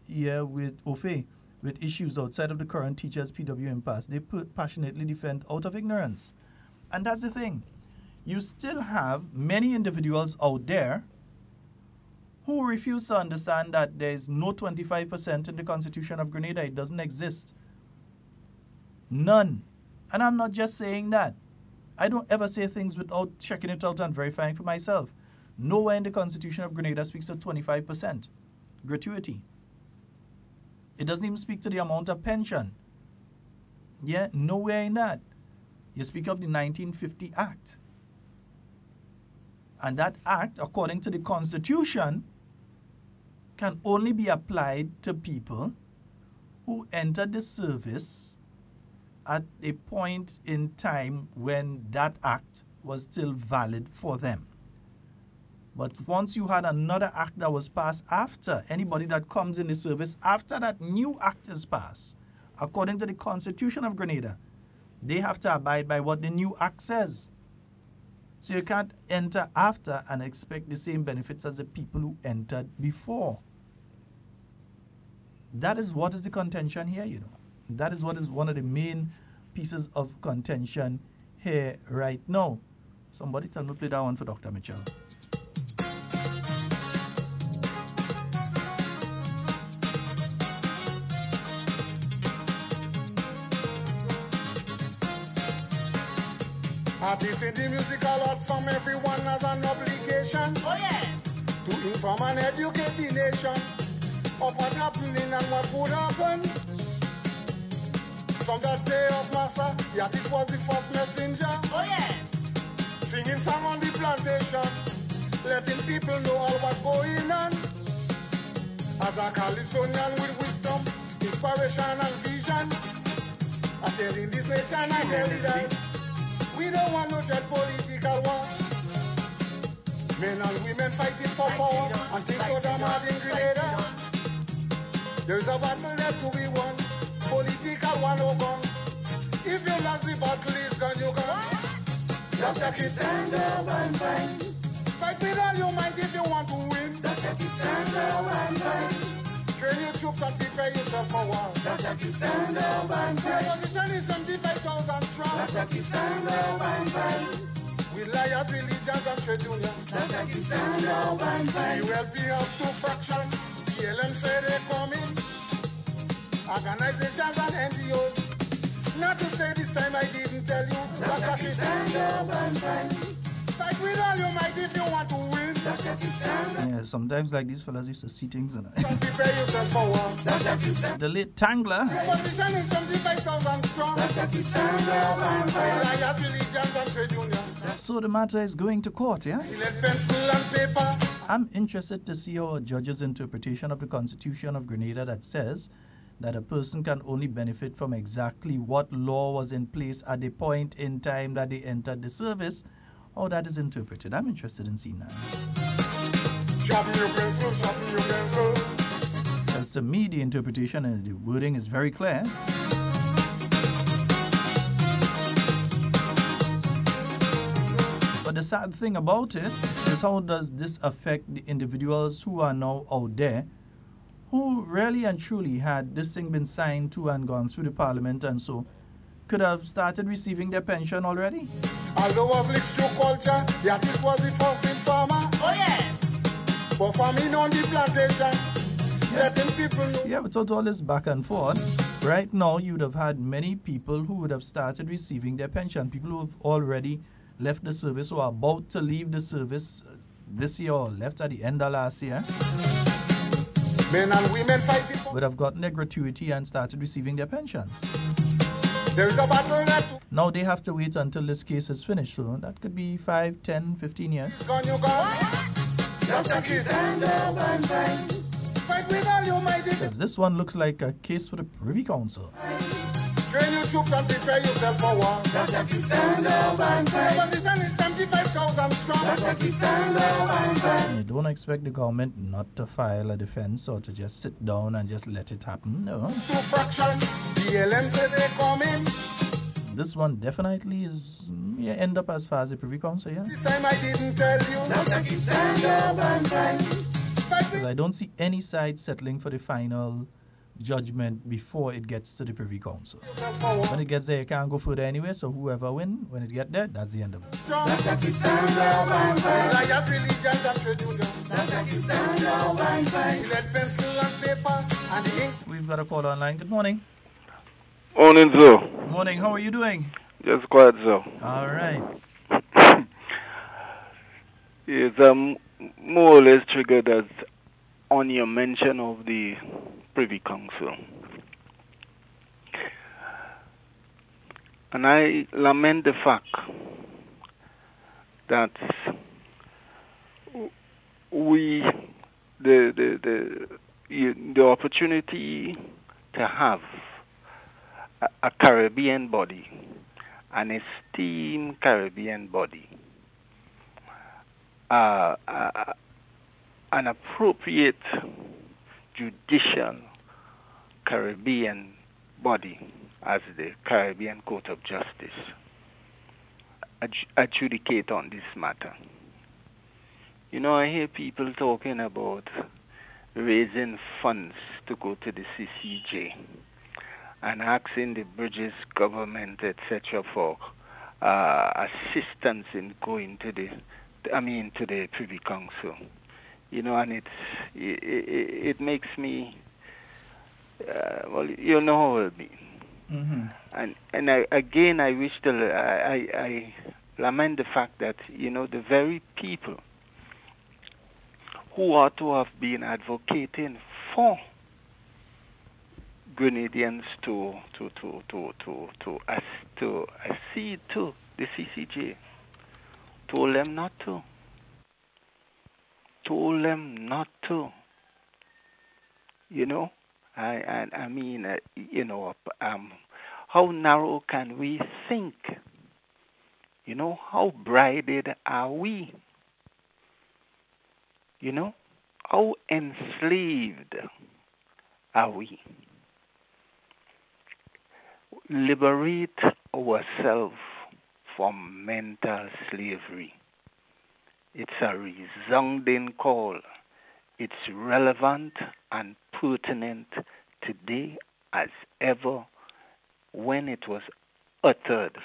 with issues outside of the current teachers' PW impasse. They passionately defend out of ignorance. And that's the thing. You still have many individuals out there who refuse to understand that there is no 25% in the Constitution of Grenada. It doesn't exist. None. And I'm not just saying that. I don't ever say things without checking it out and verifying for myself. Nowhere in the Constitution of Grenada speaks of 25% gratuity. It doesn't even speak to the amount of pension. Yeah, nowhere in that. You speak of the 1950 Act. And that act, according to the Constitution, can only be applied to people who entered the service at a point in time when that act was still valid for them. But once you had another act that was passed after, anybody that comes in the service after that new act is passed, according to the Constitution of Grenada, they have to abide by what the new act says. So you can't enter after and expect the same benefits as the people who entered before. That is what is the contention here, you know. That is what is one of the main pieces of contention here right now. Somebody tell me play that one for Dr. Mitchell. Artists in the musical art from everyone has an obligation. Oh yes. To inform and educate the nation of what happening and what would happen. From that day of Massa, the artist was the first messenger. Oh yes. Singing song on the plantation, letting people know all what's going on. As a calypsonian with wisdom, inspiration and vision, I tell in this nation, I tell it that we don't want no dread political war. Men and women fighting for power and things so damn hard in Grenada. There's a battle there to be won. Political one or gone. If you lost the battle, it's gone, you gone. Dr. Kid, stand up and fight. Fight with all your might if you want to win. Dr. Kid, stand up and fight. Train your troops and prepare yourself for war. Dr. Kid, stand up and fight. Your position is 75,000 strong. Dr. Kid, stand up and fight. With liars, religions, and trade unions. Dr. Kid, stand up and fight. The wealthy have two factions. The LM say they're coming. Organizations and NGOs. Not to say this time I didn't tell you. Dr. Kid, stand up and fight. Fight with all your might if you want to win. Dr. Kid, stand up. Yeah, sometimes like these fellas used to see things and Prepare yourself for war. Dr. Kid, stand up. the late Tangler. Your position is 75,000 strong. Dr. Kid, stand up and fight. Liars, religions, and trade unions. So the matter is going to court, yeah? Let pencil and paper. I'm interested to see how a judge's interpretation of the Constitution of Grenada that says that a person can only benefit from exactly what law was in place at the point in time that they entered the service, how that is interpreted. I'm interested in seeing that. Sharpen your pencil, sharpen your pencil. Because to me, the interpretation and the wording is very clear. But the sad thing about it is how does this affect the individuals who are now out there who really and truly, had this thing been signed to and gone through the parliament and so, could have started receiving their pension already? Although was mixed through culture, the artist was the first informer. Oh yes. For farming on the plantation, letting people know. Yeah, without all this back and forth, right now you would have had many people who would have started receiving their pension. People who have already left the service or are about to leave the service this year or left at the end of last year. Men and women fighting for would have gotten their gratuity and started receiving their pensions. There is a battle there. Now they have to wait until this case is finished. So that could be 5, 10, 15 years. Gone, you gone. Dr. Keith stand up and fight. Fight with all your might. Because this one looks like a case for the Privy Council. Train your troops and prepare yourself for war. Dr. Keith stand up and fight. Opposition is 75,000 strong. Dr. Keith stand up and fight. You don't expect the government not to file a defense or to just sit down and just let it happen. No. To fraction, the LM said they come in. This one definitely is end up as far as the Privy Council, yeah? This time I didn't tell you. Dr. Keith stand up and fight. Because I don't see any side settling for the final judgment before it gets to the Privy Council. When it gets there, it can't go further anyway, so whoever wins, when it gets there, that's the end of it. We've got a call online. Good morning. Morning, sir. Morning, how are you doing? Just quiet, sir. All right. It's more or less triggered as on your mention of the Privy Council. And I lament the fact that the opportunity to have a Caribbean body, an esteemed Caribbean body, an appropriate judicial Caribbean body as the Caribbean Court of Justice adjudicate on this matter. You know, I hear people talking about raising funds to go to the CCJ and asking the British government, etc., for assistance in going to the Privy Council. You know, and it makes me, well, you know how it be. Mm-hmm. And I wish to, I lament the fact that, you know, the very people who ought to have been advocating for Grenadians to accede to the CCJ told them not to. You know, I mean, how narrow can we think? You know, how brided are we? You know, how enslaved are we? Liberate ourselves from mental slavery. It's a resounding call. It's relevant and pertinent today as ever when it was uttered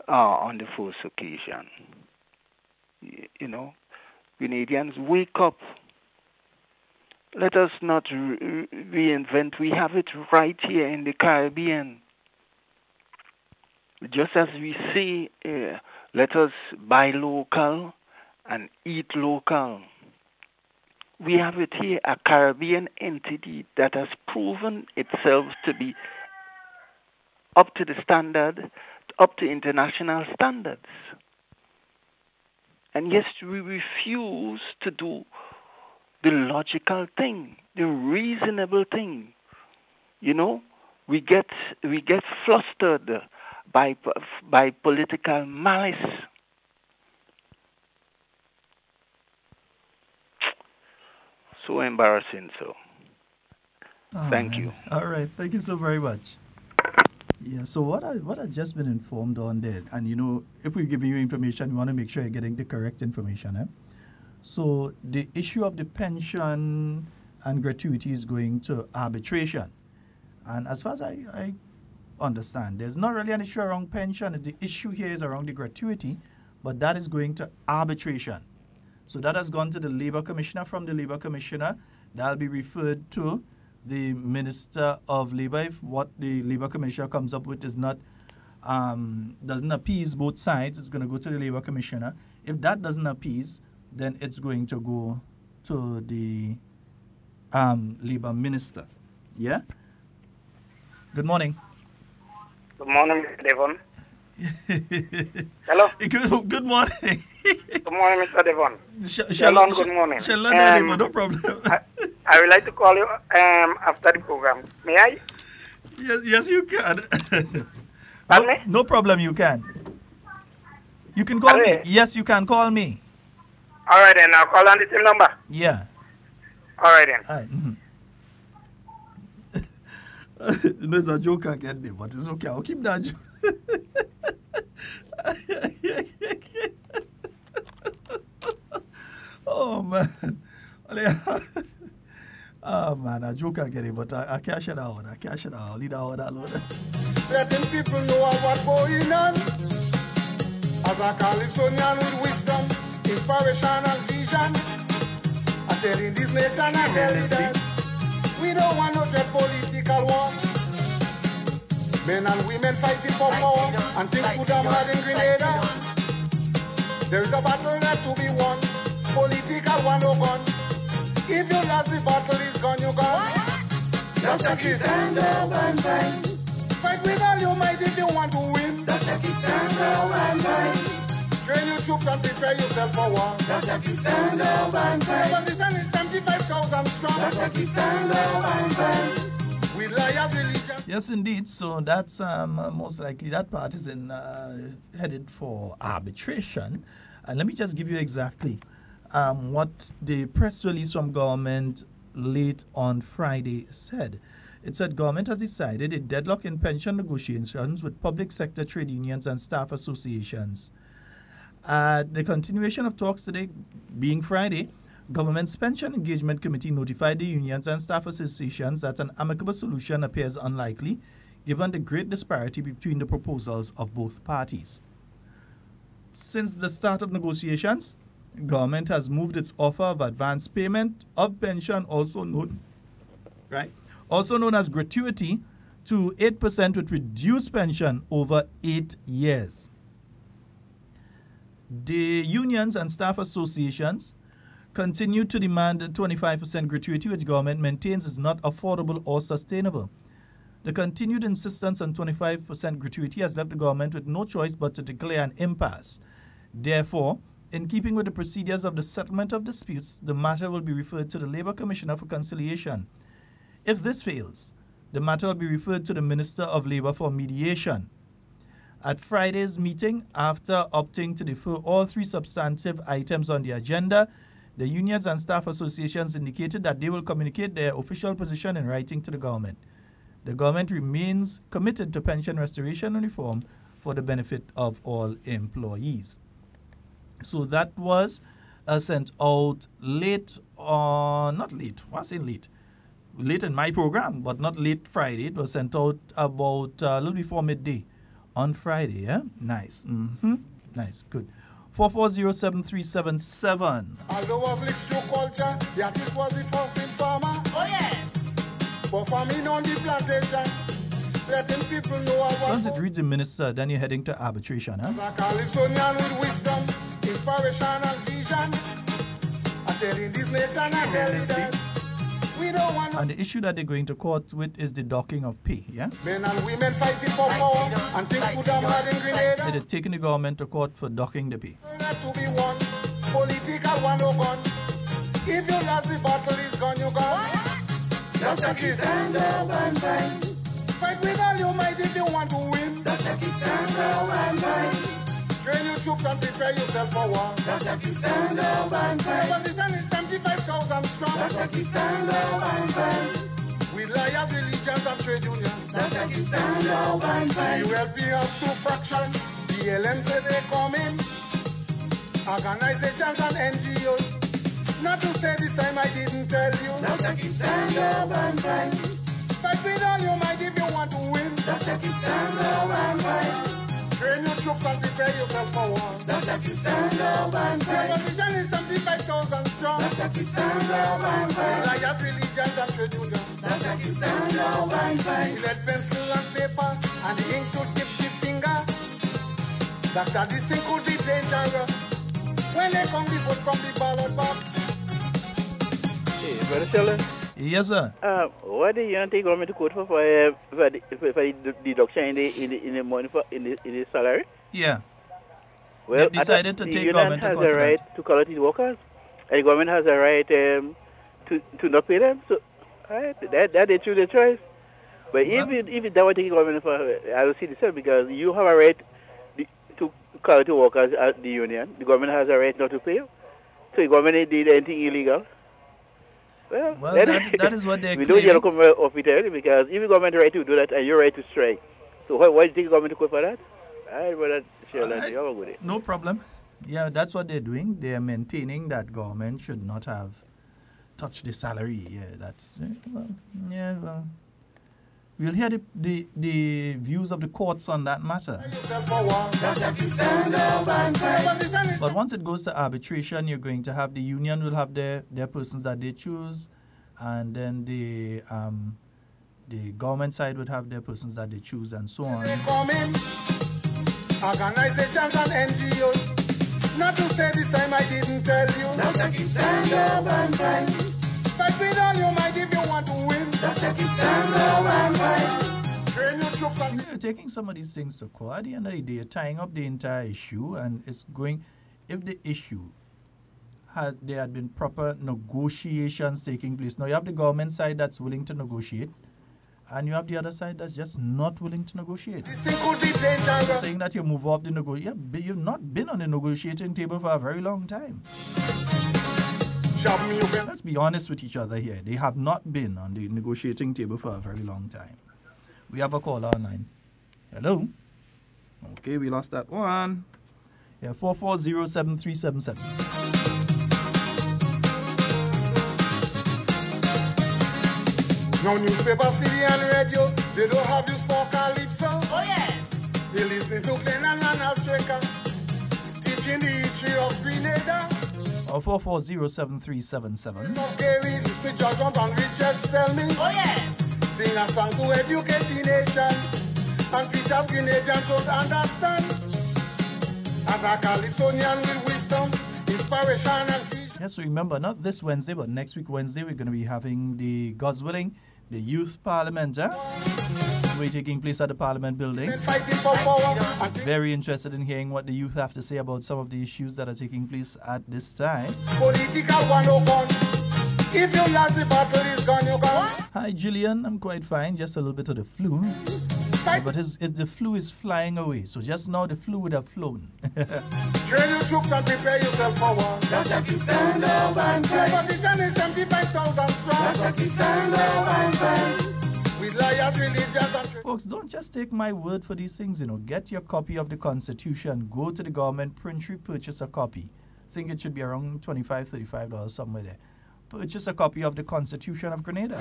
on the first occasion. You know, Grenadians, wake up. Let us not reinvent. We have it right here in the Caribbean. Just as we say, let us buy local and eat local. We have it here, a Caribbean entity that has proven itself to be up to the standard, up to international standards. And yes, we refuse to do the logical thing, the reasonable thing. You know, we get flustered by political malice. So embarrassing, so. Thank you. All right, thank you so very much. Yeah, so what I've just been informed on there, and you know, if we're giving you information, we want to make sure you're getting the correct information. So the issue of the pension and gratuity is going to arbitration. And as far as I understand, there's not really an issue around pension. The issue here is around the gratuity, but that is going to arbitration. So that has gone to the Labour Commissioner. From the Labour Commissioner, that'll be referred to the Minister of Labour. If what the Labour Commissioner comes up with is not doesn't appease both sides, it's going to go to the Labour Commissioner. If that doesn't appease, then it's going to go to the Labour Minister. Yeah? Good morning. Good morning, Mr. Devon. Hello. Good morning. Good morning, Mr. Devon. Sheldon, good morning. Sheldon, no problem. I would like to call you after the program. May I? Yes, you can. Pardon me? No problem, you can. You can call me. Yes, you can call me. All right, then. I'll call on the same number. Yeah. All right, then. All right. No, it's a joke again, but it's okay. I'll keep that joke. Oh, man. Oh, man, a joke again, but I can't shut out. I can't shut out. I'll leave that out alone. Letting people know what's going on. As a Calypsonian with wisdom, inspiration and vision. I'm telling this nation and telling them, we don't want no political war. Men and women fighting for power, and things could have had in Grenada. There is a battle that to be won, political one no gun. If you lost the battle, is gone, you gone. Dr. Key, stand up and fight. Fight with all your might if you want to win. Dr. Key, stand up and fight. Train your troops and prepare yourself for war. Dr. Key, stand up and fight. The position is 75,000 strong. Dr. Key, stand up and fight. With liars, religion. Yes, indeed. So that's most likely that part is headed for arbitration. And let me just give you exactly what the press release from government late on Friday said. It said government has decided a deadlock in pension negotiations with public sector trade unions and staff associations. The continuation of talks today being Friday, Government's Pension Engagement Committee notified the unions and staff associations that an amicable solution appears unlikely, given the great disparity between the proposals of both parties. Since the start of negotiations, government has moved its offer of advance payment of pension, also known as gratuity, to 8% with reduced pension over 8 years. The unions and staff associations continue to demand a 25% gratuity, which government maintains is not affordable or sustainable. The continued insistence on 25% gratuity has left the government with no choice but to declare an impasse. Therefore, in keeping with the procedures of the settlement of disputes, the matter will be referred to the Labour Commissioner for Conciliation. If this fails, the matter will be referred to the Minister of Labour for mediation. At Friday's meeting, after opting to defer all three substantive items on the agenda, the unions and staff associations indicated that they will communicate their official position in writing to the government. The government remains committed to pension restoration and reform for the benefit of all employees. So that was sent out late in my program, but not late Friday. It was sent out about a little before midday on Friday. Yeah? Nice. Nice. Good. 4407377. Although of Licks true culture, the artist was the first informer. Oh yes. But farming on the plantation, letting people know about. Once it reads the minister, then you're heading to arbitration, huh? Calypsonian with wisdom, inspiration and vision. I'm telling this nation and telling them, we don't want. And the issue that they're going to court with is the docking of pay, yeah? Men and women fighting for power, and things could have had in Grenada. They're taking the government to court for docking the pay. To be won, political one no gun. If you lost the battle, is gone, you gone. Dr. Key, stand up and fight. Fight with all your might if you want to win. Dr. Key, stand up and fight. Train your troops and prepare yourself for war. Dr. Key, stand up and fight. The position is 75,000 strong. Dr. Key, stand up and fight. With liars, religions and trade unions. Dr. Key, stand up and fight. The ULP has two fractions. The LM say they come in. Organizations and NGOs. Not to say this time I didn't tell you. Dr. Key, stand up and fight. Fight with all your might if you want to win. Dr. Key, stand up and fight. Train your troops and prepare yourself for war. Dr. Key, stand up and fight. The position is 75,000 strong. Dr. Key, stand up and fight. Liars, religions and trade unions. Dr. Key, stand up and fight. The lead pencil and paper and the ink to tip the finger. Doctor, this thing could be dangerous. When they come the vote from the ballot box. Hey, Brother Sheldon. Yes, sir. What do you think government to quote for the deduction in the money for in the salary? Yeah. Well, they decided to the take union government to has court a for right that. to call out the workers, and the government has a right to not pay them. So that they choose their choice. But if that was taking government for, I will see the same because you have a right to call out the workers at the union. The government has a right not to pay you. So the government did anything illegal. Well, that is what they're we claiming. don't have to come off it early because if the government right to do that and you're right to strike, so why do you think the government to go for that? All right, brother Sheldon, you have a good day. No problem. Yeah, that's what they're doing. They're maintaining that government should not have touched the salary. Yeah, that's well. We'll hear the views of the courts on that matter. But once it goes to arbitration, you're going to have the union will have their persons that they choose, and then the government side would have their persons that they choose, and so on. Organizations and NGOs. Not to say this time I didn't tell you. Dr. Keep stand up and fight. Fight with all you might if you want to win. Dr. Keep stand up and fight. Train your troops and... You're taking some of these things to court. At the end of the day, you're tying up the entire issue, and it's going... If the issue there had been proper negotiations taking place. Now, you have the government side that's willing to negotiate, and you have the other side that's just not willing to negotiate. Saying that you move off the negotiation. You've not been on the negotiating table for a very long time. Let's be honest with each other here. They have not been on the negotiating table for a very long time. We have a caller online. Hello? Okay, we lost that one. Yeah, 4407377. No newspapers, TV and radio, they don't have use for calypso. Oh yes. They listening to Glen and Africa, teaching the history of Grenada. 4407377. Of Gary, Smith, Johnson, and Richards tell me. Oh yes. Sing a song to educate the nation, and Peter's Grenadians don't understand. As a calypsonian with wisdom, inspiration and vision. Yes, so remember, not this Wednesday, but next week Wednesday, we're going to be having the, God's willing, the Youth Parliament. We're taking place at the Parliament building. Very interested in hearing what the youth have to say about some of the issues that are taking place at this time. Political 101. If you lost the battle, it's gone, you're gone. Hi, Julian. I'm quite fine. Just a little bit of the flu. But the flu is flying away. So just now the flu would have flown. Train your troops and prepare yourself for war. Dr. Keep stand up and fight. Position is 75,000 strong. Dr. Keep stand up and fight. With liars, religions and... Folks, don't just take my word for these things, Get your copy of the Constitution. Go to the government printry, purchase a copy. I think it should be around $25, $35 somewhere there. Purchase a copy of the Constitution of Grenada.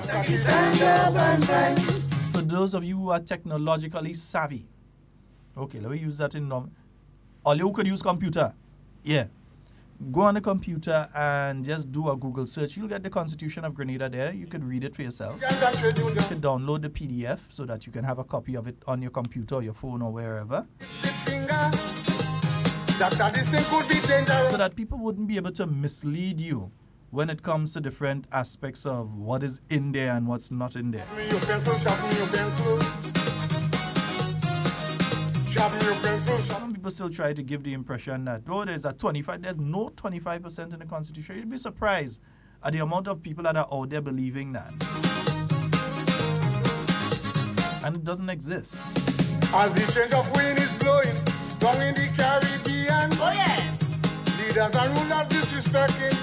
For those of you who are technologically savvy. Okay, let me use that in normal. Or you could use computer. Yeah. Go on the computer and just do a Google search. You'll get the Constitution of Grenada there. You can read it for yourself. You can download the PDF so that you can have a copy of it on your computer or your phone or wherever. So that people wouldn't be able to mislead you when it comes to different aspects of what is in there and what's not in there. Some people still try to give the impression that, there's no 25% in the Constitution. You'd be surprised at the amount of people that are out there believing that. And it doesn't exist. As the change of wind is blowing, down in the Caribbean. Oh yes. Leaders and rulers disrespecting.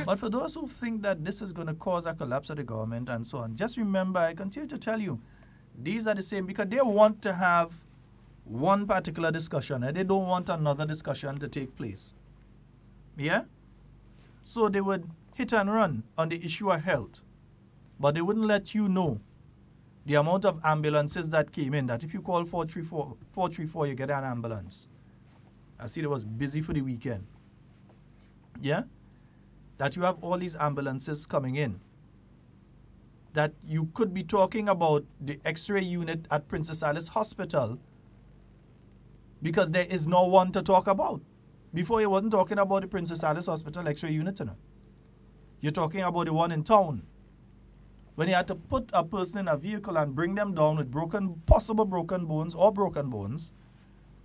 But for those who think that this is going to cause a collapse of the government and so on, just remember, I continue to tell you, these are the same because they want to have one particular discussion and they don't want another discussion to take place. Yeah? So they would hit and run on the issue of health, but they wouldn't let you know the amount of ambulances that came in, that if you call 434, you get an ambulance. I see they was busy for the weekend. Yeah? That you have all these ambulances coming in, that you could be talking about the X-ray unit at Princess Alice Hospital because there is no one to talk about. Before you wasn't talking about the Princess Alice Hospital X-ray unit, You're talking about the one in town when you had to put a person in a vehicle and bring them down with possible broken bones or broken bones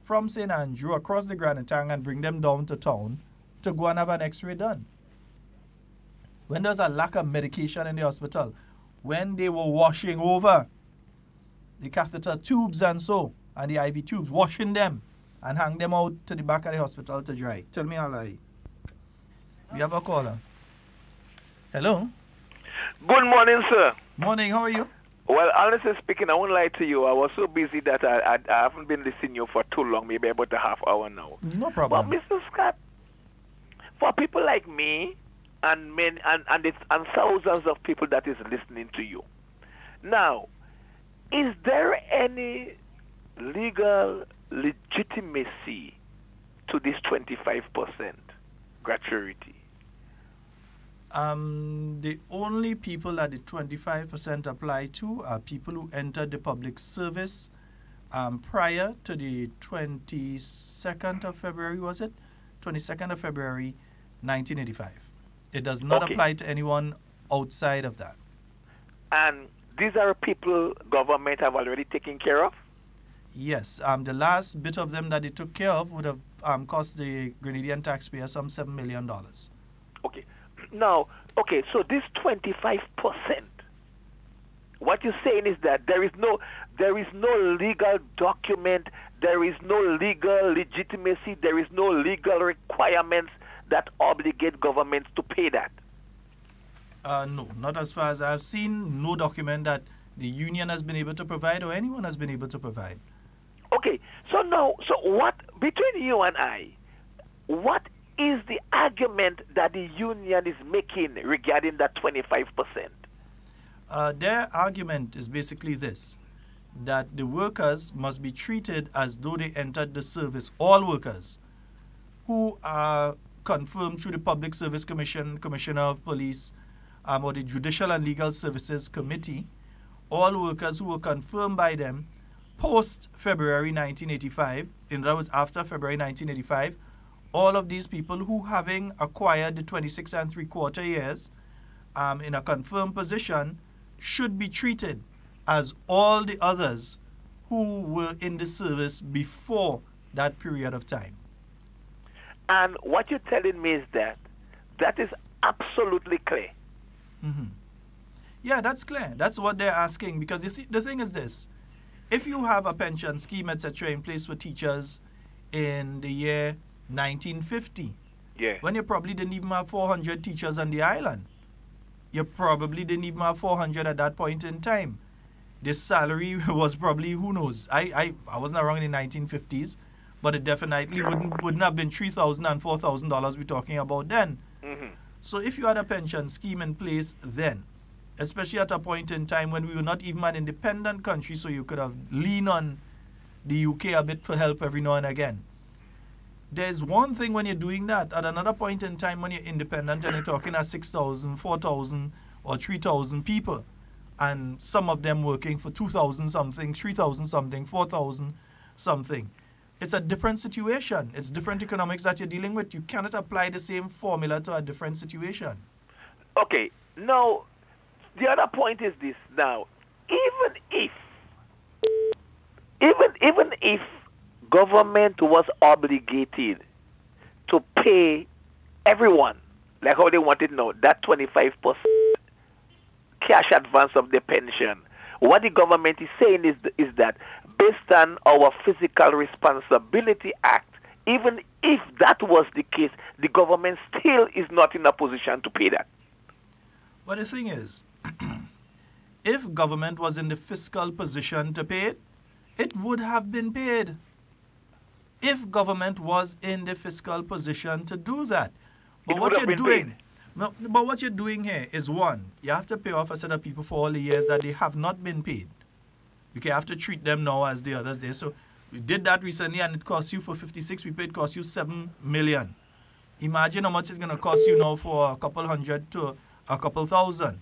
from St. Andrew across the Granite Tank and bring them down to town to go and have an x-ray done. When there's a lack of medication in the hospital, when they were washing over the catheter tubes and the IV tubes, washing them and hang them out to the back of the hospital to dry. Tell me how lie. We have a caller. Hello? Good morning, sir. Morning, how are you? Well, honestly speaking, I won't lie to you. I was so busy that I haven't been listening to you for too long, maybe about a half hour now. No problem. But Mr. Scott, for people like me and thousands of people that is listening to you, now, is there any legal legitimacy to this 25% gratuity? The only people that the 25% apply to are people who entered the public service prior to the 22nd of February, was it? 22nd of February, 1985. It does not apply to anyone outside of that. And these are people government have already taken care of? Yes. The last bit of them that they took care of would have cost the Grenadian taxpayer some $7 million. Okay. Now, so this 25%, what you're saying is that there is no legal document, there is no legal legitimacy, there is no legal requirements that obligate governments to pay that. No, not as far as I've seen. No document that the union has been able to provide or anyone has been able to provide. Okay, so what, between you and I, what is the argument that the union is making regarding that 25%? Their argument is basically this, that the workers must be treated as though they entered the service. All workers who are confirmed through the Public Service Commission, Commissioner of Police, or the Judicial and Legal Services Committee, all workers who were confirmed by them post-February 1985, in other words, after February 1985, all of these people who, having acquired the 26 3/4 years in a confirmed position, should be treated as all the others who were in the service before that period of time. And what you're telling me is that is absolutely clear. Mm-hmm. Yeah, that's clear. That's what they're asking, because you see, the thing is this. If you have a pension scheme, etc., in place for teachers in the year 1950, when you probably didn't even have 400 teachers on the island, you probably didn't even have 400 at that point in time. The salary was probably, who knows, I wasn't around in the 1950s, but it definitely wouldn't have been $3,000 and $4,000 we're talking about then. Mm-hmm. So if you had a pension scheme in place then, especially at a point in time when we were not even an independent country, so you could have leaned on the UK a bit for help every now and again. There's one thing when you're doing that. At another point in time when you're independent and you're talking at 6,000, 4,000 or 3,000 people, and some of them working for 2,000 something, 3,000 something, 4,000 something. It's a different situation. It's different economics that you're dealing with. You cannot apply the same formula to a different situation. Okay, now, the other point is this now. Even if government was obligated to pay everyone, like how they want it now, that 25% cash advance of the pension, what the government is saying is that based on our Physical Responsibility Act, even if that was the case, the government still is not in a position to pay that. But the thing is, if government was in the fiscal position to pay it, it would have been paid. If government was in the fiscal position to do that. But what you're doing, but what you're doing here is, one, you have to pay off a set of people for all the years that they have not been paid. You have to treat them now as the others there. So we did that recently and it cost you for 56, we paid, cost you 7 million. Imagine how much it's going to cost you now for a couple hundred to a couple thousand.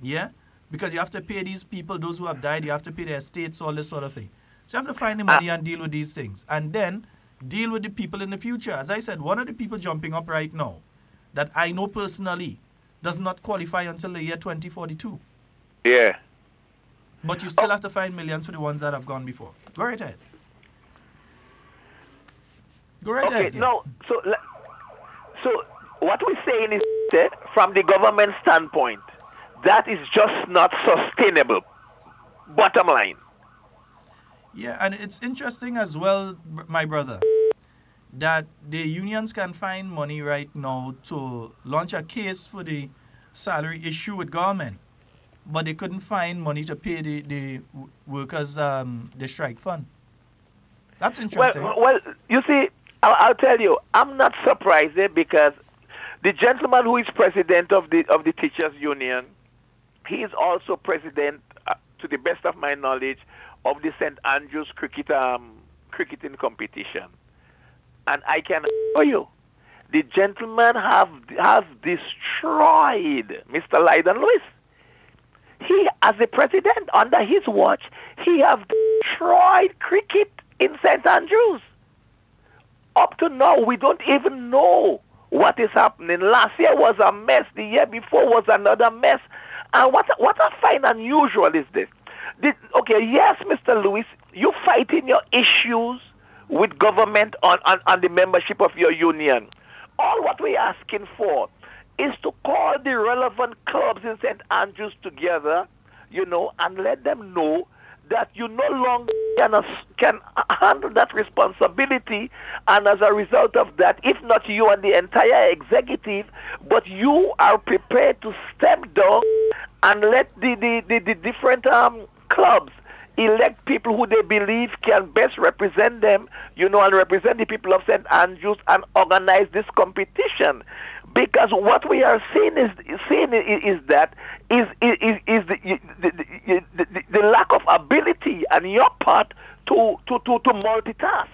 Yeah? Because you have to pay these people, those who have died, you have to pay their estates, all this sort of thing. So you have to find the money and deal with these things. And then deal with the people in the future. As I said, one of the people jumping up right now that I know personally does not qualify until the year 2042. Yeah. But you still have to find millions for the ones that have gone before. Go right ahead. Go right ahead. Yeah. No, so what we're saying is that from the government standpoint, that is just not sustainable. Bottom line. Yeah, and it's interesting as well, my brother, that the unions can find money right now to launch a case for the salary issue with government, but they couldn't find money to pay the workers the strike fund. That's interesting. Well, you see, I'll tell you, I'm not surprised because the gentleman who is president of the teachers union, he is also president, to the best of my knowledge, of the St. Andrews cricketing competition. And I can assure you, the gentleman has destroyed Mr. Lyden Lewis. He, as the president, under his watch, he has destroyed cricket in St. Andrews. Up to now, we don't even know what is happening. Last year was a mess. The year before was another mess. And what I find unusual is this. Okay, yes, Mr. Lewis, you fighting your issues with government on the membership of your union. All what we're asking for is to call the relevant clubs in St. Andrews together, and let them know that you no longer can handle that responsibility, and as a result of that, if not you and the entire executive, but you are prepared to step down and let the different clubs elect people who they believe can best represent them, and represent the people of St. Andrews and organize this competition. Because what we are seeing is the lack of ability on your part to multitask.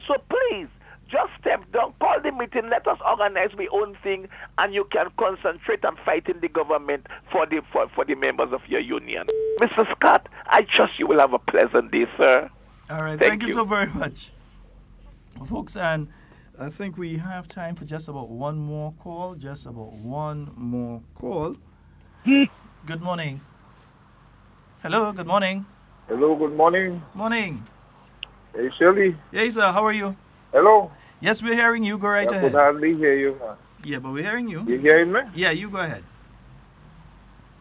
So please, just step down, call the meeting, let us organize my own thing, and you can concentrate on fighting the government for the members of your union. Mr. Scott, I trust you will have a pleasant day, sir. All right, thank you so very much. Folks, and I think we have time for just about one more call. Good morning. Hello, good morning. Hello, good morning. Morning. Hey, Shirley. Hey, sir, how are you? Hello. Yes, we're hearing you. Go right ahead. I could hardly hear you, man. Yeah, but we're hearing you. You hearing me? Yeah, you go ahead.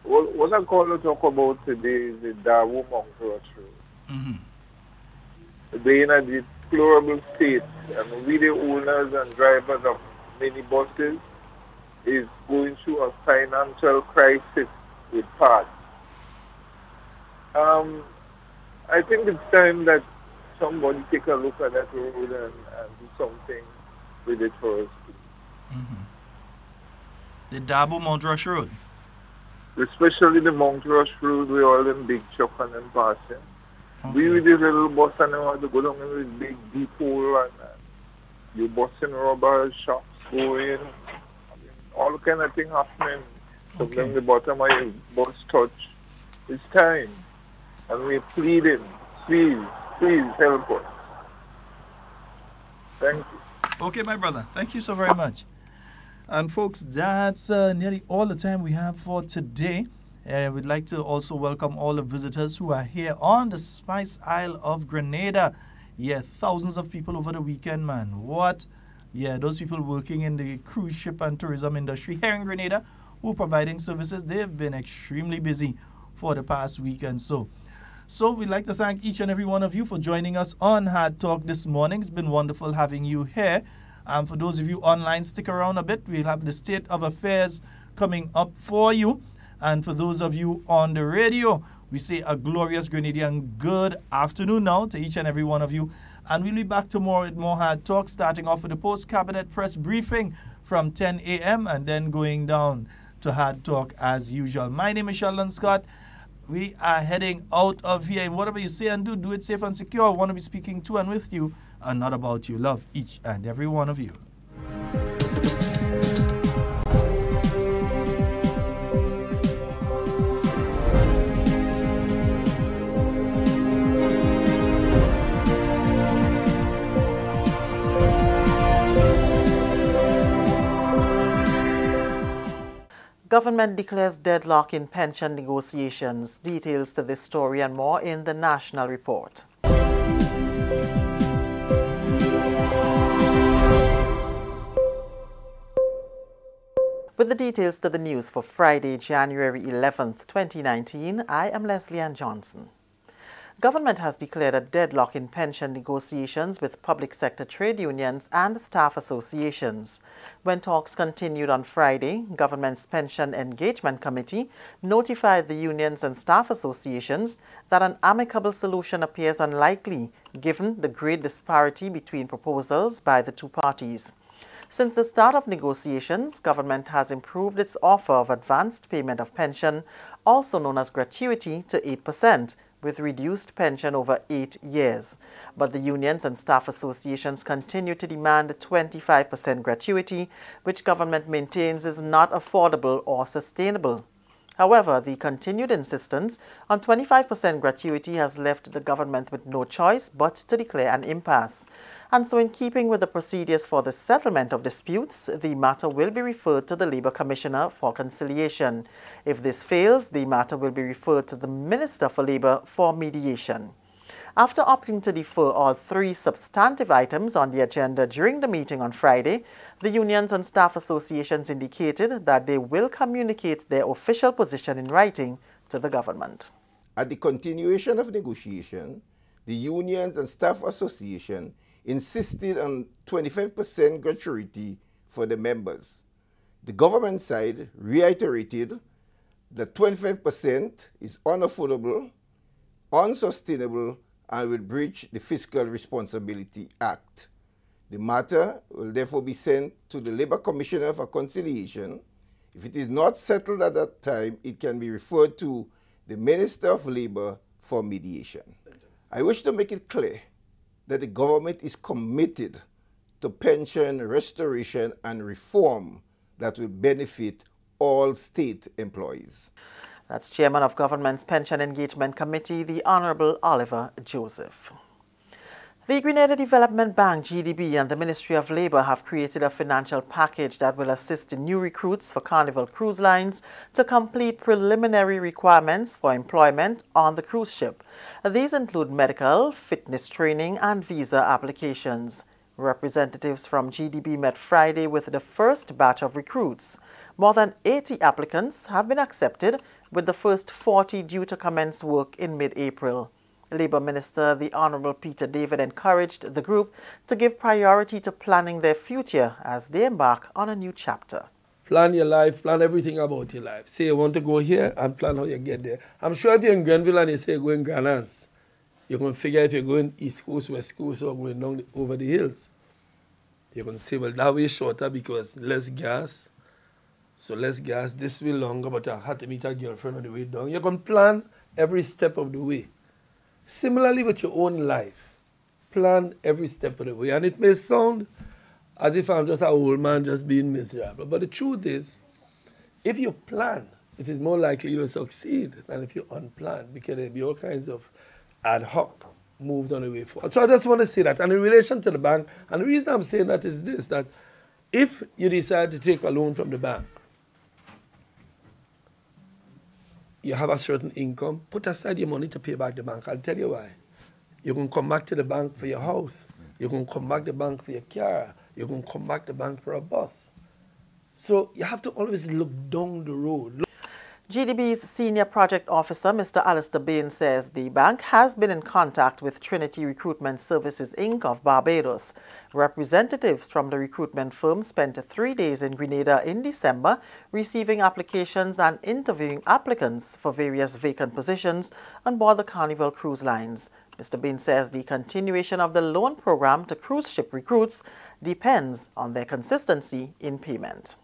What I'm calling to talk about today is the Darwo Mount Rush Road. Mm-hmm. They're in a deplorable state, and we, the owners and drivers of many buses, is going through a financial crisis with parts. I think it's time that somebody take a look at that road and do something with it for us. Mm-hmm. The Darwo Mount Rush Road? Especially the Mount Rush Road where all them big truck and them passing. Okay. We with this little bus and them have to go down in this big deep hole and you busting rubber, shops going, all kind of thing happening. Sometimes the bottom of your bus touch. It's time. And we're pleading, please help us. Thank you. Okay, my brother. Thank you so very much. And folks, that's nearly all the time we have for today. We'd like to also welcome all the visitors who are here on the Spice Isle of Grenada. Yeah, thousands of people over the weekend, man. What? Yeah, those people working in the cruise ship and tourism industry here in Grenada who are providing services, they've been extremely busy for the past weekend. So we'd like to thank each and every one of you for joining us on Hard Talk this morning. It's been wonderful having you here. For those of you online, stick around a bit. We'll have the state of affairs coming up for you. And for those of you on the radio, we say a glorious Grenadian good afternoon now to each and every one of you. And we'll be back tomorrow with more Hard Talk, starting off with the post-cabinet press briefing from 10 a.m. and then going down to Hard Talk as usual. My name is Sheldon Scott. We are heading out of here. And whatever you say and do it safe and secure. I want to be speaking to and with you and not about you. Love each and every one of you. Government declares deadlock in pension negotiations. Details to this story and more in the National Report. With the details to the news for Friday, January 11th, 2019, I am Leslie Ann Johnson. Government has declared a deadlock in pension negotiations with public sector trade unions and staff associations. When talks continued on Friday, government's Pension Engagement Committee notified the unions and staff associations that an amicable solution appears unlikely given the great disparity between proposals by the two parties. Since the start of negotiations, government has improved its offer of advanced payment of pension, also known as gratuity, to 8%, with reduced pension over 8 years. But the unions and staff associations continue to demand a 25% gratuity, which government maintains is not affordable or sustainable. However, the continued insistence on 25% gratuity has left the government with no choice but to declare an impasse. And so in keeping with the procedures for the settlement of disputes, the matter will be referred to the Labour Commissioner for conciliation. If this fails, the matter will be referred to the Minister for Labour for mediation. After opting to defer all three substantive items on the agenda during the meeting on Friday, the unions and staff associations indicated that they will communicate their official position in writing to the government. At the continuation of negotiation, the unions and staff association insisted on 25% gratuity for the members. The government side reiterated that 25% is unaffordable, unsustainable, and will breach the Fiscal Responsibility Act. The matter will therefore be sent to the Labour Commissioner for conciliation. If it is not settled at that time, it can be referred to the Minister of Labour for mediation. I wish to make it clear that the government is committed to pension restoration and reform that will benefit all state employees. That's Chairman of Government's Pension Engagement Committee, the Honourable Oliver Joseph. The Grenada Development Bank, GDB, and the Ministry of Labour have created a financial package that will assist new recruits for Carnival Cruise Lines to complete preliminary requirements for employment on the cruise ship. These include medical, fitness training, and visa applications. Representatives from GDB met Friday with the first batch of recruits. More than 80 applicants have been accepted, with the first 40 due to commence work in mid-April. Labour Minister, the Honourable Peter David, encouraged the group to give priority to planning their future as they embark on a new chapter. Plan your life, plan everything about your life. Say you want to go here and plan how you get there. I'm sure if you're in Grenville and you say you're going Grand Anse, you're going to figure if you're going East Coast, West Coast, or going down over the hills. You're going to say, well, that way is shorter because less gas. So less gas, this way longer, but I had to meet a girlfriend on the way down. You're going to plan every step of the way. Similarly with your own life, plan every step of the way. And it may sound as if I'm just an old man just being miserable. But the truth is, if you plan, it is more likely you'll succeed than if you unplanned, because there'll be all kinds of ad hoc moves on the way forward. So I just want to say that. And in relation to the bank, and the reason I'm saying that is this, that if you decide to take a loan from the bank, you have a certain income, put aside your money to pay back the bank. I'll tell you why. You're going to come back to the bank for your house. You're going to come back to the bank for your car. You're going to come back to the bank for a bus. So you have to always look down the road. GDB's Senior Project Officer, Mr. Alistair Bain, says the bank has been in contact with Trinity Recruitment Services, Inc. of Barbados. Representatives from the recruitment firm spent 3 days in Grenada in December, receiving applications and interviewing applicants for various vacant positions on board the Carnival Cruise Lines. Mr. Bain says the continuation of the loan program to cruise ship recruits depends on their consistency in payment.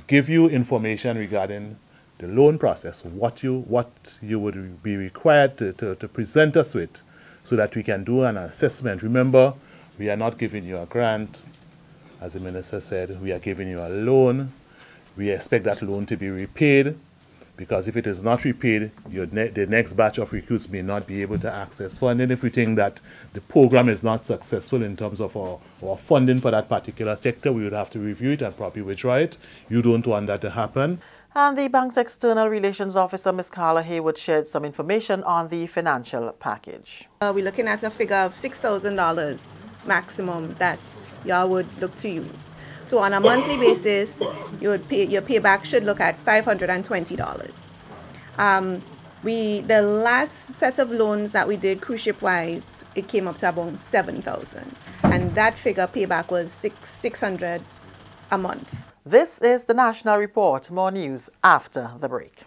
Give you information regarding the loan process, what you would be required to present us with, so that we can do an assessment. Remember, we are not giving you a grant. As the minister said, we are giving you a loan. We expect that loan to be repaid, because if it is not repaid, the next batch of recruits may not be able to access funding. If we think that the program is not successful in terms of our funding for that particular sector, we would have to review it and probably withdraw it. You don't want that to happen. And the bank's External Relations Officer, Ms. Carla Haywood, shared some information on the financial package. We're looking at a figure of $6,000 maximum that y'all would look to use. So on a monthly basis, your payback should look at $520. The last set of loans that we did cruise ship wise, it came up to about $7,000, and that figure payback was $600 a month. This is the National Report. More news after the break.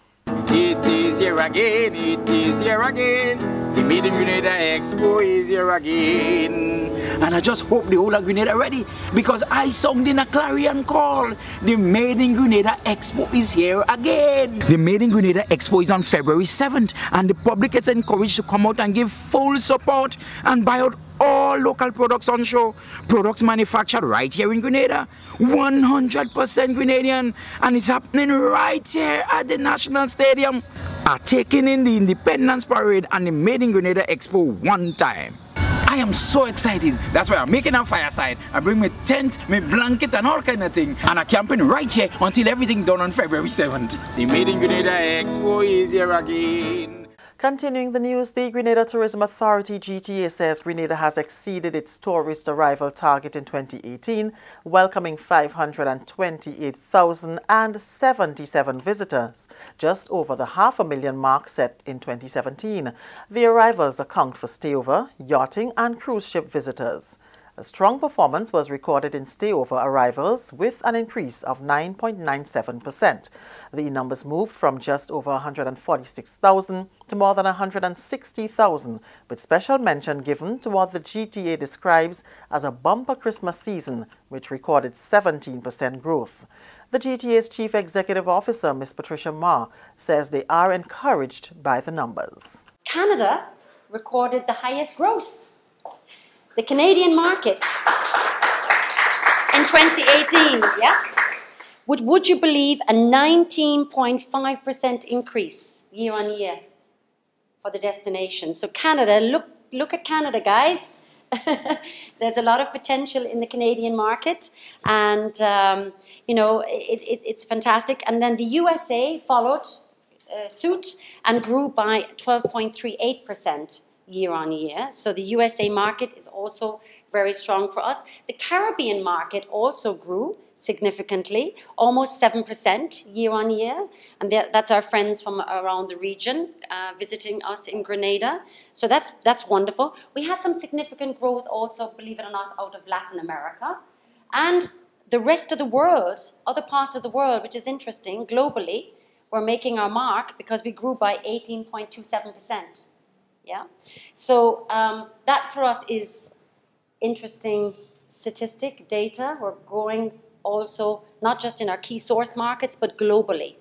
It is here again, it is here again. The Made in Grenada Expo is here again. And I just hope the whole of Grenada ready, because I sung in a clarion call. The Made in Grenada Expo is here again. The Made in Grenada Expo is on February 7th, and the public is encouraged to come out and give full support and buy out all local products on show. Products manufactured right here in Grenada, 100% Grenadian, and it's happening right here at the National Stadium. Are taking in the Independence Parade and the Made in Grenada Expo one time. I am so excited. That's why I'm making a fireside. I bring my tent, my blanket and all kind of thing, and I'm camping right here until everything done on February 7th. The Made in Grenada Expo is here again. Continuing the news, the Grenada Tourism Authority GTA says Grenada has exceeded its tourist arrival target in 2018, welcoming 528,077 visitors, just over the 500,000 mark set in 2017. The arrivals account for stayover, yachting and cruise ship visitors. A strong performance was recorded in stayover arrivals with an increase of 9.97%. The numbers moved from just over 146,000 to more than 160,000, with special mention given to what the GTA describes as a bumper Christmas season, which recorded 17% growth. The GTA's Chief Executive Officer, Ms. Patricia Ma, says they are encouraged by the numbers. Canada recorded the highest growth. The Canadian market in 2018, yeah? Would you believe a 19.5% increase year on year for the destination? So Canada, look at Canada, guys. There's a lot of potential in the Canadian market, and it's fantastic. And then the USA followed suit and grew by 12.38%. year on year. So the USA market is also very strong for us. The Caribbean market also grew significantly, almost 7% year on year. And that's our friends from around the region visiting us in Grenada. So that's wonderful. We had some significant growth also, believe it or not, out of Latin America. And the rest of the world, other parts of the world, which is interesting, globally, we're making our mark because we grew by 18.27%. Yeah, so that for us is interesting statistic data. We're growing also not just in our key source markets, but globally.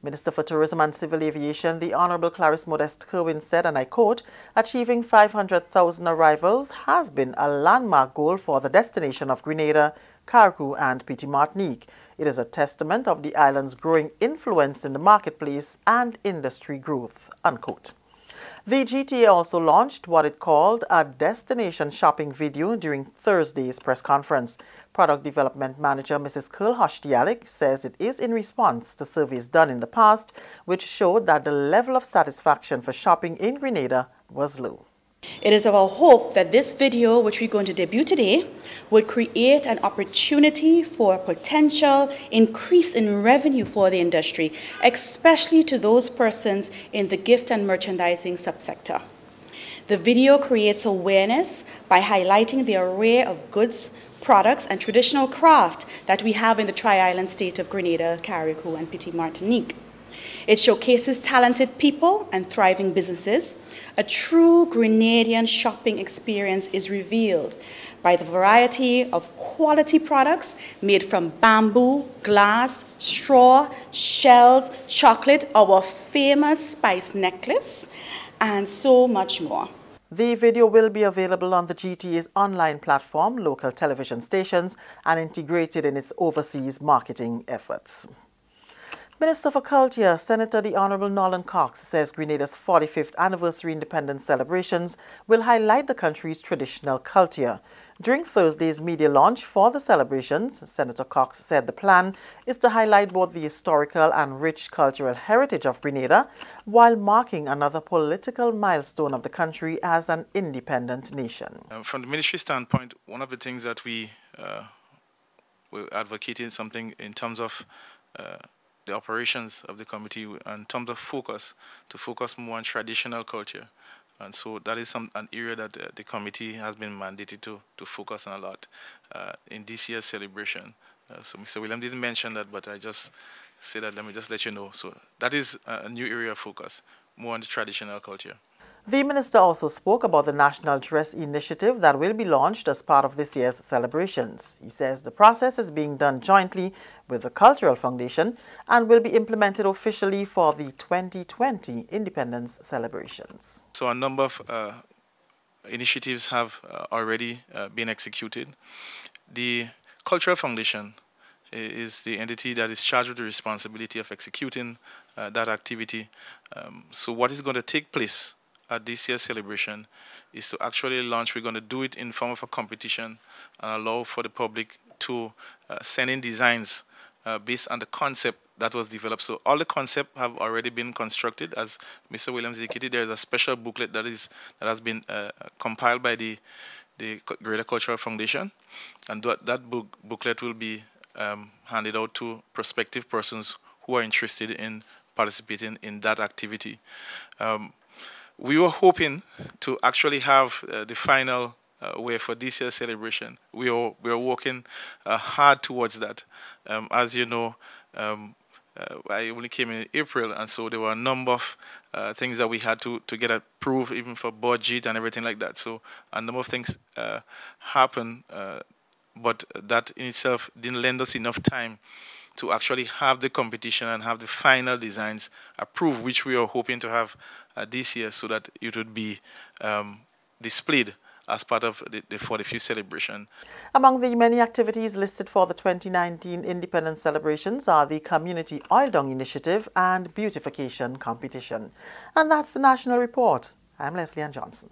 Minister for Tourism and Civil Aviation, the Honourable Clarice Modeste Kerwin said, and I quote, achieving 500,000 arrivals has been a landmark goal for the destination of Grenada, Carriacou and Petit Martinique. It is a testament of the island's growing influence in the marketplace and industry growth, unquote. The GTA also launched what it called a destination shopping video during Thursday's press conference. Product Development Manager Mrs. Curl Hoshtialik says it is in response to surveys done in the past, which showed that the level of satisfaction for shopping in Grenada was low. It is our hope that this video, which we're going to debut today, would create an opportunity for a potential increase in revenue for the industry, especially to those persons in the gift and merchandising subsector. The video creates awareness by highlighting the array of goods, products, and traditional craft that we have in the tri-island state of Grenada, Carriacou, and Petit Martinique. It showcases talented people and thriving businesses. A true Grenadian shopping experience is revealed by the variety of quality products made from bamboo, glass, straw, shells, chocolate, our famous spice necklace, and so much more. The video will be available on the GTA's online platform, local television stations, and integrated in its overseas marketing efforts. Minister for Culture, Senator the Honourable Nolan Cox, says Grenada's 45th anniversary independence celebrations will highlight the country's traditional culture. During Thursday's media launch for the celebrations, Senator Cox said the plan is to highlight both the historical and rich cultural heritage of Grenada while marking another political milestone of the country as an independent nation. From the ministry standpoint, one of the things that we're advocating something in terms of the operations of the committee, in terms of focus, to focus more on traditional culture. And so that is an area that the committee has been mandated to focus on a lot in this year's celebration. So Mr. William didn't mention that, but I just say that, let me just let you know. So that is a new area of focus, more on the traditional culture. The minister also spoke about the National Dress Initiative that will be launched as part of this year's celebrations. He says the process is being done jointly with the Cultural Foundation and will be implemented officially for the 2020 Independence celebrations. So a number of initiatives have already been executed. The Cultural Foundation is the entity that is charged with the responsibility of executing that activity. So what is going to take place at this year's celebration is to actually launch. We're going to do it in form of a competition and allow for the public to send in designs based on the concept that was developed. So all the concepts have already been constructed. As Mr. Williams indicated, there is a special booklet that has been compiled by the Greater Cultural Foundation, and that booklet will be handed out to prospective persons who are interested in participating in that activity. We were hoping to actually have the final way for this year's celebration. We are working hard towards that. As you know, I only came in April, and so there were a number of things that we had to get approved, even for budget and everything like that. So a number of things happened, but that in itself didn't lend us enough time to actually have the competition and have the final designs approved, which we are hoping to have this year, so that it would be displayed as part of the 45th celebration. Among the many activities listed for the 2019 Independence celebrations are the Community Oil Dung Initiative and Beautification Competition. And that's the National Report. I'm Leslie Ann Johnson.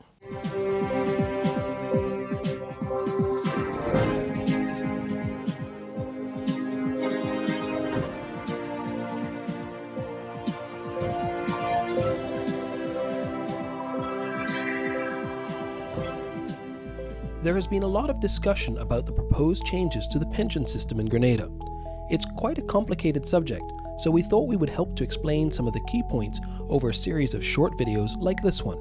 There has been a lot of discussion about the proposed changes to the pension system in Grenada. It's quite a complicated subject, so we thought we would help to explain some of the key points over a series of short videos like this one.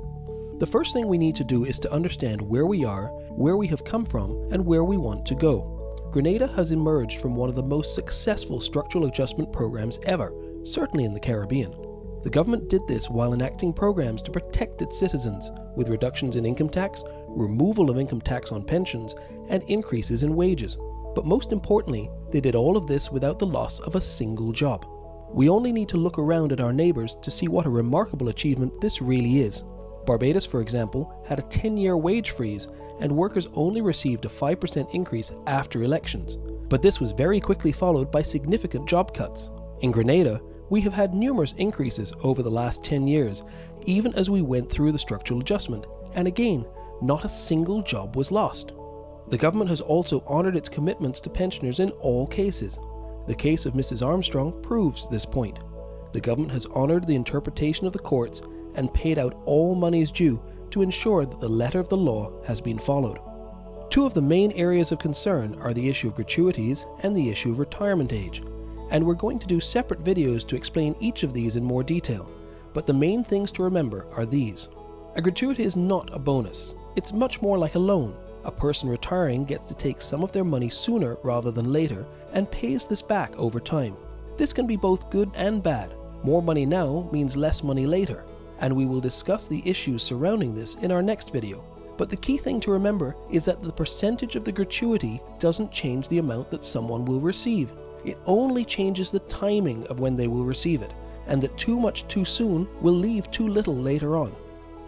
The first thing we need to do is to understand where we are, where we have come from, and where we want to go. Grenada has emerged from one of the most successful structural adjustment programs ever, certainly in the Caribbean. The government did this while enacting programs to protect its citizens, with reductions in income tax, removal of income tax on pensions, and increases in wages. But most importantly, they did all of this without the loss of a single job. We only need to look around at our neighbours to see what a remarkable achievement this really is. Barbados, for example, had a 10-year wage freeze, and workers only received a 5% increase after elections. But this was very quickly followed by significant job cuts. In Grenada, we have had numerous increases over the last 10 years, even as we went through the structural adjustment, and again, not a single job was lost. The government has also honoured its commitments to pensioners in all cases. The case of Mrs. Armstrong proves this point. The government has honoured the interpretation of the courts and paid out all monies due to ensure that the letter of the law has been followed. Two of the main areas of concern are the issue of gratuities and the issue of retirement age, and we're going to do separate videos to explain each of these in more detail, but the main things to remember are these. A gratuity is not a bonus. It's much more like a loan. A person retiring gets to take some of their money sooner rather than later and pays this back over time. This can be both good and bad. More money now means less money later, and we will discuss the issues surrounding this in our next video. But the key thing to remember is that the percentage of the gratuity doesn't change the amount that someone will receive. It only changes the timing of when they will receive it, and that too much too soon will leave too little later on.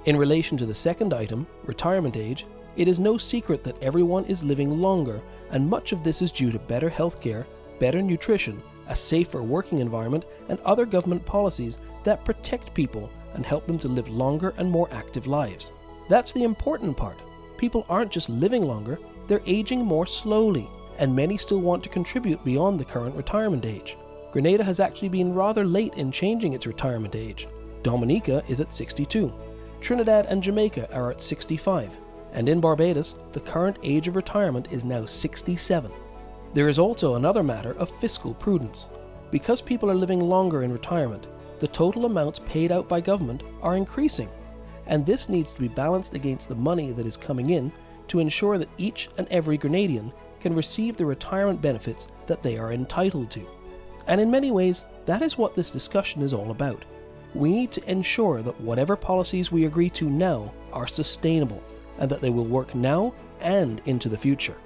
In relation to the second item, retirement age, it is no secret that everyone is living longer, and much of this is due to better healthcare, better nutrition, a safer working environment, and other government policies that protect people and help them to live longer and more active lives. That's the important part. People aren't just living longer, they're aging more slowly, and many still want to contribute beyond the current retirement age. Grenada has actually been rather late in changing its retirement age. Dominica is at 62. Trinidad and Jamaica are at 65. And in Barbados, the current age of retirement is now 67. There is also another matter of fiscal prudence. Because people are living longer in retirement, the total amounts paid out by government are increasing, and this needs to be balanced against the money that is coming in to ensure that each and every Grenadian can receive the retirement benefits that they are entitled to. And in many ways, that is what this discussion is all about. We need to ensure that whatever policies we agree to now are sustainable, and that they will work now and into the future.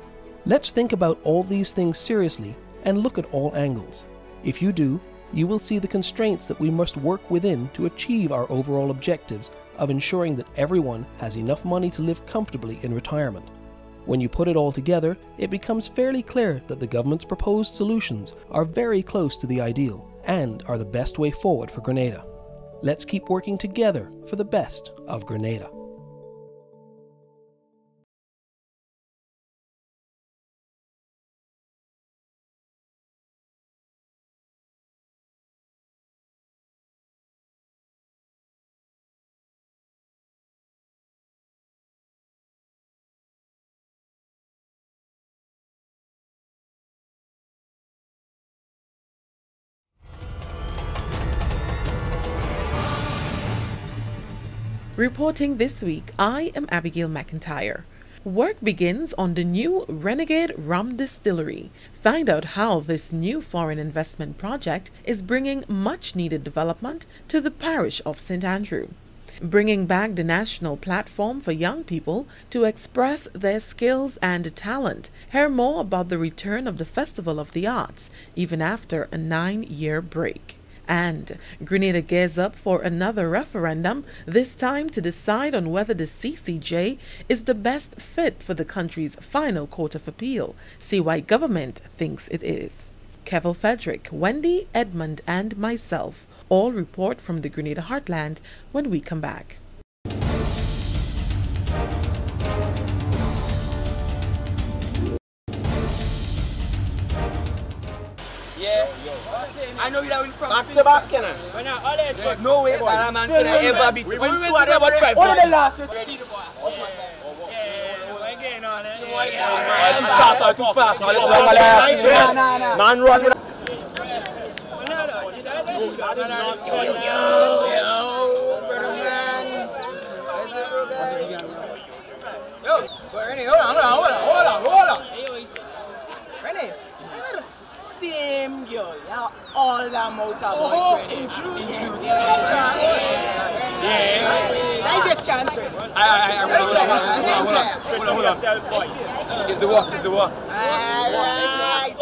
Let's think about all these things seriously and look at all angles. If you do, you will see the constraints that we must work within to achieve our overall objectives of ensuring that everyone has enough money to live comfortably in retirement. When you put it all together, it becomes fairly clear that the government's proposed solutions are very close to the ideal and are the best way forward for Grenada. Let's keep working together for the best of Grenada. Reporting this week, I am Abigail McIntyre. Work begins on the new Renegade Rum Distillery. Find out how this new foreign investment project is bringing much-needed development to the parish of St. Andrew. Bringing back the national platform for young people to express their skills and talent. Hear more about the return of the Festival of the Arts, even after a 9-year break. And Grenada gears up for another referendum, this time to decide on whether the CCJ is the best fit for the country's final Court of Appeal. See why government thinks it is. Kevin Frederick, Wendy, Edmund and myself all report from the Grenada Heartland when we come back. Yeah, I know you that win from back to back, you know. There's no way that man could ever beat you. When we went to about 5 one of the last, see the boss. Too fast. Man run with that is not for you. Yo, Rennie, hold on. Rennie, same girl, all that amount of boyfriend. In truth. Yeah. That's a chance. Hold on. It's the walk. Alright.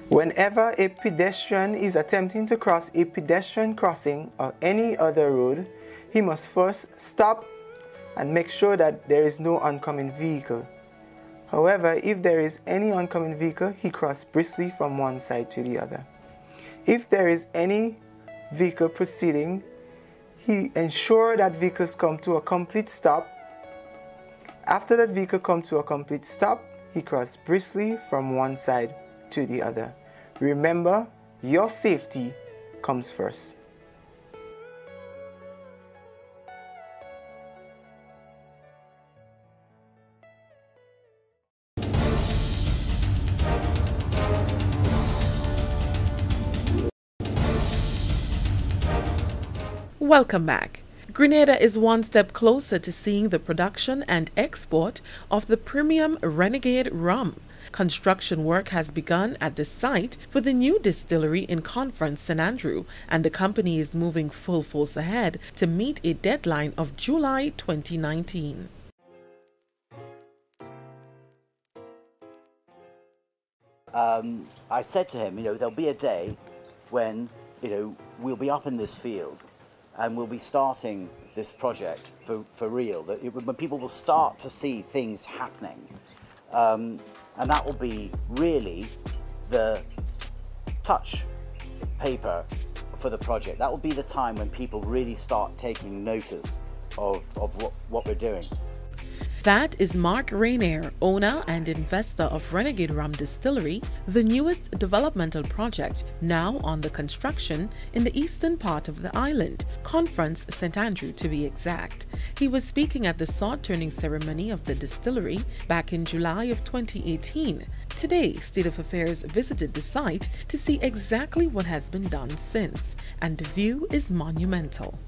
Whenever a pedestrian is attempting to cross a pedestrian crossing or any other road, he must first stop and make sure that there is no oncoming vehicle. However, if there is any oncoming vehicle, he crosses briskly from one side to the other. If there is any vehicle proceeding, he ensures that vehicles come to a complete stop. After that vehicle comes to a complete stop, he crosses briskly from one side to the other. Remember, your safety comes first. Welcome back. Grenada is one step closer to seeing the production and export of the premium Renegade rum. Construction work has begun at the site for the new distillery in Conference, St. Andrew, and the company is moving full force ahead to meet a deadline of July 2019. I said to him, there'll be a day when, we'll be up in this field and we'll be starting this project for real, when people will start to see things happening. And that will be really the touch paper for the project. That will be the time when people really start taking notice of what we're doing. That is Mark Rainier, owner and investor of Renegade Rum Distillery, the newest developmental project now under construction in the eastern part of the island, Conference St. Andrew to be exact. He was speaking at the sword-turning ceremony of the distillery back in July of 2018. Today, State of Affairs visited the site to see exactly what has been done since, and the view is monumental.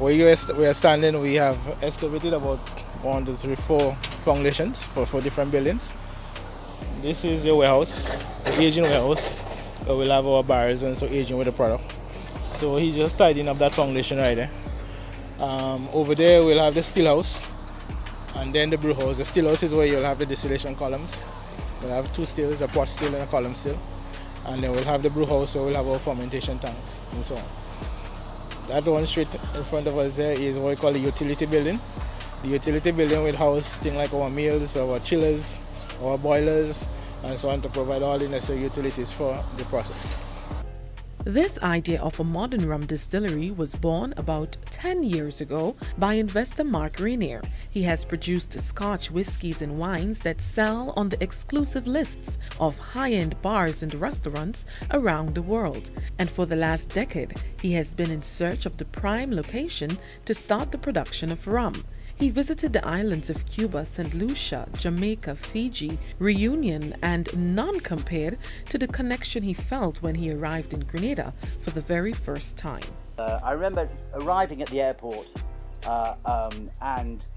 Where we are standing, we have excavated about 1, 2, 3, 4 foundations for 4 different buildings. This is a warehouse, the aging warehouse, where we'll have our barrels and so aging with the product. So he's just tidying up that foundation right there. Over there we'll have the still house, and then the brew house. The still house is where you'll have the distillation columns. We'll have 2 stills, a pot still and a column still. And then we'll have the brew house, so we'll have our fermentation tanks and so on. That one straight in front of us there is what we call the utility building. The utility building will house things like our meals, our chillers, our boilers, and so on to provide all the necessary utilities for the process. This idea of a modern rum distillery was born about 10 years ago by investor Mark Rainier. He has produced Scotch whiskies and wines that sell on the exclusive lists of high-end bars and restaurants around the world. And for the last decade, he has been in search of the prime location to start the production of rum. He visited the islands of Cuba, St. Lucia, Jamaica, Fiji, Reunion, and none compared to the connection he felt when he arrived in Grenada for the very first time. I remember arriving at the airport and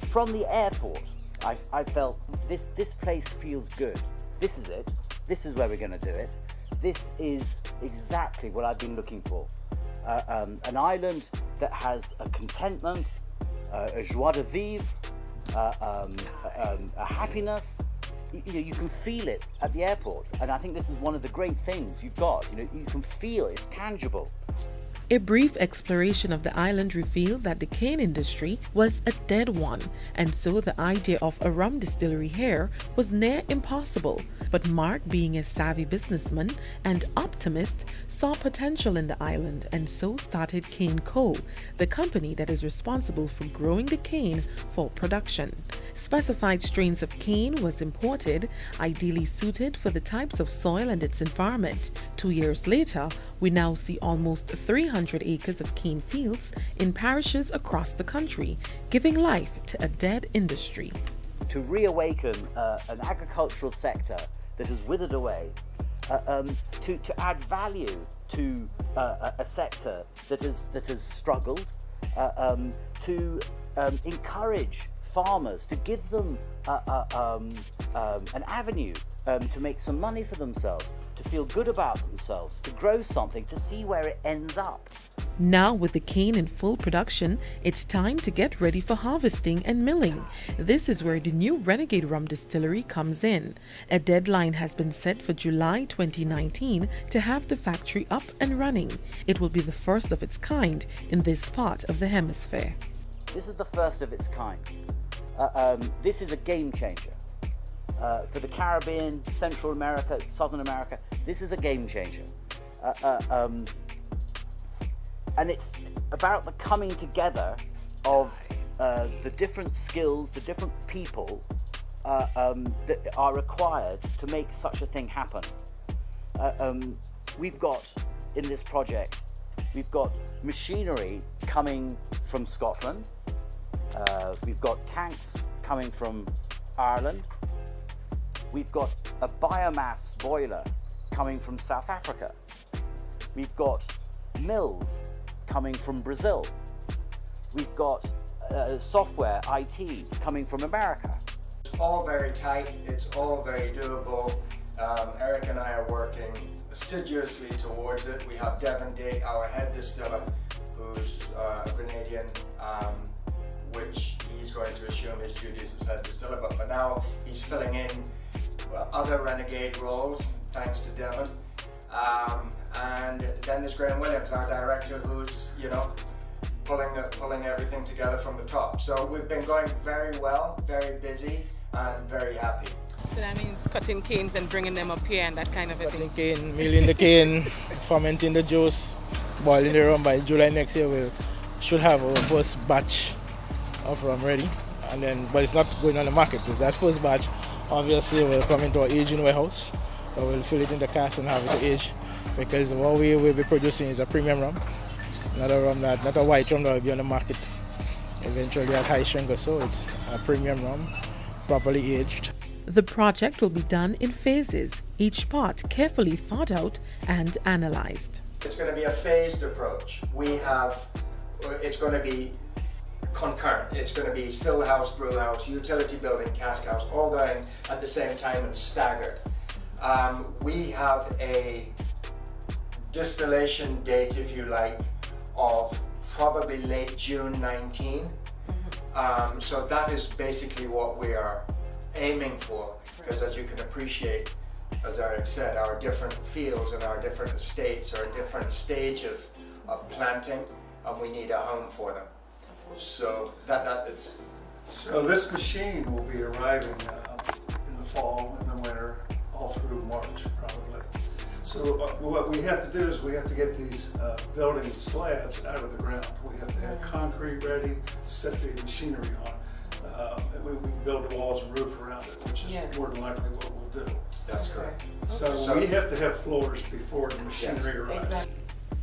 from the airport I felt this place feels good. This is it. This is where we're going to do it. This is exactly what I've been looking for. An island that has a contentment, a joie de vivre, a happiness. You can feel it at the airport, and I think this is one of the great things you've got. You can feel it's tangible. A brief exploration of the island revealed that the cane industry was a dead one, and so the idea of a rum distillery here was near impossible. But Mark, being a savvy businessman and optimist, saw potential in the island and so started Carriacou, the company that is responsible for growing the cane for production. Specified strains of cane was imported, ideally suited for the types of soil and its environment. 2 years later, we now see almost 300 acres of cane fields in parishes across the country, giving life to a dead industry. To reawaken an agricultural sector that has withered away, to add value to a sector that has struggled, to encourage farmers, to give them an avenue to make some money for themselves, to feel good about themselves, to grow something, to see where it ends up. Now with the cane in full production, it's time to get ready for harvesting and milling. This is where the new Renegade Rum Distillery comes in. A deadline has been set for July 2019 to have the factory up and running. It will be the first of its kind in this part of the hemisphere. This is the first of its kind. This is a game changer. For the Caribbean, Central America, Southern America, this is a game changer. And it's about the coming together of the different skills, the different people that are required to make such a thing happen. We've got, in this project, we've got machinery coming from Scotland. We've got tanks coming from Ireland. We've got a biomass boiler coming from South Africa. We've got mills coming from Brazil. We've got software, IT, coming from America. It's all very tight, it's all very doable. Eric and I are working assiduously towards it. We have Devon, our head distiller, who's a Grenadian, which he's going to assume his duties as head distiller, but for now he's filling in other renegade roles, thanks to Devon. And then there's Graham Williams, our director, who's, you know, pulling everything together from the top. So we've been going very well, very busy, and very happy. So that means cutting canes and bringing them up here and that kind of a thing? Cutting cane, milling the cane, fermenting the juice, boiling the rum. By July next year we should have our first batch of rum ready. And then, but it's not going on the market. That first batch obviously will come into our aging warehouse. So we'll fill it in the cask and have it to age. Because what we will be producing is a premium rum. Not a rum not a white rum that will be on the market eventually at high strength or so. It's a premium rum, properly aged. The project will be done in phases, each part carefully thought out and analysed. It's going to be a phased approach. It's going to be concurrent. It's going to be still house, brew house, utility building, cask house, all going at the same time and staggered. We have a distillation date, if you like, of probably late June 19. So that is basically what we are aiming for, because as you can appreciate, as Eric said, our different fields and our different estates are different stages of planting, and we need a home for them. So So this machine will be arriving in the fall and the winter, all through March probably. So what we have to do is we have to get these building slabs out of the ground. We have to have concrete ready to set the machinery on. We can build walls and roof around it, which is more than likely what we'll do. That's correct. So we have to have floors before the machinery arrives. Exactly.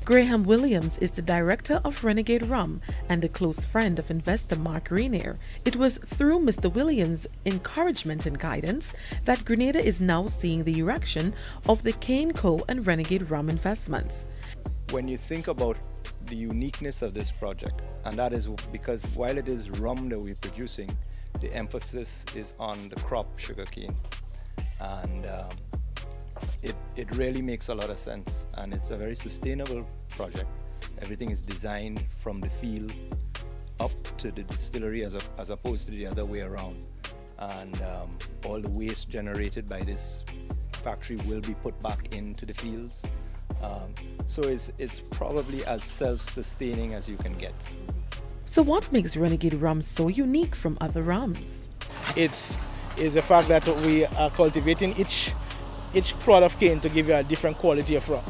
Graham Williams is the director of Renegade Rum and a close friend of investor Mark Rainier. It was through Mr. Williams' encouragement and guidance that Grenada is now seeing the erection of the Carriacou and Renegade Rum investments. When you think about the uniqueness of this project, and that is because while it is rum that we're producing, the emphasis is on the crop sugarcane, and it really makes a lot of sense, and it's a very sustainable project. Everything is designed from the field up to the distillery as opposed to the other way around, and all the waste generated by this factory will be put back into the fields. So it's probably as self-sustaining as you can get. So what makes Renegade Rum so unique from other rums? It's the fact that we are cultivating each plot of cane to give you a different quality of rum.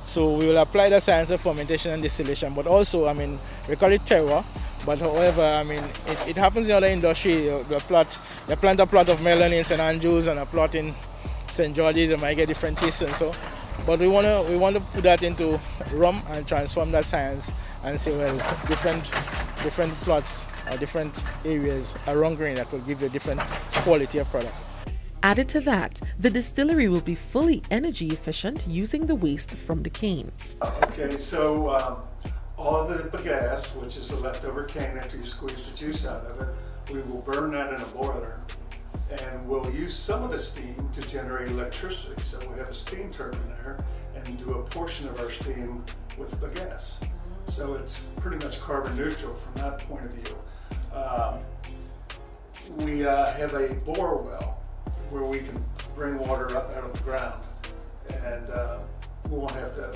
So we will apply the science of fermentation and distillation, but also, I mean, we call it terroir, but however, I mean, it happens in other industry. You plant a plot of melon in St. Andrews and a plot in St. George's, you might get different tastes and so. But we want to put that into rum and transform that science and say, well, different plots or different areas around Grenada could give you a different quality of product. Added to that, the distillery will be fully energy efficient using the waste from the cane. Okay, so all the bagasse, which is the leftover cane after you squeeze the juice out of it, we will burn that in a boiler, and we'll use some of the steam to generate electricity. So we have a steam turbine there and do a portion of our steam with bagasse. So it's pretty much carbon neutral from that point of view. We have a bore well where we can bring water up out of the ground, and we won't have to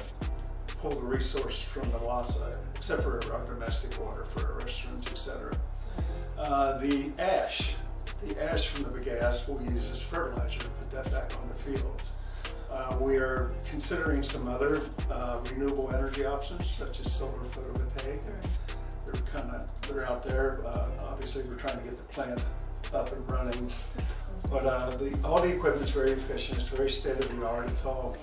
pull the resource from the Wassa, except for our domestic water for our restaurants, etc. The ash from the bagasse we'll use as fertilizer to put that back on the fields. We are considering some other renewable energy options, such as solar photovoltaic. They're out there. Obviously, we're trying to get the plant up and running. But all the equipment's very efficient. It's very state-of-the-art. It's all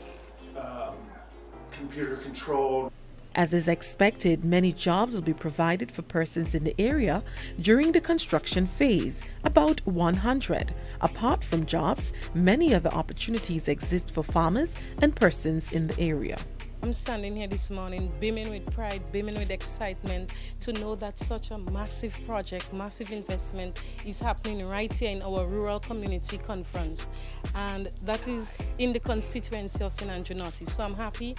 computer controlled. As is expected, many jobs will be provided for persons in the area during the construction phase, about 100. Apart from jobs, many other opportunities exist for farmers and persons in the area. I'm standing here this morning beaming with pride, beaming with excitement to know that such a massive project, massive investment is happening right here in our rural community conference. And that is in the constituency of St. Andrew Northeast. So I'm happy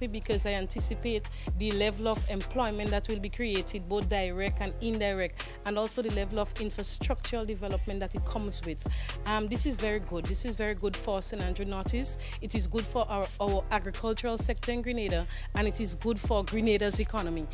because I anticipate the level of employment that will be created, both direct and indirect, and also the level of infrastructural development that it comes with. This is very good. This is very good for St. Andrew Northeast. It is good for our agricultural sector in Grenada, and it is good for Grenada's economy.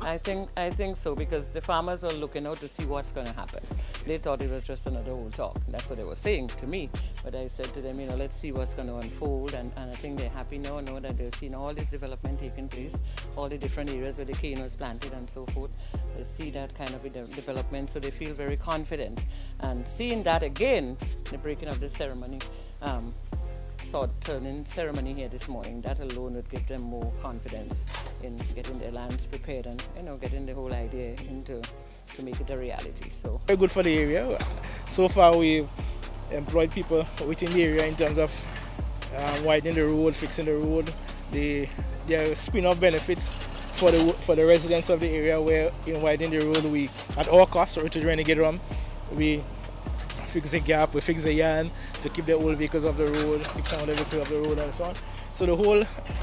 I think so, because the farmers were looking out to see what's going to happen. They thought it was just another old talk. That's what they were saying to me. But I said to them, you know, let's see what's going to unfold, and I think they're happy now that they've seen all this development taking place, all the different areas where the cane was planted and so forth. They see that kind of development, so they feel very confident. And seeing that again, the breaking of the ceremony, turning ceremony here this morning, that alone would give them more confidence in getting their lands prepared and, you know, getting the whole idea to make it a reality. So very good for the area. So far we've employed people within the area in terms of widening the road, fixing the road. There are spin-off benefits for the residents of the area, where in widening the road, we at our cost, or to the Renegade Rum, we fix the gap, we fix the yarn to keep the old vehicles off the road, keep some of the vehicles off the road and so on. So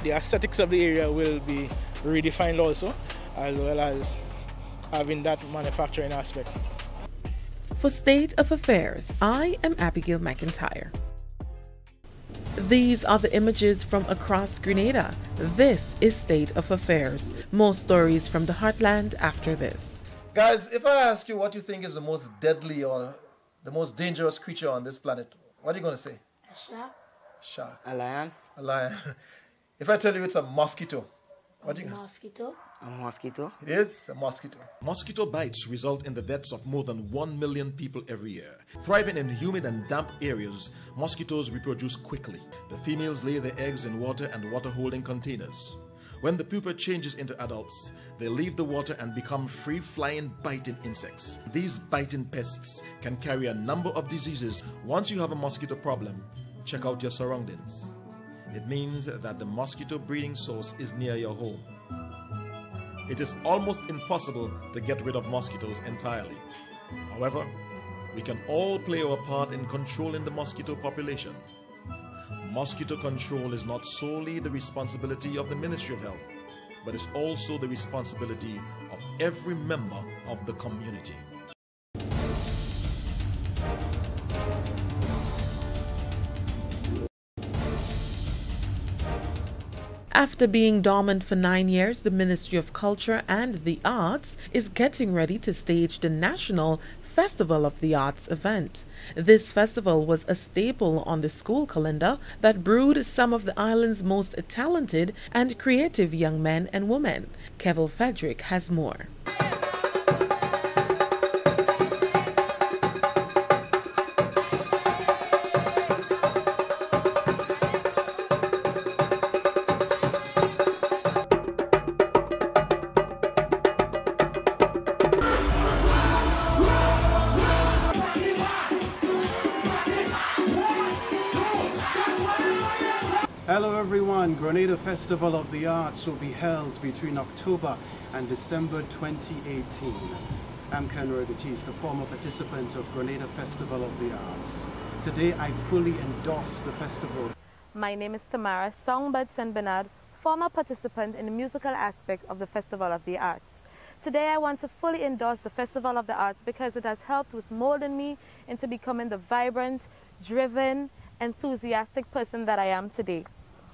the aesthetics of the area will be redefined also, as well as having that manufacturing aspect. For State of Affairs, I am Abigail McIntyre. These are the images from across Grenada. This is State of Affairs. More stories from the heartland after this. Guys, if I ask you what you think is the most deadly or the most dangerous creature on this planet, what are you going to say? A shark. Shark. A lion. A lion. If I tell you it's a mosquito, what are you going to say? Mosquito. A mosquito. It is a mosquito. Mosquito bites result in the deaths of more than 1 million people every year. Thriving in humid and damp areas, mosquitoes reproduce quickly. The females lay their eggs in water and water-holding containers. When the pupa changes into adults, they leave the water and become free-flying biting insects. These biting pests can carry a number of diseases. Once you have a mosquito problem, check out your surroundings. It means that the mosquito breeding source is near your home. It is almost impossible to get rid of mosquitoes entirely. However, we can all play our part in controlling the mosquito population. Mosquito control is not solely the responsibility of the Ministry of Health, but it's also the responsibility of every member of the community. After being dormant for 9 years, the Ministry of Culture and the Arts is getting ready to stage the National Festival of the Arts event. This festival was a staple on the school calendar that brewed some of the island's most talented and creative young men and women. Kevin Frederick has more. Hello everyone, Grenada Festival of the Arts will be held between October and December 2018. I'm Kenroy Batiste, a former participant of Grenada Festival of the Arts. Today I fully endorse the festival. My name is Tamara Songbird St. Bernard, former participant in the musical aspect of the Festival of the Arts. Today I want to fully endorse the Festival of the Arts because it has helped with molding me into becoming the vibrant, driven, enthusiastic person that I am today.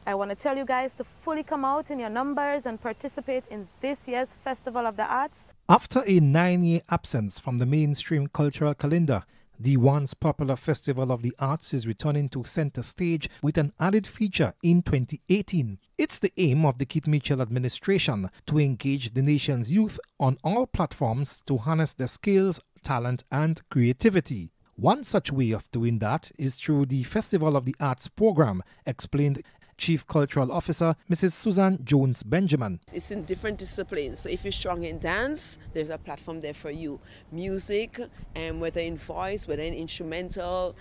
I want to tell you guys to fully come out in your numbers and participate in this year's Festival of the Arts. After a 9-year absence from the mainstream cultural calendar, the once popular Festival of the Arts is returning to center stage with an added feature in 2018. It's the aim of the Keith Mitchell administration to engage the nation's youth on all platforms to harness their skills, talent, and creativity. One such way of doing that is through the Festival of the Arts program, explained Chief Cultural Officer, Mrs. Susan Jones-Benjamin. It's in different disciplines. So if you're strong in dance, there's a platform there for you. Music, whether in voice, whether in instrumental,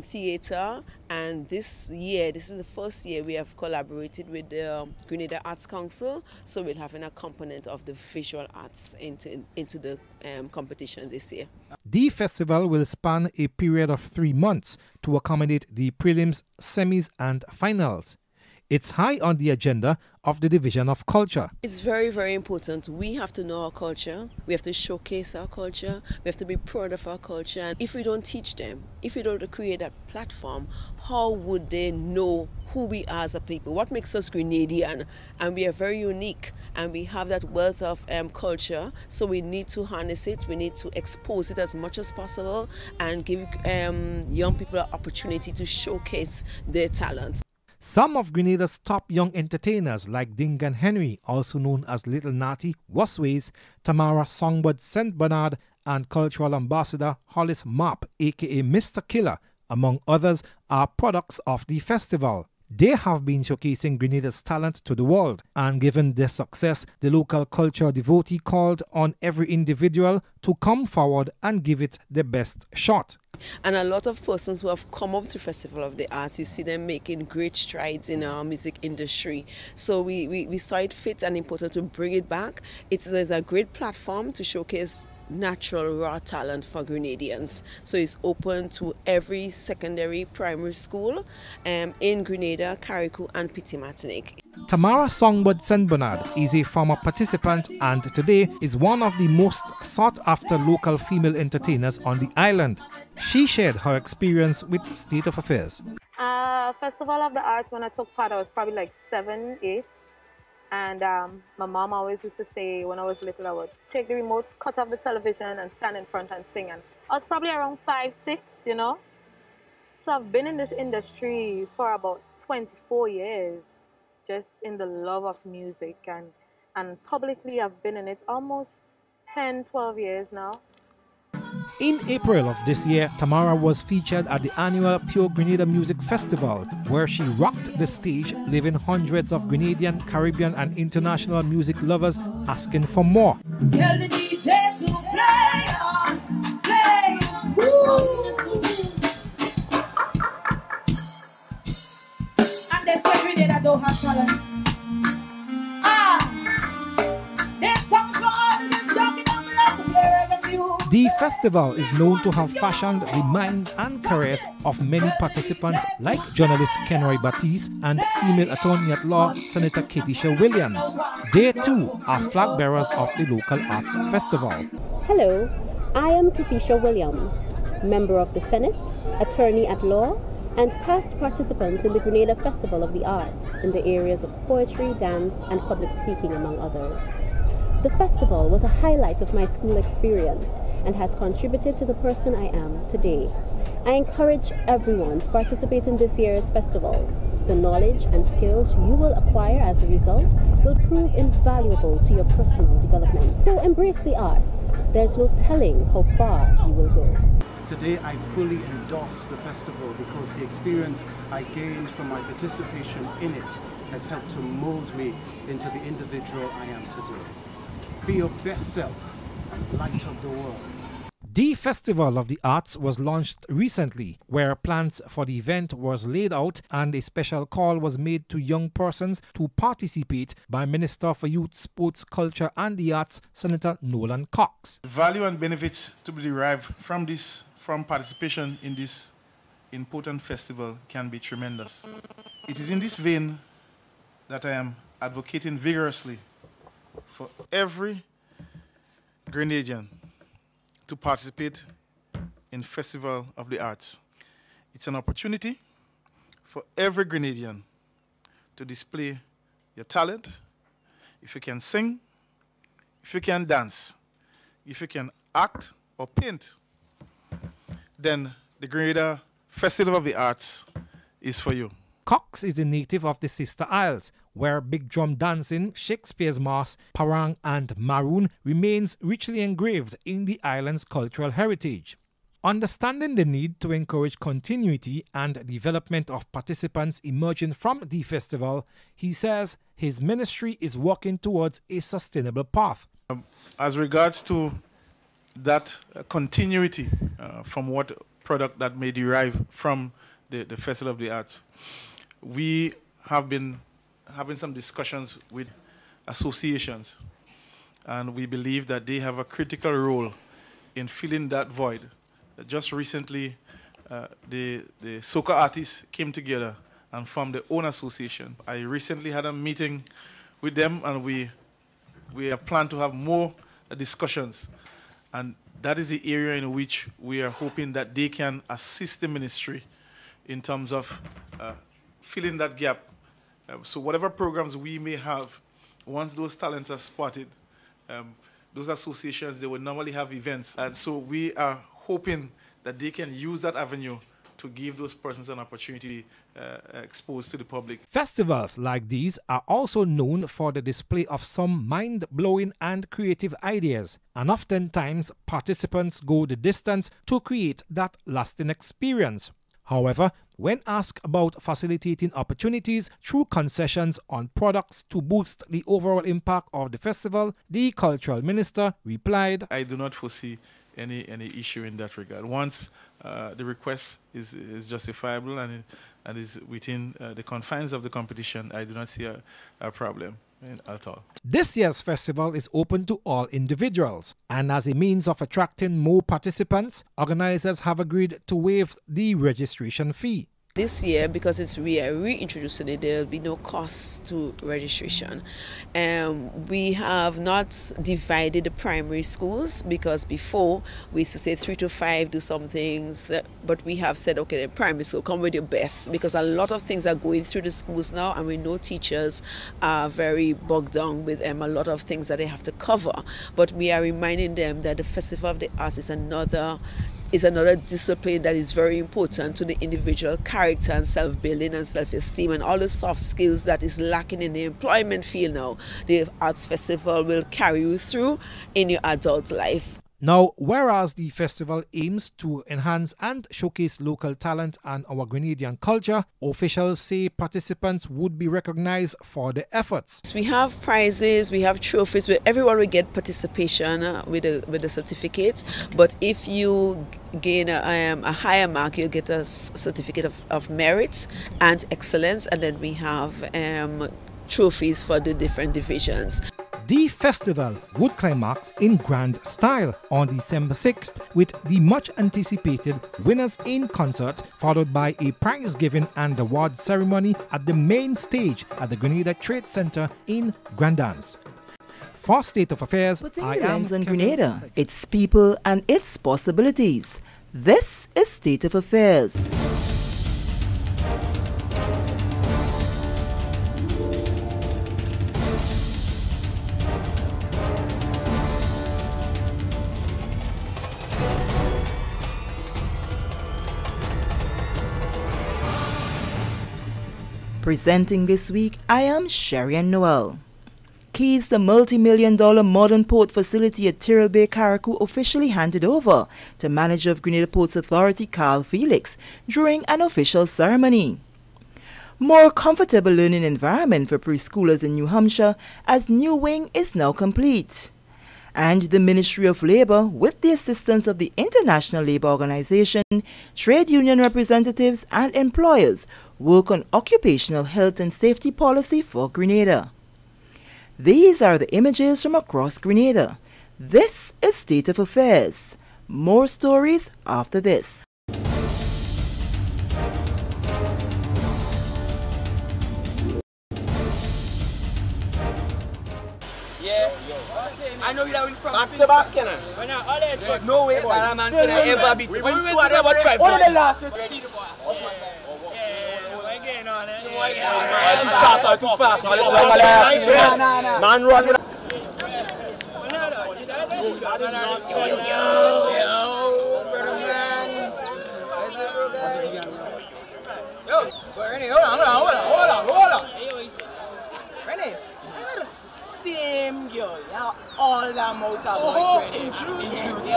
theatre. And this year, this is the first year we have collaborated with the Grenada Arts Council. So we'll have a component of the visual arts into the competition this year. The festival will span a period of 3 months to accommodate the prelims, semis and finals. It's high on the agenda of the Division of Culture. It's very, very important. We have to know our culture. We have to showcase our culture. We have to be proud of our culture. And if we don't teach them, if we don't create that platform, how would they know who we are as a people? What makes us Grenadian? And we are very unique and we have that wealth of culture. So we need to harness it. We need to expose it as much as possible and give young people an opportunity to showcase their talent. Some of Grenada's top young entertainers like Dingan Henry, also known as Little Natty, Wasways, Tamara Songbird St. Bernard and cultural ambassador Hollis Mapp, aka Mr. Killer, among others, are products of the festival. They have been showcasing Grenada's talent to the world, and given their success, the local culture devotee called on every individual to come forward and give it their best shot. And a lot of persons who have come up to Festival of the Arts, you see them making great strides in our music industry. So we saw it fit and important to bring it back. It is a great platform to showcase natural raw talent for Grenadians. So it's open to every secondary primary school in Grenada, Carriacou and Petit Martinique. Tamara Songbird St. Bernard is a former participant and today is one of the most sought after local female entertainers on the island. She shared her experience with State of Affairs. Festival of the Arts, when I took part, I was probably like 7, 8. And my mom always used to say when I was little, I would take the remote, cut off the television and stand in front and sing. And I was probably around 5, 6, you know. So I've been in this industry for about 24 years, just in the love of music. And publicly I've been in it almost 10, 12 years now. In April of this year, Tamara was featured at the annual Pure Grenada Music Festival, where she rocked the stage, leaving hundreds of Grenadian, Caribbean and international music lovers asking for more. Tell the DJ to play on, play on. And there's every day that don't have talent. There's songs for all of this talking on the love to play reggae music. The festival is known to have fashioned the minds and careers of many participants like journalist Kenroy Batiste and female attorney-at-law Senator Katisha Williams. They too are flag bearers of the local arts festival. Hello, I am Katisha Williams, member of the Senate, attorney-at-law, and past participant in the Grenada Festival of the Arts in the areas of poetry, dance, and public speaking, among others. The festival was a highlight of my school experience and has contributed to the person I am today. I encourage everyone to participate in this year's festival. The knowledge and skills you will acquire as a result will prove invaluable to your personal development. So embrace the arts. There's no telling how far you will go. Today I fully endorse the festival because the experience I gained from my participation in it has helped to mold me into the individual I am today. Be your best self and light up the world. The Festival of the Arts was launched recently, where plans for the event was laid out and a special call was made to young persons to participate by Minister for Youth, Sports, Culture and the Arts, Senator Nolan Cox. The value and benefits to be derived from participation in this important festival can be tremendous. It is in this vein that I am advocating vigorously for every Grenadian to participate in Festival of the Arts. It's an opportunity for every Grenadian to display your talent. If you can sing, if you can dance, if you can act or paint, then the Grenada Festival of the Arts is for you. Cox is a native of the Sister Isles, where big drum dancing, Shakespeare's Mass, Parang and Maroon remains richly engraved in the island's cultural heritage. Understanding the need to encourage continuity and development of participants emerging from the festival, he says his ministry is working towards a sustainable path. As regards to that continuity from what product that may derive from the Festival of the Arts, we have been having some discussions with associations, and we believe that they have a critical role in filling that void. Just recently, the soca artists came together and formed their own association. I recently had a meeting with them, and we have planned to have more discussions. And that is the area in which we are hoping that they can assist the ministry in terms of filling that gap. So whatever programs we may have, once those talents are spotted, those associations, they will normally have events. And so we are hoping that they can use that avenue to give those persons an opportunity exposed to the public. Festivals like these are also known for the display of some mind-blowing and creative ideas, and oftentimes participants go the distance to create that lasting experience. However, when asked about facilitating opportunities through concessions on products to boost the overall impact of the festival, the cultural minister replied, I do not foresee any issue in that regard. Once the request is justifiable and is within the confines of the competition, I do not see a problem at all. This year's festival is open to all individuals, and as a means of attracting more participants, organizers have agreed to waive the registration fee. This year, because we are reintroducing it, there will be no cost to registration. We have not divided the primary schools, because before we used to say 3 to 5 do some things, but we have said, okay, the primary school, come with your best, because a lot of things are going through the schools now, and we know teachers are very bogged down with a lot of things that they have to cover. But we are reminding them that the Festival of the Arts is another discipline that is very important to the individual character and self-building and self-esteem and all the soft skills that is lacking in the employment field now. The Arts Festival will carry you through in your adult life. Now, whereas the festival aims to enhance and showcase local talent and our Grenadian culture, officials say participants would be recognized for their efforts. We have prizes, we have trophies, where everyone will get participation with a certificate. But if you gain a higher mark, you'll get a certificate of merit and excellence, and then we have trophies for the different divisions. The festival would climax in grand style on December 6th with the much anticipated winners in concert, followed by a prize giving and award ceremony at the main stage at the Grenada Trade Center in Grandans. For State of Affairs, I am on Grenada, its people and its possibilities. This is State of Affairs. Presenting this week, I am Sherry Noel. Keys to multi-million-dollar modern port facility at Tyrrell Bay, Carriacou officially handed over to manager of Grenada Ports Authority, Carl Felix, during an official ceremony. More comfortable learning environment for preschoolers in New Hampshire, as new wing is now complete. And the Ministry of Labour, with the assistance of the International Labour Organization, trade union representatives and employers, work on occupational health and safety policy for Grenada. These are the images from across Grenada. This is State of Affairs. More stories after this. Yeah, I know you that will from back to back, you know. When there's no way that a man can ever beat you. When we went to about 5 What are the last? See the boss. Again on it. Too fast. Man run with that is not fair. Yo, brother man. Yo, Rennie, hold on. Rennie, you're not the same girl. You're all that amount of boy training. In truth.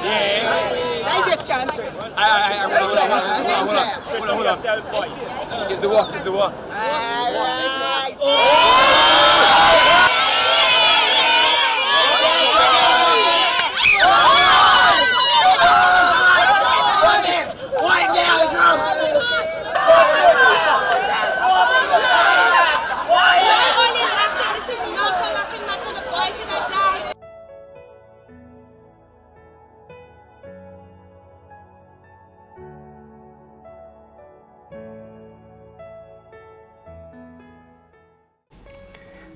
Yeah. Nice a chance. Hold on. It's the walk.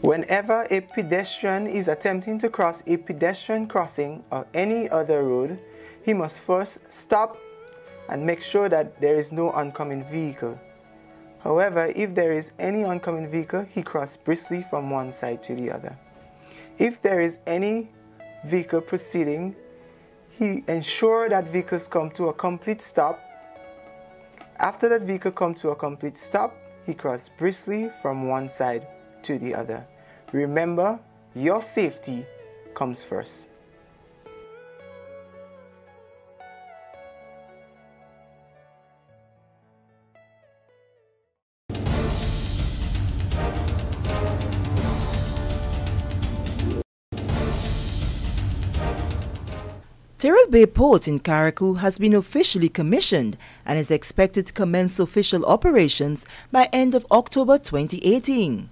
Whenever a pedestrian is attempting to cross a pedestrian crossing or any other road, he must first stop and make sure that there is no oncoming vehicle. However, if there is any oncoming vehicle, he crosses briskly from one side to the other. If there is any vehicle proceeding, he ensures that vehicles come to a complete stop. After that vehicle comes to a complete stop, he crosses briskly from one side to the other. Remember, your safety comes first. Tyrrell Bay Port in Carriacou has been officially commissioned and is expected to commence official operations by end of October 2018.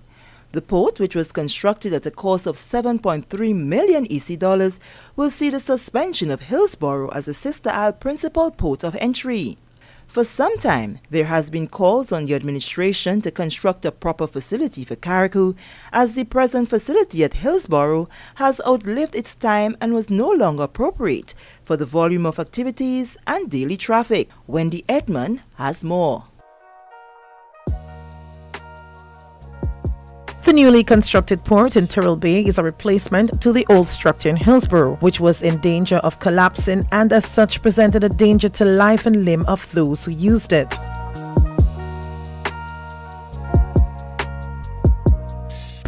The port, which was constructed at a cost of 7.3 million EC dollars, will see the suspension of Hillsborough as a sister isle principal port of entry. For some time, there has been calls on the administration to construct a proper facility for Carriacou, as the present facility at Hillsborough has outlived its time and was no longer appropriate for the volume of activities and daily traffic. Wendy Edmond has more. The newly constructed port in Tyrrell Bay is a replacement to the old structure in Hillsborough, which was in danger of collapsing and as such presented a danger to life and limb of those who used it.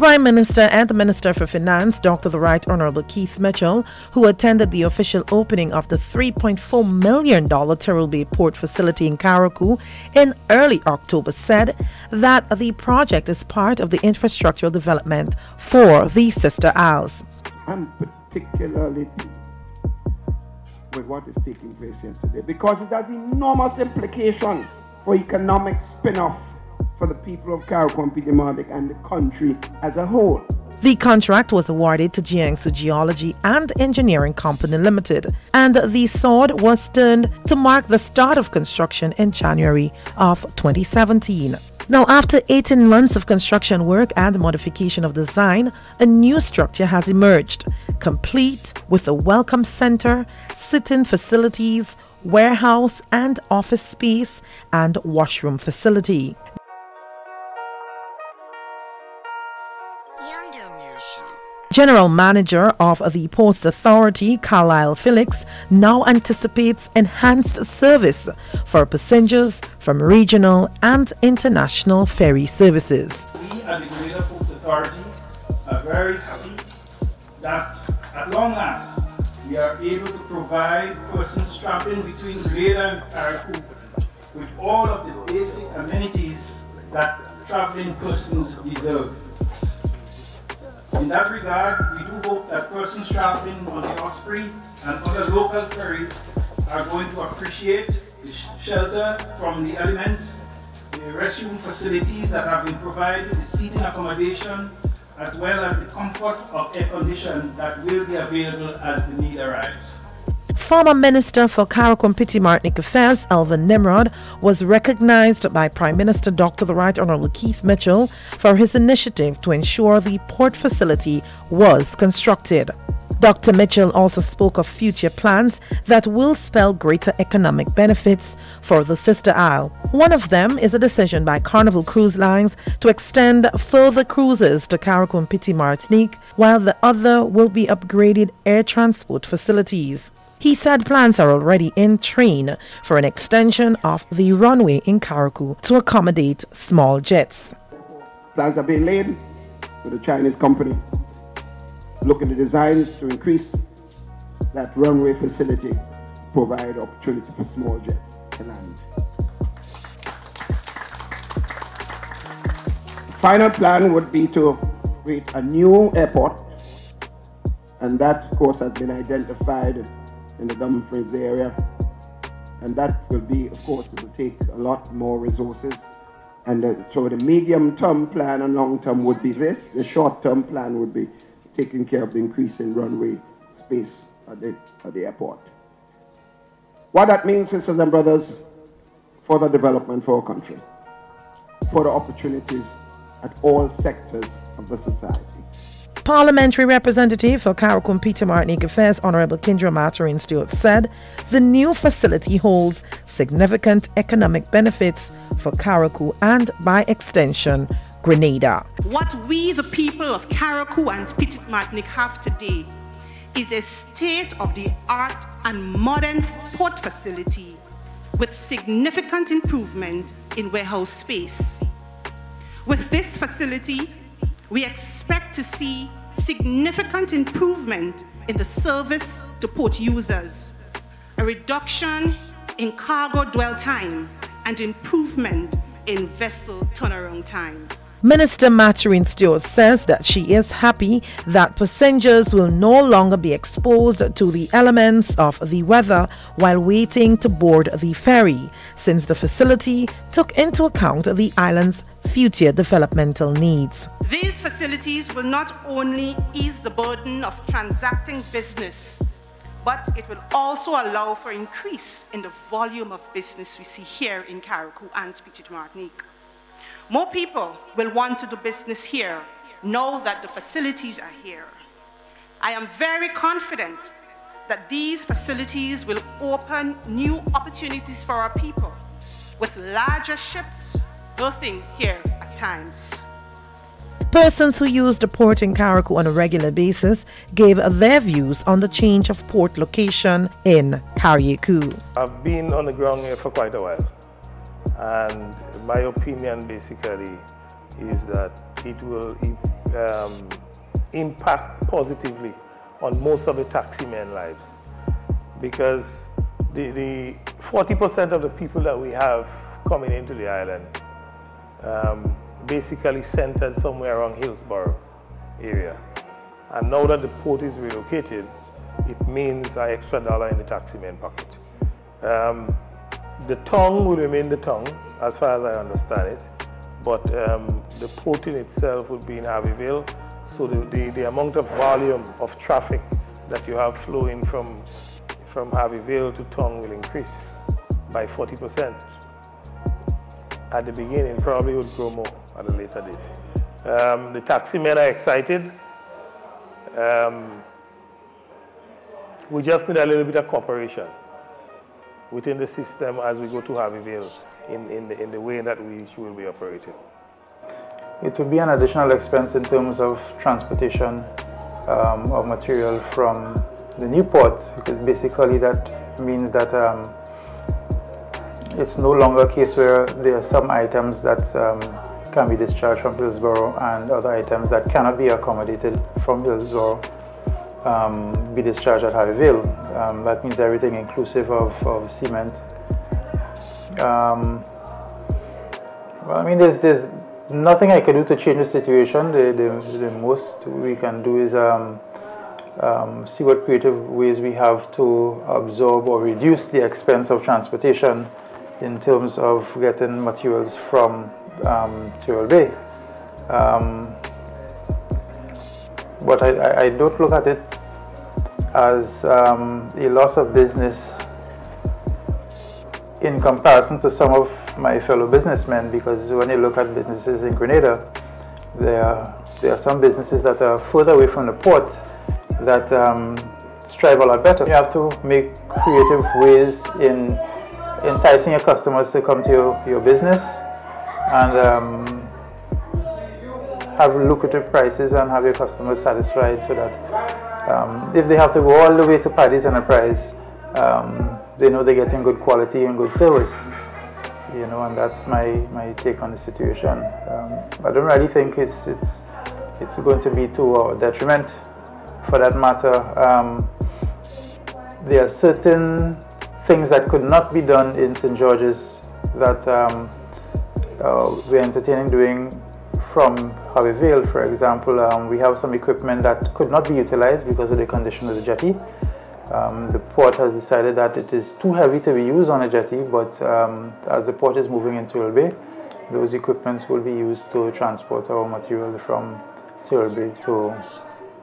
Prime Minister and the Minister for Finance, Dr. the Right Honourable Keith Mitchell, who attended the official opening of the $3.4 million Tyrrell Bay Port facility in Carriacou in early October, said that the project is part of the infrastructural development for the sister isles. I'm particularly pleased with what is taking place here today because it has enormous implication for economic spin-off for the people of Carriacou and Piedmont and the country as a whole. The contract was awarded to Jiangsu Geology and Engineering Company Limited, and the sword was turned to mark the start of construction in January of 2017. Now, after 18 months of construction work and modification of design, a new structure has emerged, complete with a welcome center, sit-in facilities, warehouse and office space, and washroom facility. General Manager of the Ports Authority, Carlisle Felix, now anticipates enhanced service for passengers from regional and international ferry services. We at the Grenada Ports Authority are very happy that at long last we are able to provide persons traveling between Grenada and Carriacou with all of the basic amenities that traveling persons deserve. In that regard, we do hope that persons traveling on the Osprey and other local ferries are going to appreciate the shelter from the elements, the restroom facilities that have been provided, the seating accommodation, as well as the comfort of air conditioning that will be available as the need arrives. Former Minister for Carriacou and Petit-Martinique Affairs, Alvin Nimrod, was recognized by Prime Minister Dr. the Right Honourable Keith Mitchell for his initiative to ensure the port facility was constructed. Dr. Mitchell also spoke of future plans that will spell greater economic benefits for the sister isle. One of them is a decision by Carnival Cruise Lines to extend further cruises to Carriacou and Petit-Martinique, while the other will be upgraded air transport facilities. He said plans are already in train for an extension of the runway in Carriacou to accommodate small jets. Plans are being laid with a Chinese company. Look at the designs to increase that runway facility provide opportunity for small jets to land. Final plan would be to create a new airport, and that of course has been identified in the Dumfries area, and that will be, of course, it will take a lot more resources. And so the medium-term plan and long-term would be this. The short-term plan would be taking care of the increase in runway space at the airport. What that means, sisters and brothers, further development for our country, further opportunities at all sectors of the society. Parliamentary Representative for Carriacou and Peter Martinique Affairs, Honourable Kendra Maturin Stewart, said the new facility holds significant economic benefits for Carriacou and, by extension, Grenada. What we, the people of Carriacou and Petite Martinique, have today is a state-of-the-art and modern port facility with significant improvement in warehouse space. With this facility, we expect to see significant improvement in the service to port users, a reduction in cargo dwell time, and improvement in vessel turnaround time. Minister Maturin Stewart says that she is happy that passengers will no longer be exposed to the elements of the weather while waiting to board the ferry, since the facility took into account the island's future developmental needs. These facilities will not only ease the burden of transacting business, but it will also allow for increase in the volume of business we see here in Carriacou and Petite Martinique. More people will want to do business here now that the facilities are here. I am very confident that these facilities will open new opportunities for our people, with larger ships berthing here at times. Persons who use the port in Carriacou on a regular basis gave their views on the change of port location in Carriacou. I've been on the ground here for quite a while, and my opinion basically is that it will impact positively on most of the taximen lives, because the 40% of the people that we have coming into the island basically centered somewhere around Hillsborough area. And now that the port is relocated, it means an extra dollar in the taximan pocket. The tongue will remain the tongue, as far as I understand it, but the port in itself will be in Harveyville, so the amount of volume of traffic that you have flowing from Harveyville to tongue will increase by 40%. At the beginning, probably would grow more at a later date. The taximen are excited. We just need a little bit of cooperation within the system as we go to Harveyville in the way that we will be operating. It will be an additional expense in terms of transportation of material from the new port, because basically that means that it's no longer a case where there are some items that can be discharged from Hillsborough and other items that cannot be accommodated from Hillsborough be discharged at Harveyville. That means everything inclusive of cement. Well, I mean, there's nothing I can do to change the situation. The most we can do is see what creative ways we have to absorb or reduce the expense of transportation in terms of getting materials from Tyrrell Bay. But I don't look at it as a loss of business in comparison to some of my fellow businessmen, because when you look at businesses in Grenada, there are some businesses that are further away from the port that strive a lot better. You have to make creative ways in enticing your customers to come to your business and have lucrative prices and have your customers satisfied, so that if they have to go all the way to Paddy's Enterprise, they know they're getting good quality and good service. You know, and that's my take on the situation. I don't really think it's going to be to our detriment. For that matter, there are certain things that could not be done in St. George's that we're entertaining doing from Harvey Vale. For example, we have some equipment that could not be utilized because of the condition of the jetty. The port has decided that it is too heavy to be used on a jetty, but as the port is moving into Tyrrell Bay, those equipments will be used to transport our material from Tyrrell Bay to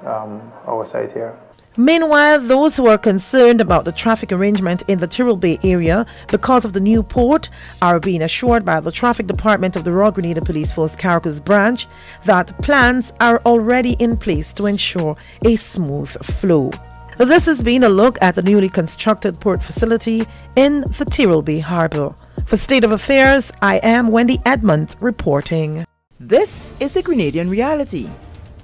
our site here. Meanwhile, those who are concerned about the traffic arrangement in the Tyrrell Bay area because of the new port are being assured by the Traffic Department of the Royal Grenada Police Force Carriacou branch that plans are already in place to ensure a smooth flow. This has been a look at the newly constructed port facility in the Tyrrell Bay Harbour. For State of Affairs, I am Wendy Edmonds reporting. This is a Grenadian reality.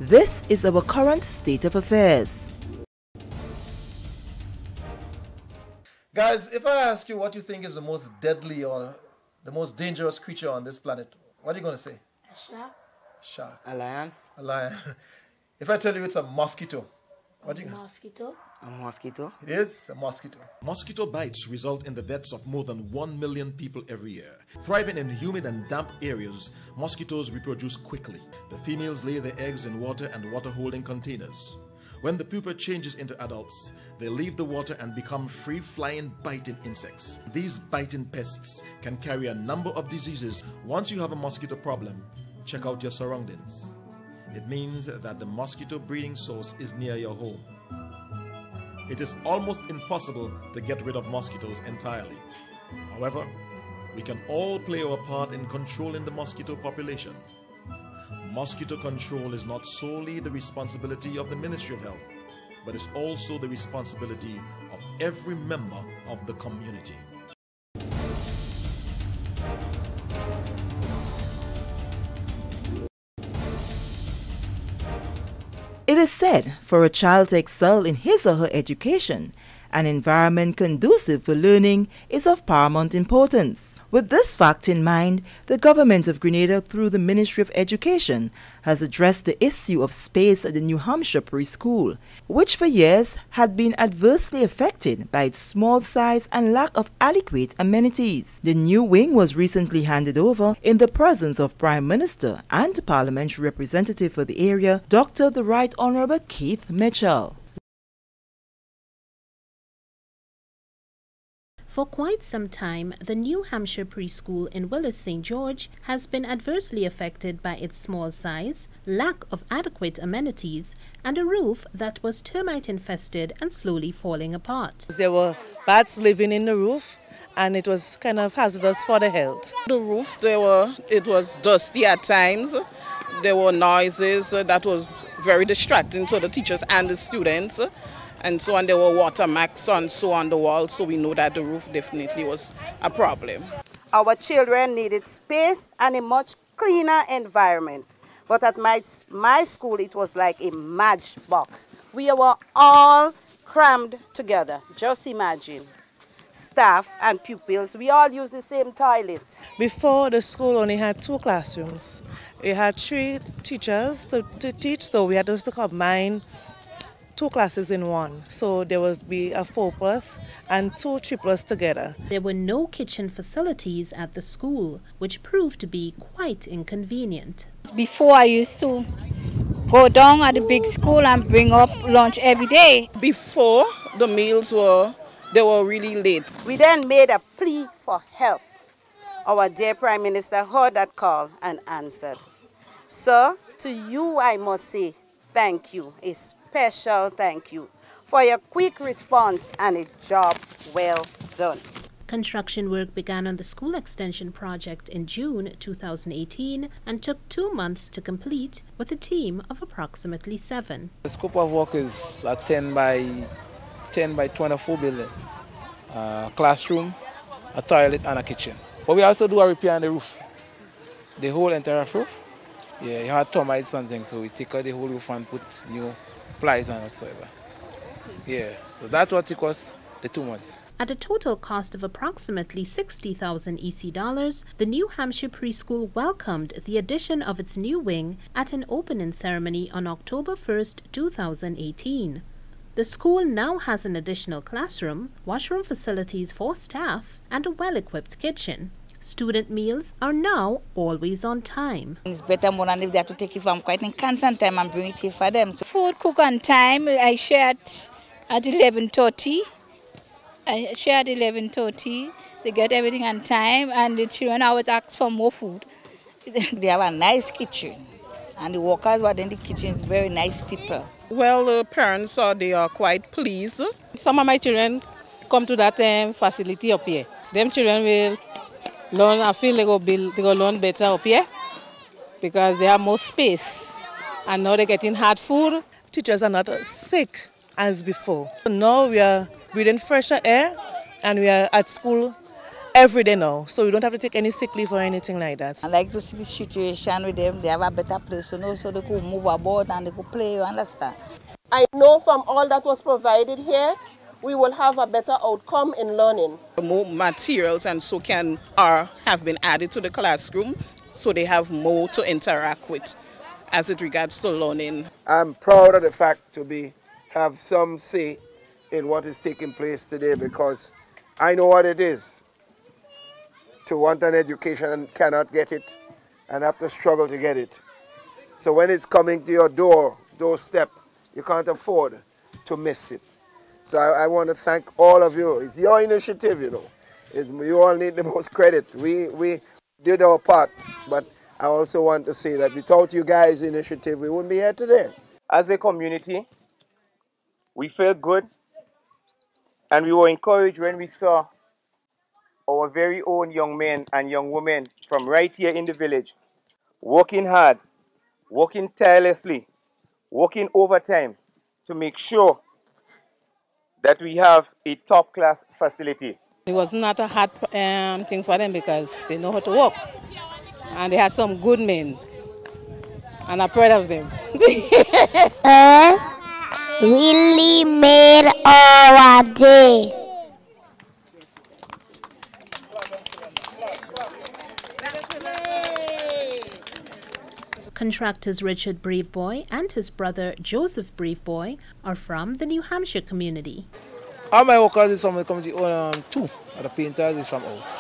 This is our current state of affairs. Guys, if I ask you what you think is the most deadly or the most dangerous creature on this planet, what are you going to say? A shark. Shark. A lion. A lion. If I tell you it's a mosquito, what are you going to say? Mosquito. A mosquito. It is a mosquito. Mosquito bites result in the deaths of more than 1 million people every year. Thriving in humid and damp areas, mosquitoes reproduce quickly. The females lay their eggs in water and water-holding containers. When the pupa changes into adults, they leave the water and become free-flying biting insects. These biting pests can carry a number of diseases. Once you have a mosquito problem, check out your surroundings. It means that the mosquito breeding source is near your home. It is almost impossible to get rid of mosquitoes entirely. However, we can all play our part in controlling the mosquito population. Mosquito control is not solely the responsibility of the Ministry of Health, but it's also the responsibility of every member of the community. It is said for a child to excel in his or her education, an environment conducive for learning is of paramount importance. With this fact in mind, the government of Grenada, through the Ministry of Education, has addressed the issue of space at the New Hampshire preschool, which for years had been adversely affected by its small size and lack of adequate amenities. The new wing was recently handed over in the presence of Prime Minister and Parliamentary Representative for the area, Dr. the Right Honourable Keith Mitchell. For quite some time, the New Hampshire preschool in Willis St. George has been adversely affected by its small size, lack of adequate amenities, and a roof that was termite infested and slowly falling apart. There were bats living in the roof, and it was kind of hazardous for the health. The roof, it was dusty at times. There were noises that was very distracting to the teachers and the students. And so on, there were water marks and so on the wall, so we know that the roof definitely was a problem. Our children needed space and a much cleaner environment. But at my school, it was like a matchbox. We were all crammed together. Just imagine. Staff and pupils, we all use the same toilet. Before, the school only had 2 classrooms. We had 3 teachers to teach, so we had to combine 2 classes in one, so there would be a 4+ and 2 3+ together. There were no kitchen facilities at the school, which proved to be quite inconvenient. Before, I used to go down at the big school and bring up lunch every day. Before, the meals were really late. We then made a plea for help. Our dear Prime Minister heard that call and answered. Sir, to you I must say thank you. Special thank you for your quick response and a job well done. Construction work began on the school extension project in June 2018 and took 2 months to complete with a team of approximately 7. The scope of work is a 10 by 24 building. Classroom, a toilet and a kitchen. But we also do a repair on the roof. The whole entire roof. Yeah, you had termites and things, so we take out the whole roof and put new plies and whatsoever. Yeah, so that's what it cost the 2 months. At a total cost of approximately 60,000 EC dollars, the New Hampshire preschool welcomed the addition of its new wing at an opening ceremony on October 1st, 2018. The school now has an additional classroom, washroom facilities for staff, and a well-equipped kitchen. Student meals are now always on time. It's better more than if they have to take it from quite in constant time and bring it here for them. So food cook on time. I shared at 11:30. They get everything on time, and the children always ask for more food. They have a nice kitchen, and the workers who are in the kitchen very nice people. Well, the parents they are quite pleased. Some of my children come to that facility up here. Them children will learn. I feel they go learn better up here because they have more space, and now they're getting hard food. Teachers are not sick as before. Now we are breathing fresher air, and we are at school every day now, so we don't have to take any sick leave or anything like that. I like to see the situation with them. They have a better place, so they could move about and they could play, you understand? I know from all that was provided here, we will have a better outcome in learning. More materials and so have been added to the classroom, so they have more to interact with as it regards to learning. I'm proud of the fact to have some say in what is taking place today, because I know what it is to want an education and cannot get it and have to struggle to get it. So when it's coming to your doorstep, you can't afford to miss it. So I want to thank all of you. It's your initiative, you know. You all need the most credit. We did our part, but I also want to say that without you guys' initiative, we wouldn't be here today. As a community, we felt good, and we were encouraged when we saw our very own young men and young women from right here in the village working hard, working tirelessly, working overtime to make sure that we have a top-class facility. It was not a hard thing for them because they know how to work. And they had some good men. And I'm proud of them. Us really made our day. Contractors Richard Braveboy and his brother Joseph Braveboy are from the New Hampshire community. All my workers is from the community. Two of the painters is from us.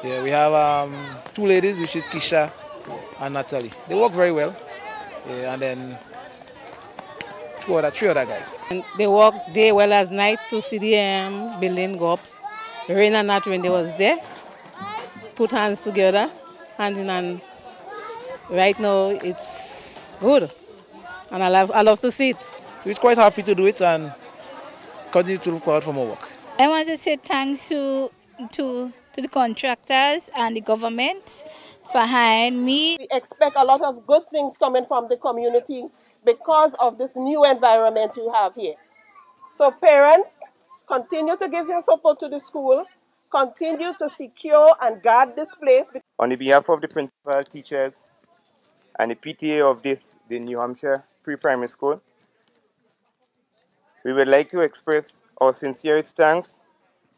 Yeah, we have two ladies, which is Kisha and Natalie. They work very well. Yeah, and then three other guys. And they work day well as night to see the building go up. Rain and not when they was there. Put hands together, hand in hand. Right now, it's good, and I love to see it. We're quite happy to do it and continue to look forward for more work. I want to say thanks to the contractors and the government for hiring me. We expect a lot of good things coming from the community because of this new environment you have here. So parents, continue to give your support to the school, continue to secure and guard this place. On the behalf of the principal, teachers, and the PTA of the New Hampshire Pre-Primary School, we would like to express our sincerest thanks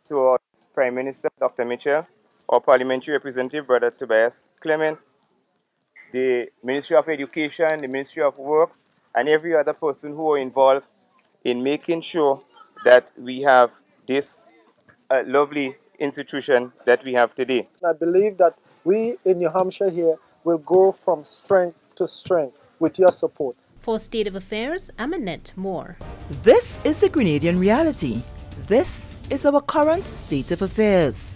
to our Prime Minister, Dr. Mitchell, our Parliamentary Representative, Brother Tobias Clement, the Ministry of Education, the Ministry of Work, and every other person who are involved in making sure that we have this lovely institution that we have today. I believe that we in New Hampshire here will go from strength to strength with your support. For State of Affairs, I'm Annette Moore. This is the Grenadian reality. This is our current state of affairs.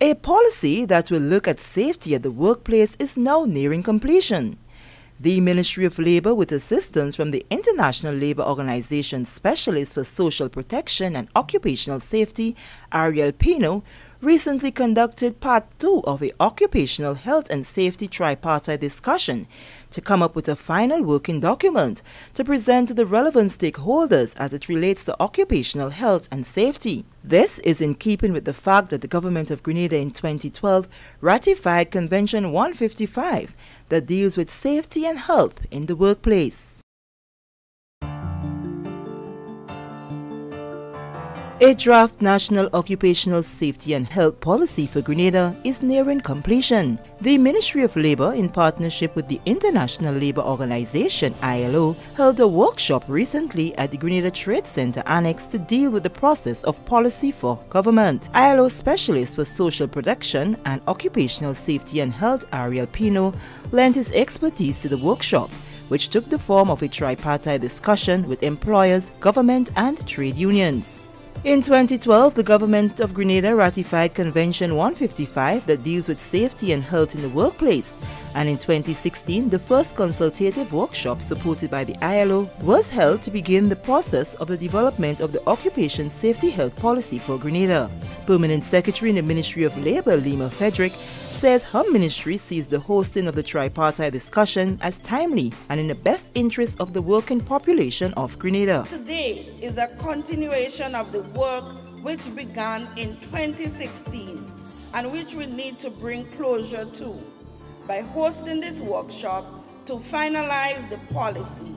A policy that will look at safety at the workplace is now nearing completion. The Ministry of Labour, with assistance from the International Labour Organization Specialist for Social Protection and Occupational Safety, Ariel Pino, recently conducted Part 2 of a occupational health and safety tripartite discussion to come up with a final working document to present to the relevant stakeholders as it relates to occupational health and safety. This is in keeping with the fact that the government of Grenada in 2012 ratified Convention 155 that deals with safety and health in the workplace. A draft National Occupational Safety and Health Policy for Grenada is nearing completion. The Ministry of Labour, in partnership with the International Labour Organization (ILO), held a workshop recently at the Grenada Trade Center Annex to deal with the process of policy for government. ILO Specialist for Social Protection and Occupational Safety and Health, Ariel Pino, lent his expertise to the workshop, which took the form of a tripartite discussion with employers, government and trade unions. In 2012, the government of Grenada ratified Convention 155 that deals with safety and health in the workplace, and in 2016, the first consultative workshop supported by the ILO was held to begin the process of the development of the Occupation Safety Health Policy for Grenada. Permanent Secretary in the Ministry of Labour, Lima Frederick, says her ministry sees the hosting of the tripartite discussion as timely and in the best interest of the working population of Grenada. Today is a continuation of the work which began in 2016 and which we need to bring closure to by hosting this workshop to finalize the policy.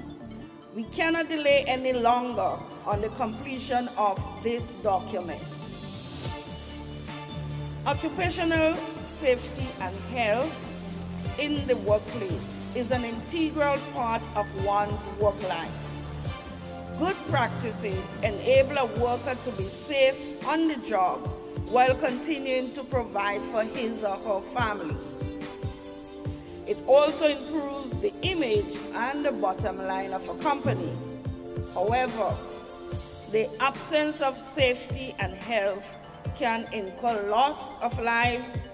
We cannot delay any longer on the completion of this document. Occupational safety and health in the workplace is an integral part of one's work life. Good practices enable a worker to be safe on the job while continuing to provide for his or her family. It also improves the image and the bottom line of a company. However, the absence of safety and health can incur loss of lives,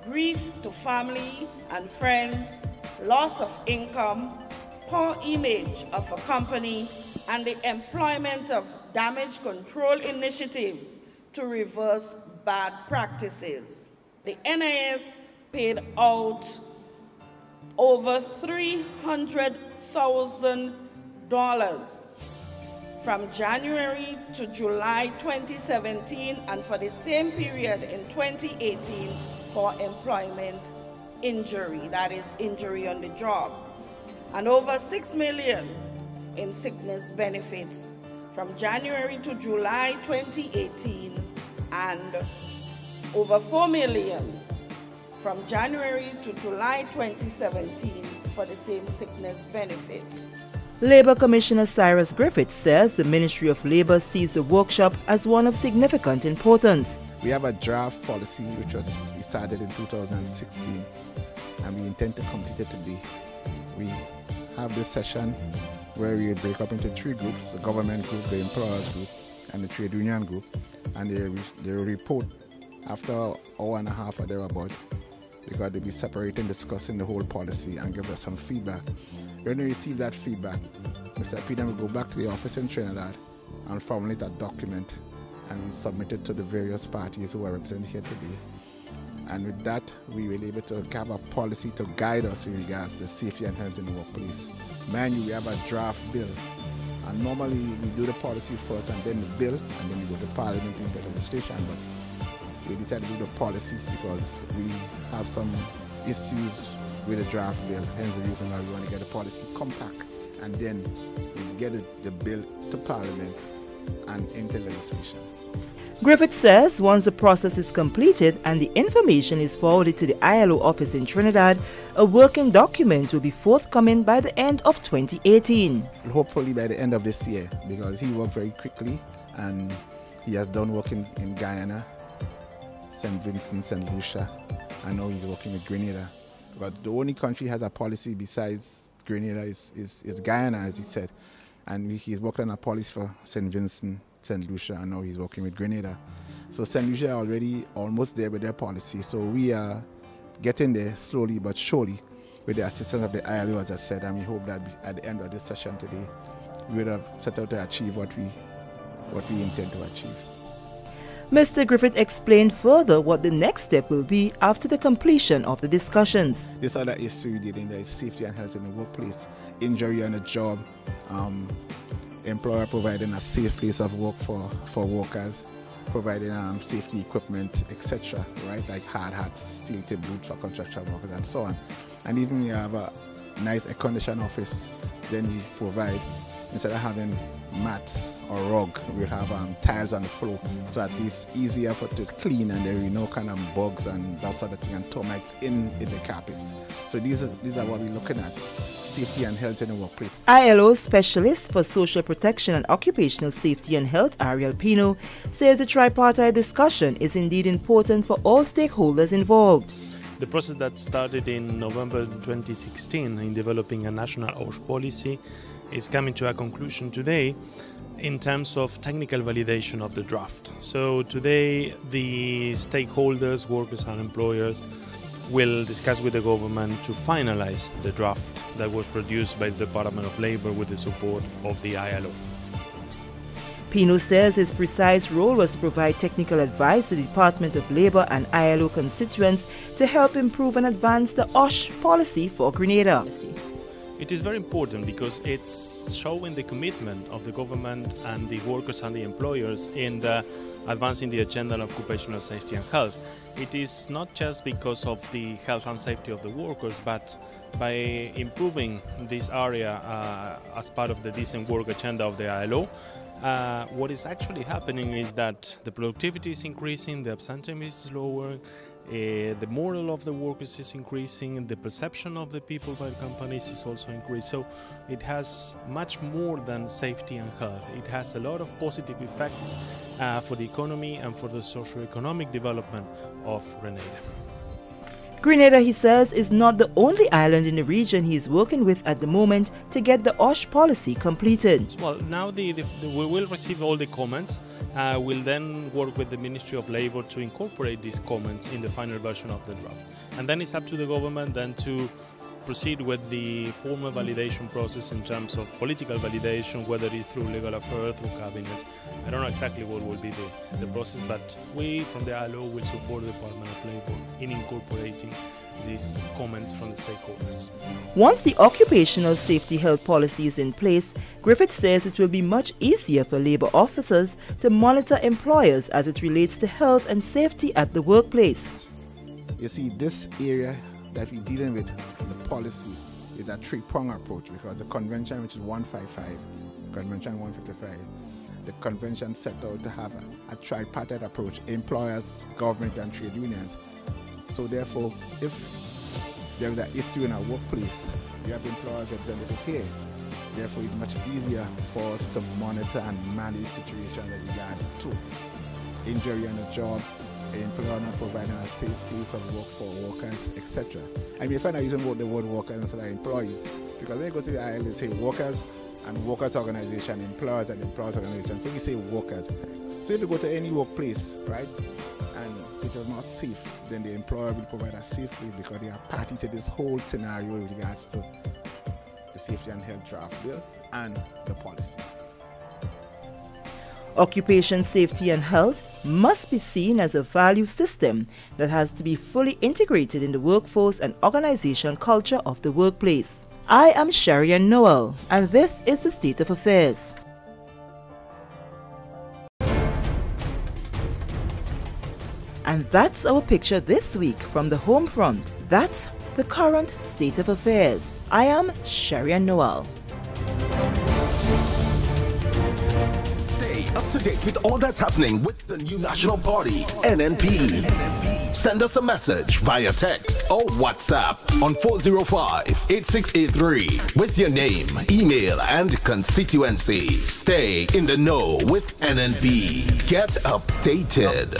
grief to family and friends, loss of income, poor image of a company, and the employment of damage control initiatives to reverse bad practices. The NIS paid out over $300,000 from January to July 2017 and for the same period in 2018 for employment injury, that is injury on the job, and over $6 million in sickness benefits from January to July 2018 and over $4 million from January to July 2017 for the same sickness benefit. Labour Commissioner Cyrus Griffith says the Ministry of Labour sees the workshop as one of significant importance. We have a draft policy which was started in 2016 and we intend to complete it today. We have this session where we break up into three groups: the government group, the employers group and the trade union group, and they will report after an hour and a half or thereabout, because they'll be separating, discussing the whole policy and give us some feedback. When we receive that feedback, Mr. Peter will go back to the office in Trinidad and formulate a document and we submit it to the various parties who are represented here today. And with that, we will be able to have a policy to guide us in regards to safety and health in the workplace. Mind you, we have a draft bill. And normally we do the policy first and then the bill, and then we go to Parliament and get legislation. But we decided to do the policy because we have some issues with the draft bill. Hence the reason why we want to get the policy compact and then we get the bill to Parliament and into legislation. Griffith says once the process is completed and the information is forwarded to the ILO office in Trinidad, a working document will be forthcoming by the end of 2018. Hopefully by the end of this year, because he worked very quickly and he has done work in Guyana, St. Vincent, St. Lucia. I know he's working with Grenada. But the only country has a policy besides Grenada is Guyana, as he said. And he's working on a policy for St. Vincent, St. Lucia, and now he's working with Grenada. So St. Lucia are already almost there with their policy. So we are getting there slowly but surely. with the assistance of the ILO, as I said, and we hope that at the end of this session today, we would have set out to achieve what we intend to achieve. Mr. Griffith explained further what the next step will be after the completion of the discussions. This other issue we did in there is safety and health in the workplace, injury on the job, employer providing a safe place of work for workers, providing safety equipment, etc., right, like hard hats, steel-tip boots for construction workers and so on. And even we have a nice air-conditioned office, then we provide, instead of having mats or rug, we have tiles on the floor, so at least easier to clean, and there will be no kind of bugs and that sort of thing and termites in the carpets. So these are what we're looking at, safety and health in the workplace. ILO Specialist for Social Protection and Occupational Safety and Health, Ariel Pino, says the tripartite discussion is indeed important for all stakeholders involved. The process that started in November 2016 in developing a national OSH policy is coming to a conclusion today in terms of technical validation of the draft. So today the stakeholders, workers and employers will discuss with the government to finalize the draft that was produced by the Department of Labor with the support of the ILO. Pino says his precise role was to provide technical advice to the Department of Labor and ILO constituents to help improve and advance the OSH policy for Grenada. It is very important because it's showing the commitment of the government and the workers and the employers in advancing the agenda of occupational safety and health. It is not just because of the health and safety of the workers, but by improving this area as part of the decent work agenda of the ILO. What is actually happening is that the productivity is increasing, the absenteeism is lower, the moral of the workers is increasing, and the perception of the people by the companies is also increased. So it has much more than safety and health. It has a lot of positive effects for the economy and for the socio-economic development of Grenada. Grenada, he says, is not the only island in the region he is working with at the moment to get the OSH policy completed. Well, now we will receive all the comments. We'll then work with the Ministry of Labor to incorporate these comments in the final version of the draft. And then it's up to the government then to proceed with the formal validation process in terms of political validation, whether it's through legal affairs, through cabinet. I don't know exactly what will be the process, but we from the ILO will support the Department of Labor in incorporating these comments from the stakeholders. Once the occupational safety health policy is in place, Griffith says it will be much easier for labour officers to monitor employers as it relates to health and safety at the workplace. You see, this area that we're dealing with, the policy, is a three-prong approach, because the convention, which is 155, convention 155, the convention set out to have a tripartite approach, employers, government and trade unions. So therefore, if there is an issue in our workplace, we have employers represented here. Therefore, it's much easier for us to monitor and manage situations in regards to injury on the job, employer not providing a safe place of work for workers, etc. I mean, if I'm not using the word workers instead of employees, because when you go to the ILO, they say workers and workers organization, employers and employers organization. So we say workers. So if you go to any workplace, right, and it is not safe, then the employer will provide a safe place because they are party to this whole scenario with regards to the safety and health draft bill and the policy. Occupation safety and health must be seen as a value system that has to be fully integrated in the workforce and organization culture of the workplace. I am Sherian Noel, and this is the State of Affairs. And that's our picture this week from the home front. That's the current state of affairs. I am Sherian Noel. Stay up to date with all that's happening with the new National Party, NNP. Send us a message via text or WhatsApp on 405-8683 with your name, email, and constituency. Stay in the know with NNP. Get updated.